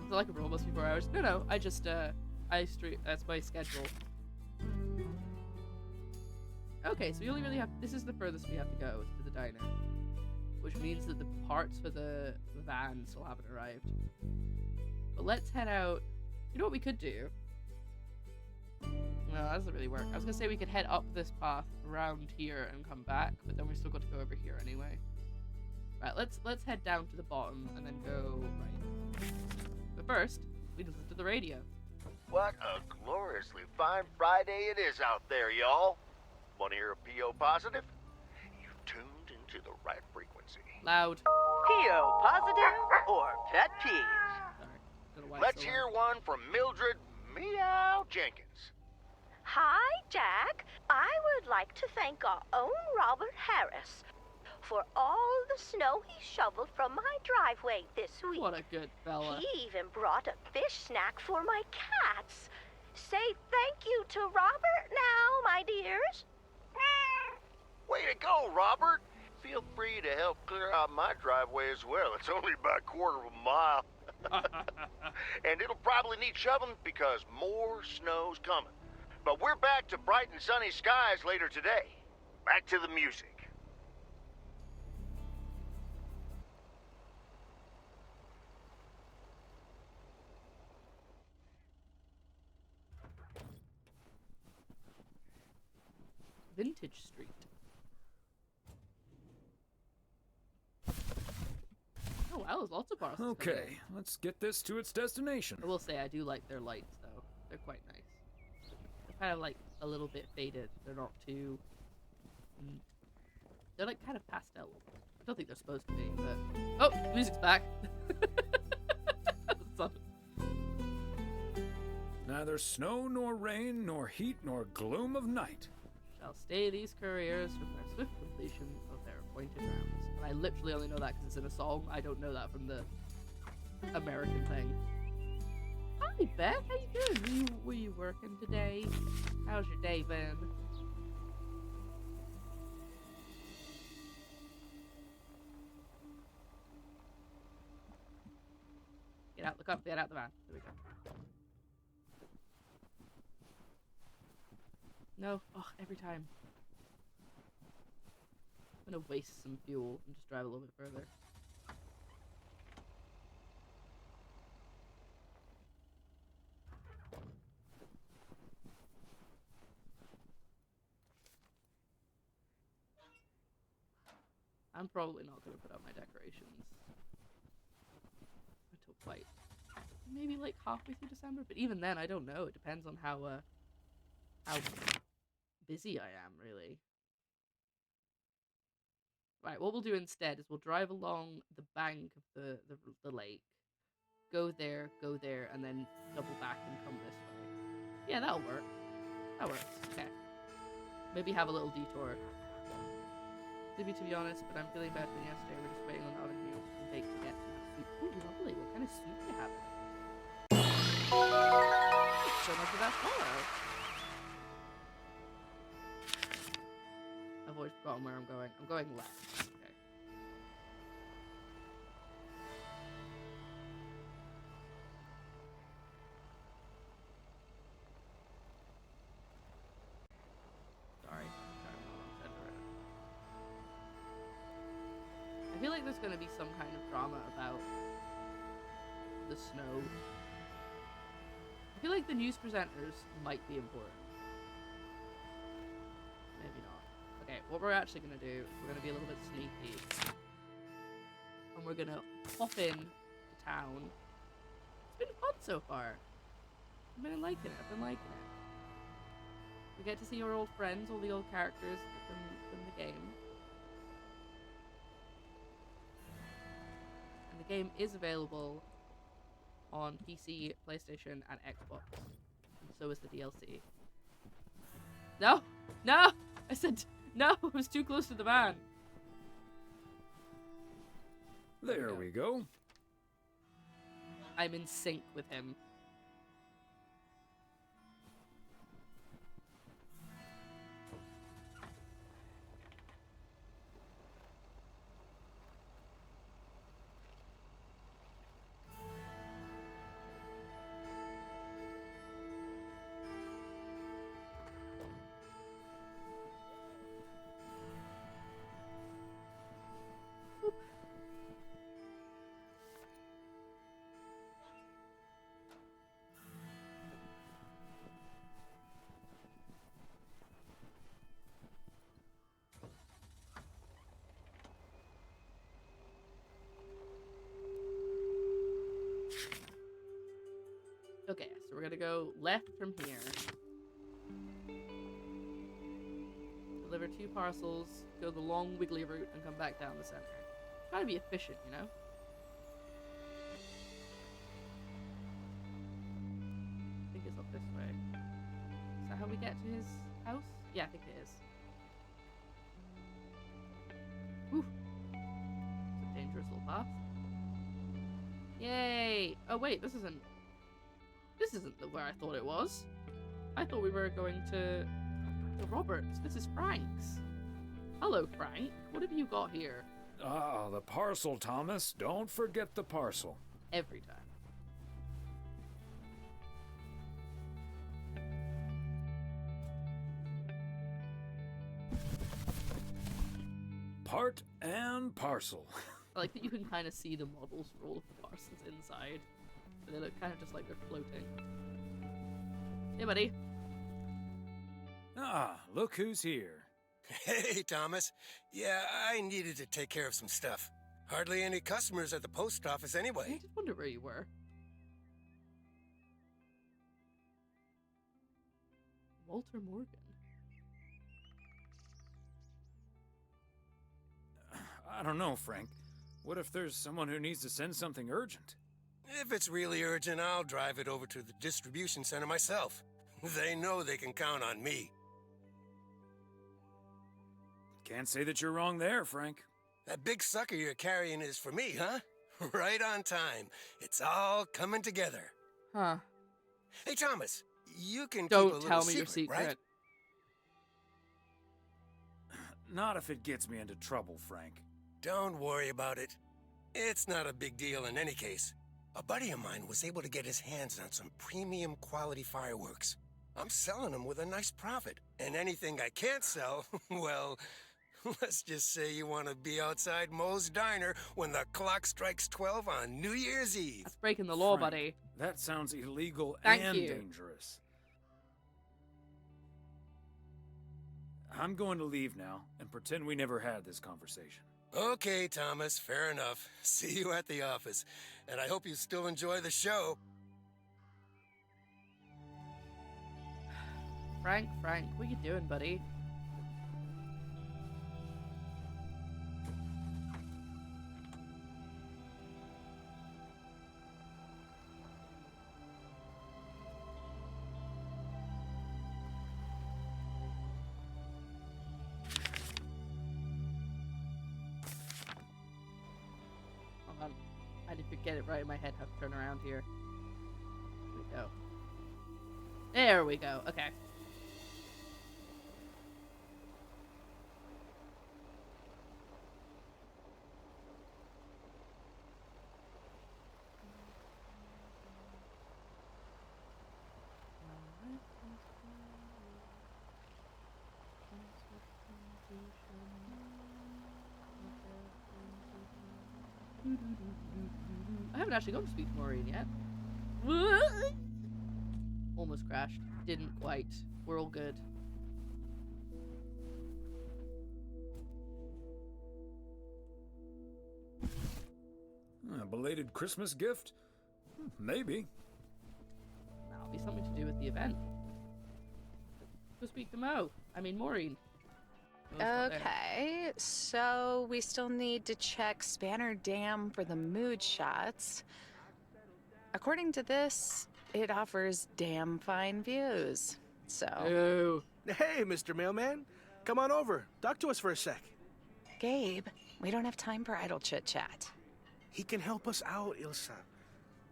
So like, it was almost 4 hours. No, I just, that's my schedule. Okay, so we only really have, this is the furthest we have to go, to the diner. Which means that the parts for the van still haven't arrived. But let's head out. You know what we could do? No, that doesn't really work. I was gonna say we could head up this path around here and come back, but then we still got to go over here anyway. Right, let's head down to the bottom and then go right. But first, we listen to the radio. What a gloriously fine Friday it is out there, y'all. Want to hear a P.O. positive? You've tuned into the right frequency. Loud. P.O. positive or pet peeves? Let's hear one from Mildred Meow Jenkins. Hi, Jack. I would like to thank our own Robert Harris for all the snow he shoveled from my driveway this week. What a good fella. He even brought a fish snack for my cats. Say thank you to Robert now, my dears. Way to go, Robert. Feel free to help clear out my driveway as well. It's only about a quarter of a mile. And it'll probably need shoveling because more snow's coming. But we're back to bright and sunny skies later today. Back to the music. Vintage Street. Oh wow, there's lots of bars. Okay, let's get this to its destination. I will say I do like their lights though. They're quite nice. They're kind of like a little bit faded. They're not too... They're like kind of pastel. I don't think they're supposed to be, but... Oh, music's back. Neither snow nor rain nor heat nor gloom of night shall stay these couriers from their swift completion of their appointed rounds. And I literally only know that because it's in a song. I don't know that from the American thing. Hi, Beth. How you doing? Were you working today? How's your day been? Get out the cup. Get out the van. There we go. No. Oh, every time. I'm gonna waste some fuel and just drive a little bit further. I'm probably not gonna put up my decorations until quite maybe like halfway through December, but even then I don't know. It depends on how busy I am, really. Right, what we'll do instead is we'll drive along the bank of the lake, go there, and then double back and come this way. Yeah, that'll work. That works. Okay. Maybe have a little detour. To be honest, but I'm feeling better than yesterday. We're just waiting on the oven to bake to get soup. Ooh, lovely. What kind of soup do you have? So much of that follow. I've always forgotten where I'm going. I'm going left. Okay. Sorry. I feel like there's going to be some kind of drama about the snow. I feel like the news presenters might be important. Maybe not. Okay, what we're actually going to do is we're going to be a little bit sneaky. And we're going to pop in to town. It's been fun so far. I've been liking it. We get to see our old friends, all the old characters from the game. And the game is available on PC, PlayStation, and Xbox. And so is the DLC. No! No! I said no! I was too close to the van. There we go. I'm in sync with him. So we're gonna go left from here. Deliver 2 parcels, go the long wiggly route, and come back down the center. Try to be efficient, you know? I think it's up this way. Is that how we get to his house? Yeah, I think it is. Whew. It's a dangerous little path. Yay! Oh wait, this isn't where I thought it was. I thought we were going to Roberts. This is Frank's. Hello, Frank. What have you got here? Ah, the parcel, Thomas. Don't forget the parcel. Every time. Part and parcel. I like that you can kind of see the models for all of the parcels inside. But they look kind of just like they're floating. Hey, buddy. Ah, look who's here. Hey, Thomas. Yeah, I needed to take care of some stuff. Hardly any customers at the post office anyway. I did wonder where you were. Walter Morgan. I don't know, Frank. What if there's someone who needs to send something urgent? If it's really urgent, I'll drive it over to the distribution center myself. They know they can count on me. Can't say that you're wrong there, Frank. That big sucker you're carrying is for me, huh? Right on time. It's all coming together. Huh. Hey, Thomas, you can Don't keep a tell little me your secret, secret. right? Not if it gets me into trouble, Frank. Don't worry about it. It's not a big deal in any case. A buddy of mine was able to get his hands on some premium quality fireworks. I'm selling them with a nice profit. And anything I can't sell, well, let's just say you want to be outside Moe's Diner when the clock strikes 12 on New Year's Eve. That's breaking the law, Frank, buddy. That sounds illegal Thank and you. dangerous. I'm going to leave now and pretend we never had this conversation. Okay, Thomas, fair enough. See you at the office. And I hope you still enjoy the show. Frank, what you doing, buddy? Hold on. I need to get it right in my head how to turn around here. Here we go. There we go. Okay. I haven't actually gone to speak to Maureen yet. Almost crashed. Didn't quite. We're all good. A belated Christmas gift? Maybe. That'll be something to do with the event. Go speak to Maureen. Okay, so we still need to check Spanner Dam for the mood shots. According to this, it offers damn fine views. So. Hey, Mr. Mailman. Come on over. Talk to us for a sec. Gabe, we don't have time for idle chit chat. He can help us out, Ilsa.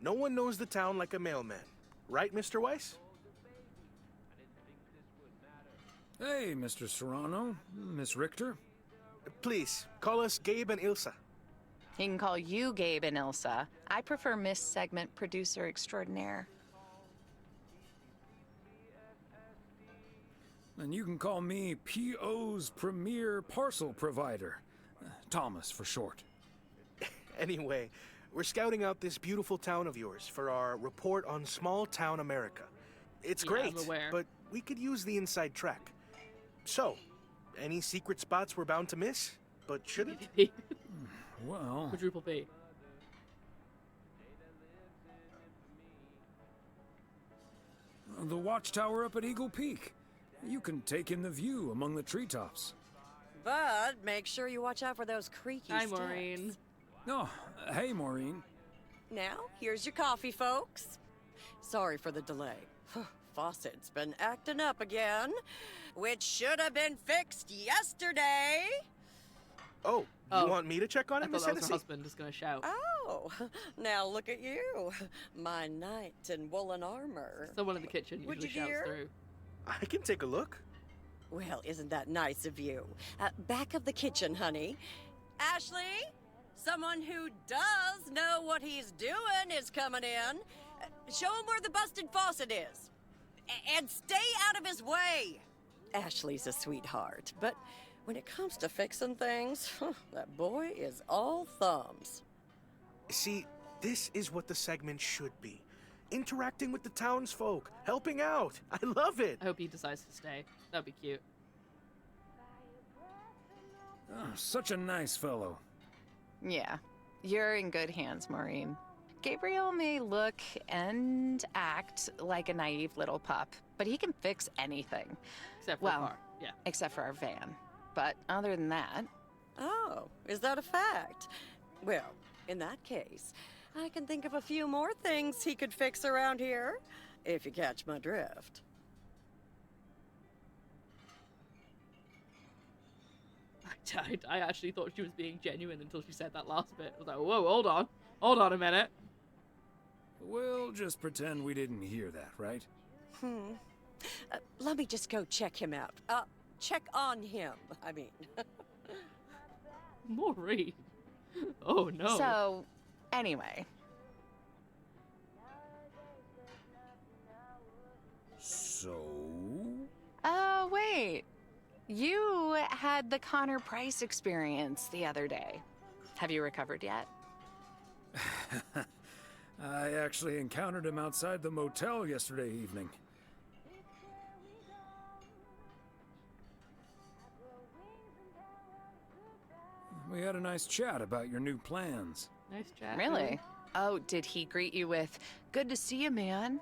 No one knows the town like a mailman. Right, Mr. Weiss? Hey, Mr. Serrano, Miss Richter. Please, call us Gabe and Ilsa. He can call you Gabe and Ilsa. I prefer Miss Segment Producer Extraordinaire. And you can call me PO's premier parcel provider. Thomas for short. Anyway, we're scouting out this beautiful town of yours for our report on small town America. It's great, I'm aware. but we could use the inside track. So, any secret spots we're bound to miss, but shouldn't? Well... Quadruple B. The watchtower up at Eagle Peak. You can take in the view among the treetops. But make sure you watch out for those creaky Hi, steps. Maureen. Oh, hey, Maureen. Now, here's your coffee, folks. Sorry for the delay. Faucet's been acting up again, which should have been fixed yesterday. Oh, you want me to check on I it, thought Miss that was her Hennessy? husband just gonna shout. Oh, now look at you. My knight in woolen armor. Someone in the kitchen Would usually you shouts dare? through. I can take a look. Well, isn't that nice of you? Back of the kitchen, honey. Ashley, someone who does know what he's doing is coming in. Show him where the busted faucet is. And stay out of his way. Ashley's a sweetheart, but when it comes to fixing things, that boy is all thumbs. See, this is what the segment should be. Interacting with the townsfolk, helping out. I love it. I hope he decides to stay. That'd be cute. Oh, such a nice fellow. Yeah, you're in good hands, Maureen. Gabriel may look and act like a naive little pup, but he can fix anything. Except for the car, yeah. Except for our van. But other than that... Oh, is that a fact? Well, in that case, I can think of a few more things he could fix around here, if you catch my drift. I actually thought she was being genuine until she said that last bit. I was like, whoa, hold on. Hold on a minute. We'll just pretend we didn't hear that, right? Let me just go check him out. Check on him, I mean. Maureen. Oh, no. So, anyway. So? Oh, wait. You had the Connor Price experience the other day. Have you recovered yet? I actually encountered him outside the motel yesterday evening. We had a nice chat about your new plans. Nice chat. Really? Oh, did he greet you with, "Good to see you, man"?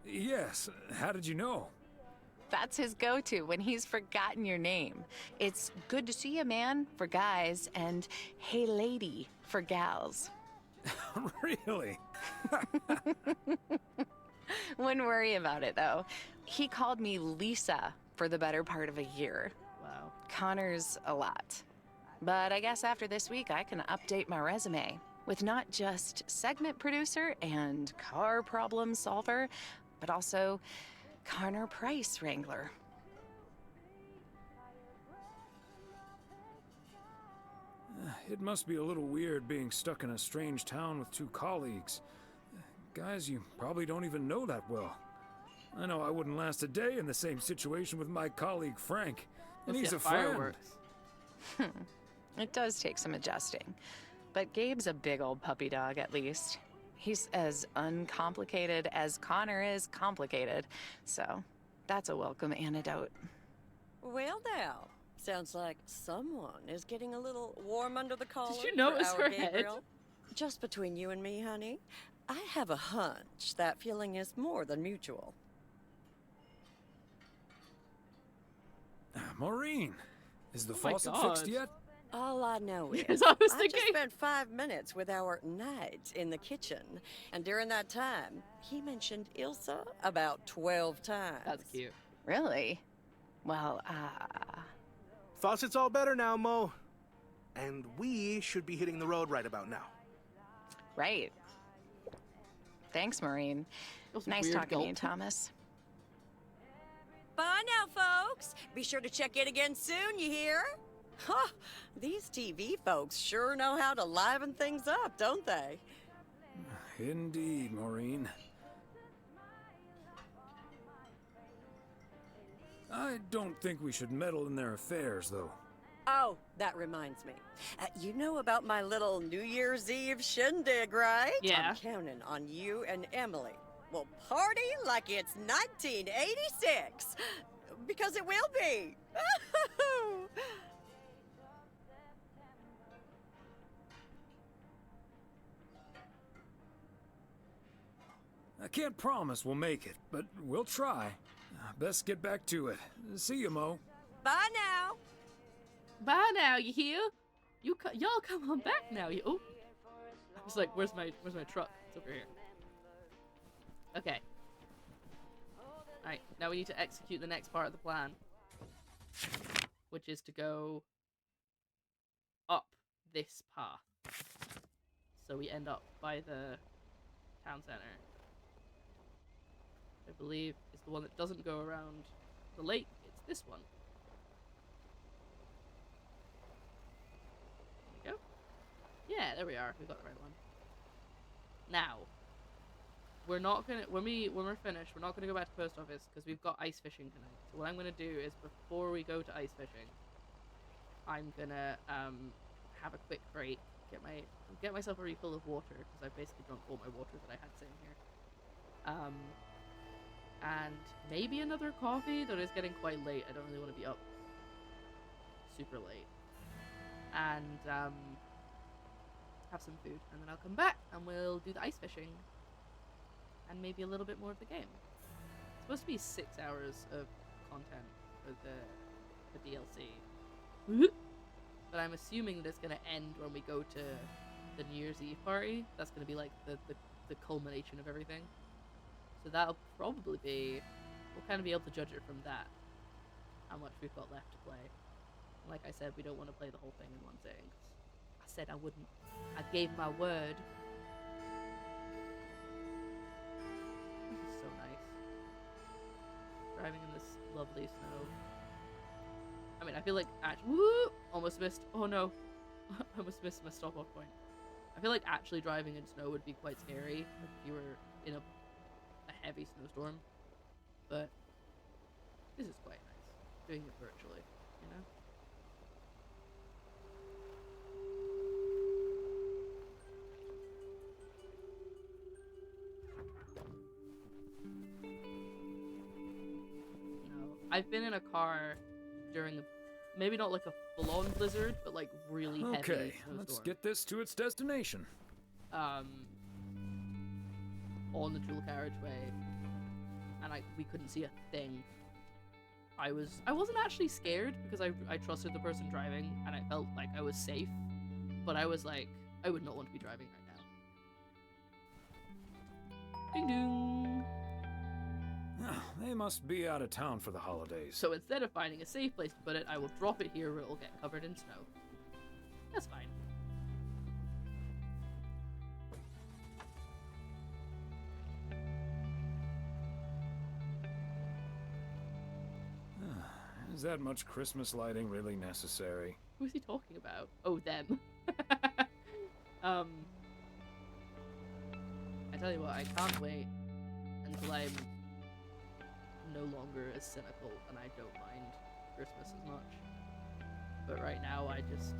Yes. How did you know? That's his go-to when he's forgotten your name. It's "Good to see you, man" for guys and "Hey, lady" for gals. Really? Wouldn't worry about it, though. He called me Lisa for the better part of a year. Wow. Connor's a lot. But I guess after this week, I can update my resume with not just segment producer and car problem solver, but also Connor Price wrangler. It must be a little weird being stuck in a strange town with two colleagues. Guys you probably don't even know that well. I know I wouldn't last a day in the same situation with my colleague Frank. And he's a friend. It does take some adjusting. But Gabe's a big old puppy dog, at least. He's as uncomplicated as Connor is complicated. So, that's a welcome antidote. Well, now, sounds like someone is getting a little warm under the collar. Did you notice for our her head? Gabriel. Just between you and me, honey, I have a hunch that feeling is more than mutual. Maureen, is the Oh my faucet fixed God. yet? All I know is Yes, I was I thinking. just spent 5 minutes with our knight in the kitchen, and during that time, he mentioned Ilsa about 12 times. That's cute. Really? Well, Faucet's all better now, Mo. And we should be hitting the road right about now. right. Thanks, Maureen. was a Nice weird talking to you, gulp. Thomas. Bye now, folks. Be sure to check in again soon, you hear? Huh, these TV folks sure know how to liven things up, don't they? Indeed, Maureen. I don't think we should meddle in their affairs, though. Oh, that reminds me. You know about my little New Year's Eve shindig, right? Yeah. I'm counting on you and Emily. We'll party like it's 1986. Because it will be. can't promise we'll make it, but we'll try. Best get back to it. See you, Mo. Bye now. Bye now, you hear? Y'all come on back now. Oh, I was like, where's my truck? It's over here. Okay. Alright, now we need to execute the next part of the plan, which is to go up this path. So we end up by the town center. I believe it's the one that doesn't go around the lake. It's this one. There we go. Yeah, there we are. We got the right one. Now, we're not gonna when we're finished, we're not gonna go back to the post office because we've got ice fishing tonight. So what I'm gonna do is before we go to ice fishing, I'm gonna have a quick break, get myself a refill of water because I've basically drunk all my water that I had sitting here. And maybe another coffee, though it's getting quite late. I don't really want to be up super late. And have some food, and then I'll come back and we'll do the ice fishing and maybe a little bit more of the game. It's supposed to be 6 hours of content for the DLC. But I'm assuming that it's going to end when we go to the New Year's Eve party. That's going to be like the culmination of everything. So that'll probably be... We'll kind of be able to judge it from that. How much we've got left to play. Like I said, we don't want to play the whole thing in one sitting. I said I wouldn't. I gave my word. This is so nice. Driving in this lovely snow. I mean, I feel like woo! Almost missed. Oh no. I almost missed my stop-off point. I feel like actually driving in snow would be quite scary if you were in a heavy snowstorm. But this is quite nice. Doing it virtually, you know? I've been in a car during maybe not like a full-on blizzard, but like really heavy snowstorm. Let's get this to its destination. On the dual carriageway, and we couldn't see a thing. I wasn't actually scared because I trusted the person driving and I felt like I was safe, but I was like, I would not want to be driving right now. Ding ding. They must be out of town for the holidays. So instead of finding a safe place to put it, I will drop it here where it will get covered in snow. That's fine. Is that much Christmas lighting really necessary? Who is he talking about? Oh, them. I tell you what, I can't wait until I'm no longer as cynical and I don't mind Christmas as much. But right now I just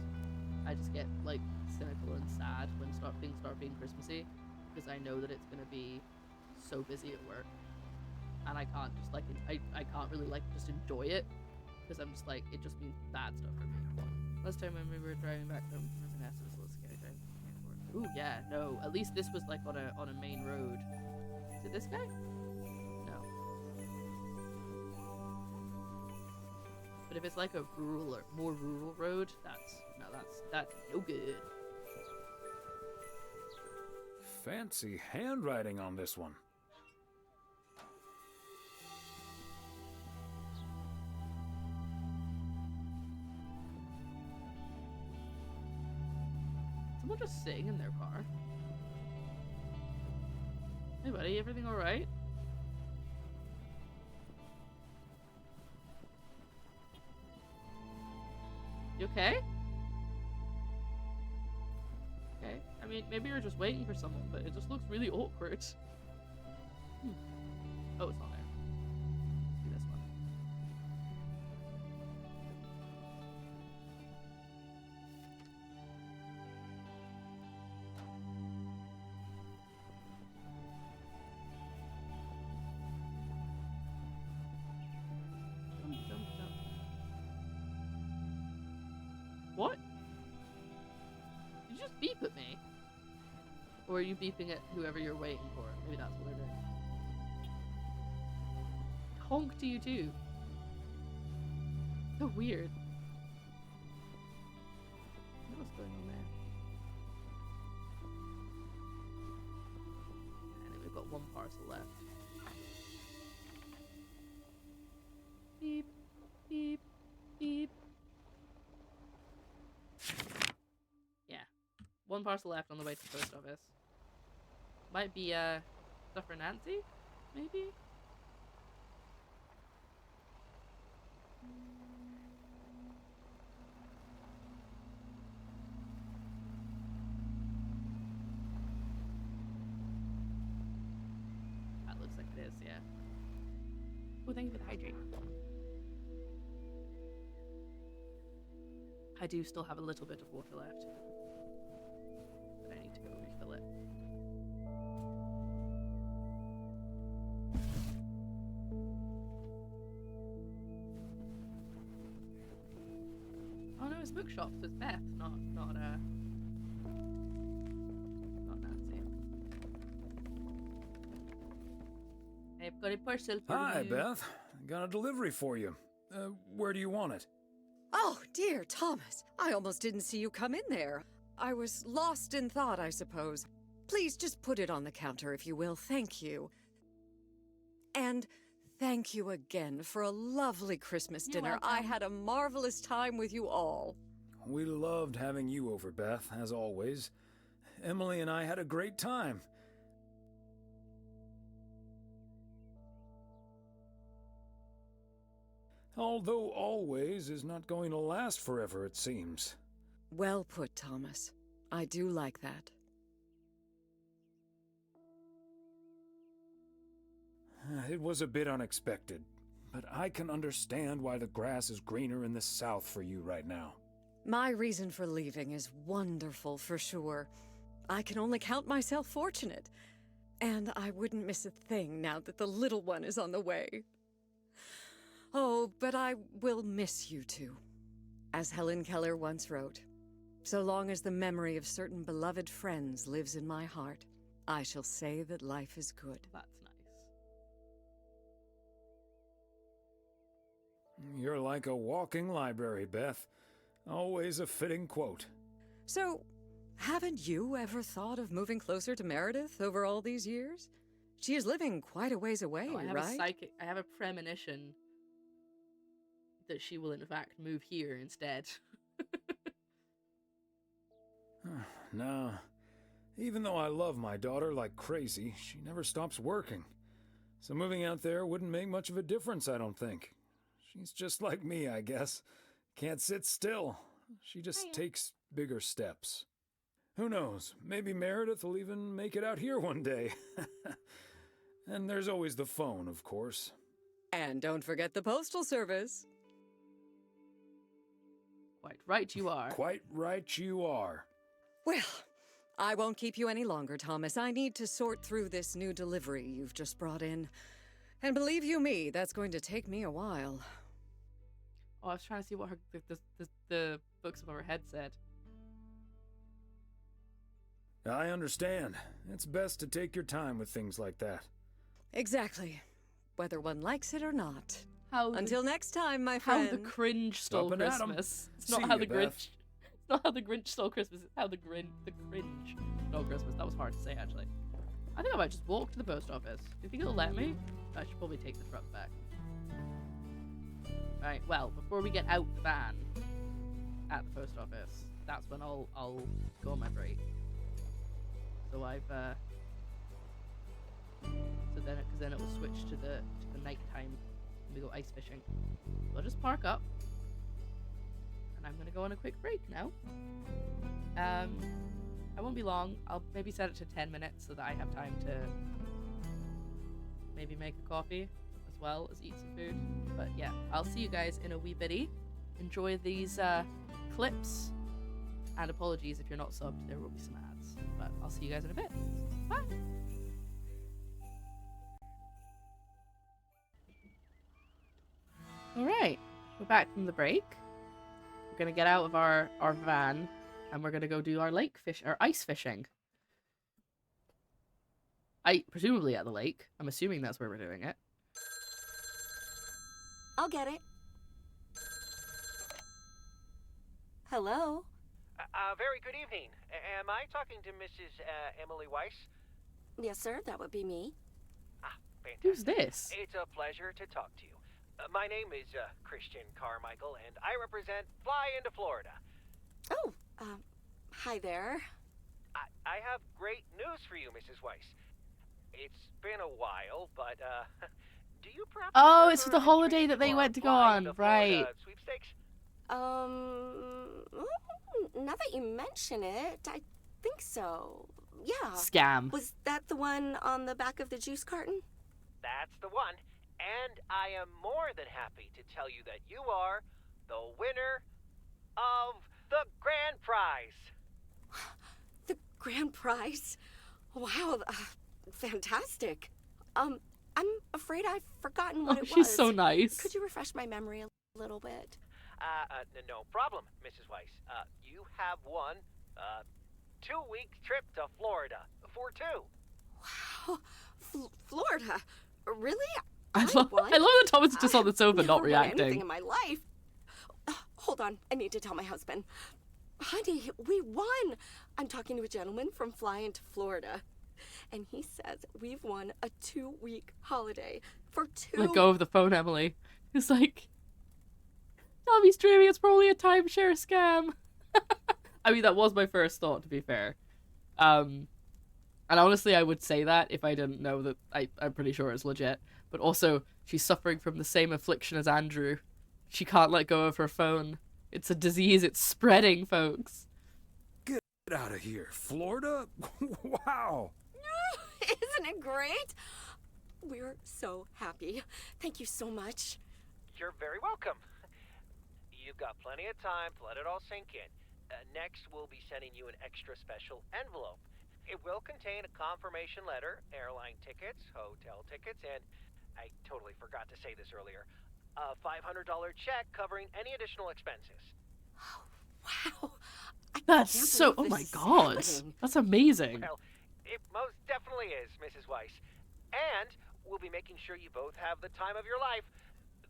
get like cynical and sad when things start being Christmassy because I know that it's gonna be so busy at work and I can't just like I can't really like just enjoy it because I'm just like it just means bad stuff for me. Last time when we were driving back from Vanessa's, let's get it. Ooh yeah, no. At least this was like on a main road. Is it this guy? No. But if it's like a rural or more rural road, that's no good. Fancy handwriting on this one. Someone just sitting in their car. Hey buddy, everything alright? You okay? Okay. I mean, maybe you're just waiting for someone, but it just looks really awkward. Oh, it's not there. Let's do this one. What? Did you just beep at me? Or are you beeping at whoever you're waiting for? Maybe that's what it is. honk to you too. So weird. What's going on there? And then we've got one parcel left. Beep, beep, beep. Yeah. One parcel left on the way to the post office. Might be stuff for Nancy? Maybe? That looks like it is, yeah. Oh, thank you for the hydrate. I do still have a little bit of water left, but I need to go refill it. Oh no, it's bookshop, so it's Beth, not Nancy. I've got a parcel for Hi, you. Beth. Got a delivery for you. Where do you want it? Oh, dear Thomas. I almost didn't see you come in there. I was lost in thought, I suppose. Please just put it on the counter, if you will. Thank you. And thank you again for a lovely Christmas You're dinner. welcome. I had a marvelous time with you all. We loved having you over, Beth, as always. Emily and I had a great time. Although always is not going to last forever, it seems. Well put, Thomas. I do like that. It was a bit unexpected, but I can understand why the grass is greener in the south for you right now. My reason for leaving is wonderful, for sure. I can only count myself fortunate. And I wouldn't miss a thing now that the little one is on the way. Oh, but I will miss you two. As Helen Keller once wrote, so long as the memory of certain beloved friends lives in my heart, I shall say that life is good. That's nice. You're like a walking library, Beth. Always a fitting quote. So, haven't you ever thought of moving closer to Meredith over all these years? She is living quite a ways away, Oh, I have right? I have a premonition that she will in fact move here instead. No. Even though I love my daughter like crazy, she never stops working. So moving out there wouldn't make much of a difference, I don't think. She's just like me, I guess. Can't sit still. She just takes bigger steps. Who knows? Maybe Meredith will even make it out here one day. And there's always the phone, of course. And don't forget the postal service. Quite right you are. Quite right you are. Well, I won't keep you any longer, Thomas. I need to sort through this new delivery you've just brought in. And believe you me, that's going to take me a while. Oh, I was trying to see what the books above her head said. I understand. It's best to take your time with things like that. Exactly. Whether one likes it or not. How Until next time, my friend. How the cringe stole Up and at 'em. Christmas. It's See not how ya, the Beth. Grinch. It's not how the Grinch stole Christmas. It's how the cringe stole Christmas. That was hard to say, actually. I think I might just walk to the post office. Do you think it'll let me? I should probably take the truck back. Right. Well, before we get out the van at the post office, that's when I'll go on my break. So I've because then it will switch to the nighttime when we go ice fishing. So I'll just park up, and I'm gonna go on a quick break now. I won't be long. I'll maybe set it to 10 minutes so that I have time to maybe make a coffee as well as eat some food. But yeah, I'll see you guys in a wee bitty. Enjoy these clips, and apologies if you're not subbed. There will be some ads, but I'll see you guys in a bit. Bye. All right, we're back from the break. We're gonna get out of our van, and we're gonna go do our ice fishing. Presumably at the lake. I'm assuming that's where we're doing it. I'll get it. Hello? Very good evening. Am I talking to Mrs. Emily Weiss? Yes, sir, that would be me. Fantastic. Who's this? It's a pleasure to talk to you. My name is Christian Carmichael, and I represent Fly into Florida. Oh, hi there. I have great news for you, Mrs. Weiss. It's been a while, but, do you perhaps... Oh, it's for the holiday that they went to go on, right. Sweepstakes? Now that you mention it, I think so. Yeah. Scam. Was that the one on the back of the juice carton? That's the one. And I am more than happy to tell you that you are the winner of the grand prize. The grand prize? Wow, fantastic. I'm afraid I've forgotten what it was. She's so nice. Could you refresh my memory a little bit? No problem, Mrs. Weiss. You have won a 2-week trip to Florida for 2. Wow, Florida? Really? I love that Thomas is just on the sofa not Never won anything reacting. in my life. Hold on, I need to tell my husband. Honey, we won. I'm talking to a gentleman from Flying to Florida, and he says we've won a 2-week holiday for 2. Let go of the phone, Emily. It's like, Tommy's dreaming. It's probably a timeshare scam. I mean, that was my first thought, to be fair. And honestly, I would say that if I didn't know that I'm pretty sure it's legit. But also, she's suffering from the same affliction as Andrew. She can't let go of her phone. It's a disease. It's spreading, folks. Get out of here. Florida? Wow. Isn't it great? We're so happy. Thank you so much. You're very welcome. You've got plenty of time to let it all sink in. Next, we'll be sending you an extra special envelope. It will contain a confirmation letter, airline tickets, hotel tickets, and I totally forgot to say this earlier, a $500 check covering any additional expenses. Wow. That's so... Oh my god. That's amazing. Well, it most definitely is, Mrs. Weiss. And we'll be making sure you both have the time of your life.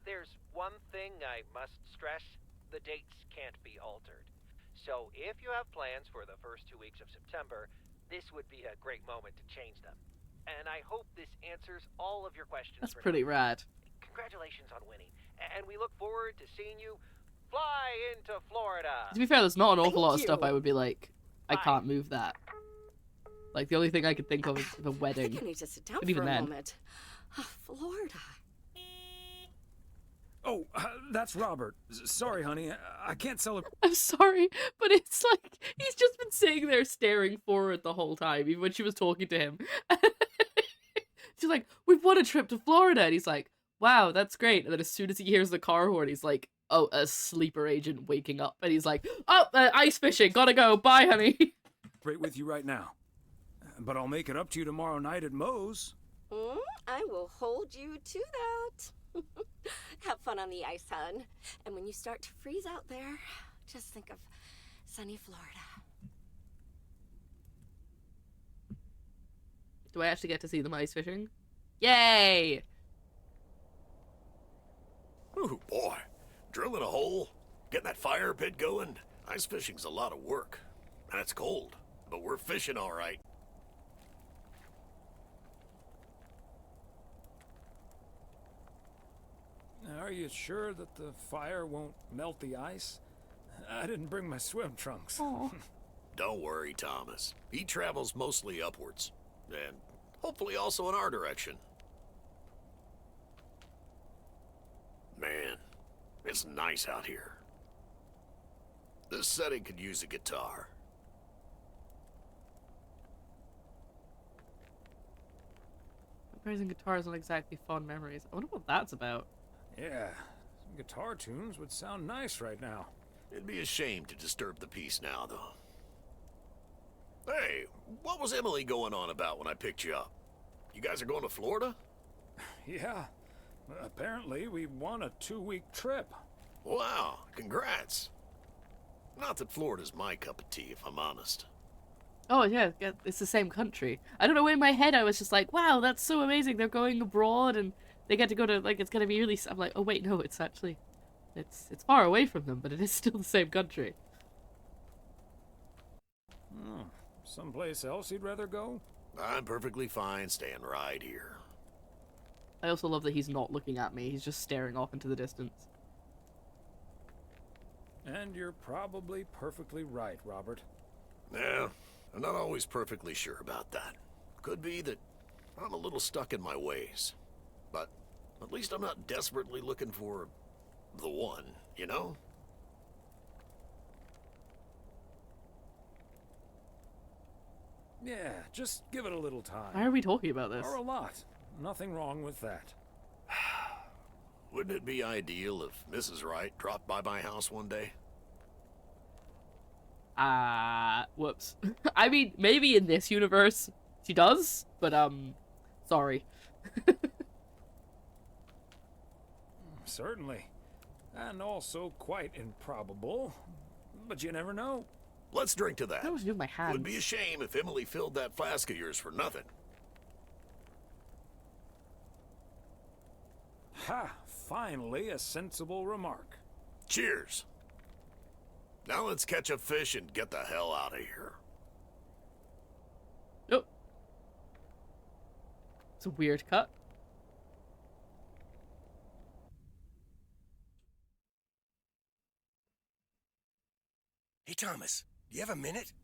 There's one thing I must stress. The dates can't be altered. So if you have plans for the first 2 weeks of September, this would be a great moment to change them. And I hope this answers all of your questions. That's pretty rad. Congratulations on winning. And we look forward to seeing you fly into Florida. To be fair, there's not an awful lot of stuff I would be like, I can't move that. Like, the only thing I could think of is the wedding. I think I need to sit down But for even a then. moment. Florida. Oh, that's Robert. Sorry, honey. I can't celebrate. I'm sorry, but it's like, he's just been sitting there staring forward the whole time, even when she was talking to him. She's like, we've won a trip to Florida. And he's like, wow, that's great. And then as soon as he hears the car horn, he's like, oh, a sleeper agent waking up. And he's like, oh, ice fishing. Gotta go. Bye, honey. Right with you right now. But I'll make it up to you tomorrow night at Moe's. I will hold you to that. Have fun on the ice, hon. And when you start to freeze out there, just think of sunny Florida. Do I actually get to see them ice fishing? Yay! Ooh, boy. Drilling a hole, getting that fire pit going. Ice fishing's a lot of work. And it's cold, but we're fishing all right. Are you sure that the fire won't melt the ice? I didn't bring my swim trunks. Don't worry, Thomas. He travels mostly upwards. And hopefully also in our direction. Man, it's nice out here. This setting could use a guitar. Praising guitars not exactly fond memories. I wonder what that's about. Yeah, some guitar tunes would sound nice right now. It'd be a shame to disturb the peace now, though. Hey, what was Emily going on about when I picked you up? You guys are going to Florida? Yeah, apparently we won a 2-week trip. Wow, congrats. Not that Florida's my cup of tea, if I'm honest. Oh, yeah, it's the same country. I don't know, in my head I was just like, wow, that's so amazing. They're going abroad and they get to go to, like, it's gonna be really, I'm like, oh wait, no, it's actually, it's far away from them, but it is still the same country. Someplace else you'd rather go? I'm perfectly fine staying right here. I also love that he's not looking at me, he's just staring off into the distance. And you're probably perfectly right, Robert. Yeah, I'm not always perfectly sure about that. Could be that I'm a little stuck in my ways. But at least I'm not desperately looking for the one, you know? Yeah, just give it a little time. Why are we talking about this? Or a lot. Nothing wrong with that. Wouldn't it be ideal if Mrs. Wright dropped by my house one day? Whoops. I mean, maybe in this universe she does, but, sorry. Certainly. And also quite improbable. But you never know. Let's drink to that. I was doing my hands. Would be a shame if Emily filled that flask of yours for nothing. Ha! Finally, a sensible remark. Cheers. Now let's catch a fish and get the hell out of here. Oh. It's a weird cut. Hey, Thomas, do you have a minute?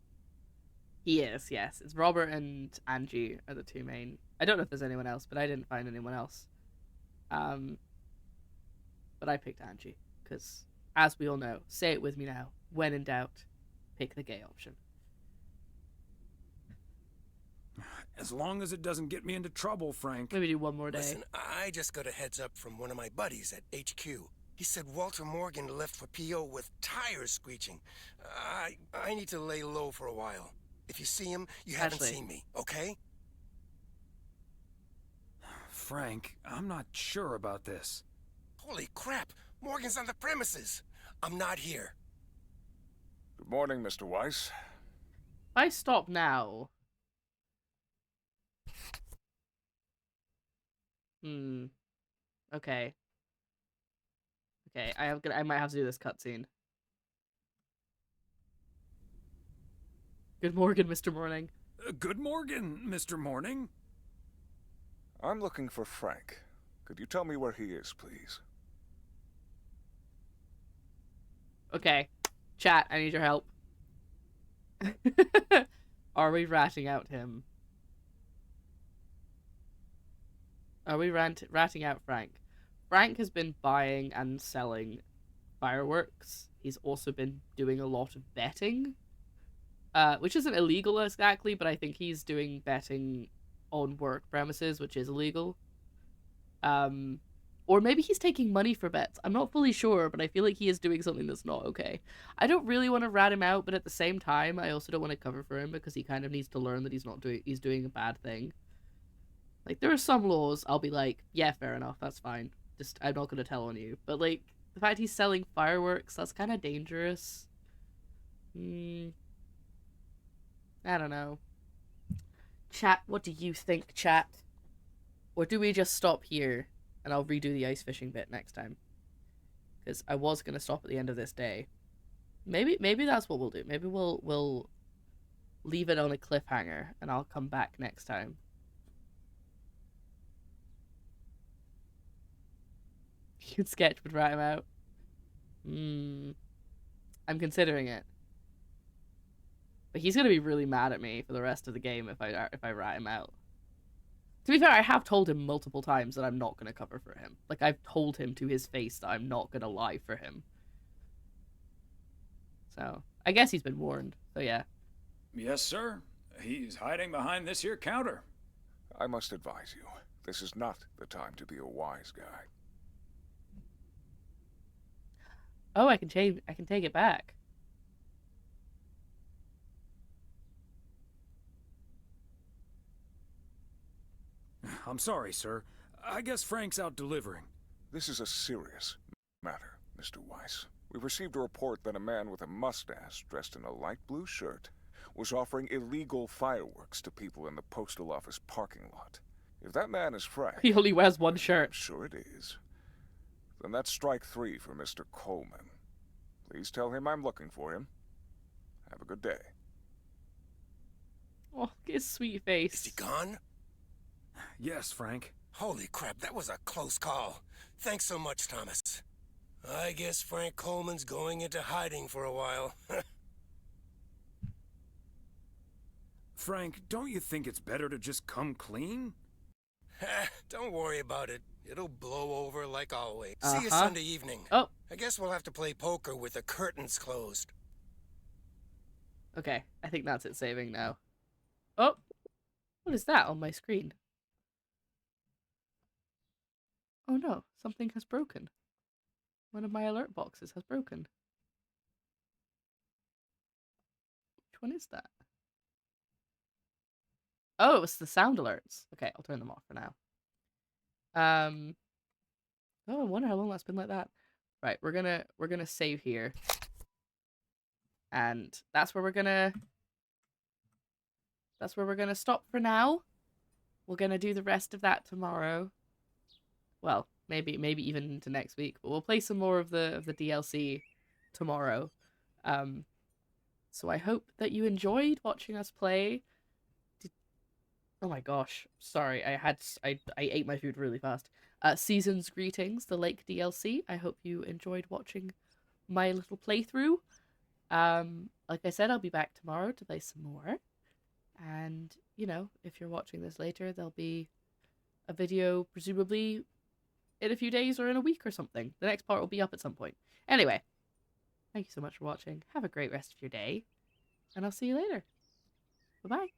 Yes. It's Robert and Angie are the two main. I don't know if there's anyone else, but I didn't find anyone else. But I picked Angie, because, as we all know, say it with me now, when in doubt, pick the gay option. As long as it doesn't get me into trouble, Frank. Maybe do one more day. Listen, I just got a heads up from one of my buddies at HQ. He said Walter Morgan left for PO with tires screeching. I need to lay low for a while. If you see him, you haven't seen me, okay? Frank, I'm not sure about this. Holy crap! Morgan's on the premises! I'm not here. Good morning, Mr. Weiss. If I stop now... Okay. Okay, I might have to do this cutscene. Good morning, Mr. Morning. Good morning, Mr. Morning. I'm looking for Frank. Could you tell me where he is, please? Okay. Chat, I need your help. Are we ratting out him? Are we ratting out Frank? Frank has been buying and selling fireworks. He's also been doing a lot of betting. Which isn't illegal exactly, but I think he's doing betting on work premises, which is illegal. Or maybe he's taking money for bets. I'm not fully sure, but I feel like he is doing something that's not okay. I don't really want to rat him out, but at the same time, I also don't want to cover for him because he kind of needs to learn that he's doing a bad thing. Like, there are some laws I'll be like, yeah, fair enough, that's fine. Just, I'm not going to tell on you. But, like, the fact he's selling fireworks, that's kind of dangerous. I don't know. Chat, what do you think, chat? Or do we just stop here and I'll redo the ice fishing bit next time? Because I was going to stop at the end of this day. Maybe that's what we'll do. Maybe we'll leave it on a cliffhanger and I'll come back next time. Cute sketch would rat him out. I'm considering it. But he's gonna be really mad at me for the rest of the game if I rat him out. To be fair, I have told him multiple times that I'm not gonna cover for him. Like, I've told him to his face that I'm not gonna lie for him. So, I guess he's been warned. So yeah. Yes, sir. He's hiding behind this here counter. I must advise you, this is not the time to be a wise guy. Oh, I can take it back. I'm sorry, sir. I guess Frank's out delivering. This is a serious matter, Mr. Weiss. We received a report that a man with a mustache dressed in a light blue shirt was offering illegal fireworks to people in the postal office parking lot. If that man is Frank... He only wears one shirt. I'm sure it is. Then that's strike 3 for Mr. Coleman. Please tell him I'm looking for him. Have a good day. Oh, look at his sweet face. Is he gone? Yes, Frank. Holy crap, that was a close call. Thanks so much, Thomas. I guess Frank Coleman's going into hiding for a while. Frank, don't you think it's better to just come clean? Don't worry about it. It'll blow over like always. See you Sunday evening. Oh. I guess we'll have to play poker with the curtains closed. Okay, I think that's it saving now. Oh! What is that on my screen? Oh no, something has broken. One of my alert boxes has broken. Which one is that? Oh, it's the sound alerts. Okay, I'll turn them off for now. Oh, I wonder how long that's been like that. Right, we're gonna save here. And that's where we're gonna stop for now. We're gonna do the rest of that tomorrow. Well, maybe even into next week, but we'll play some more of the DLC tomorrow. So I hope that you enjoyed watching us play. Oh my gosh, sorry, I ate my food really fast. Season's Greetings, the Lake DLC. I hope you enjoyed watching my little playthrough. Like I said, I'll be back tomorrow to play some more. And, you know, if you're watching this later, there'll be a video presumably in a few days or in a week or something. The next part will be up at some point. Anyway, thank you so much for watching. Have a great rest of your day. And I'll see you later. Bye-bye.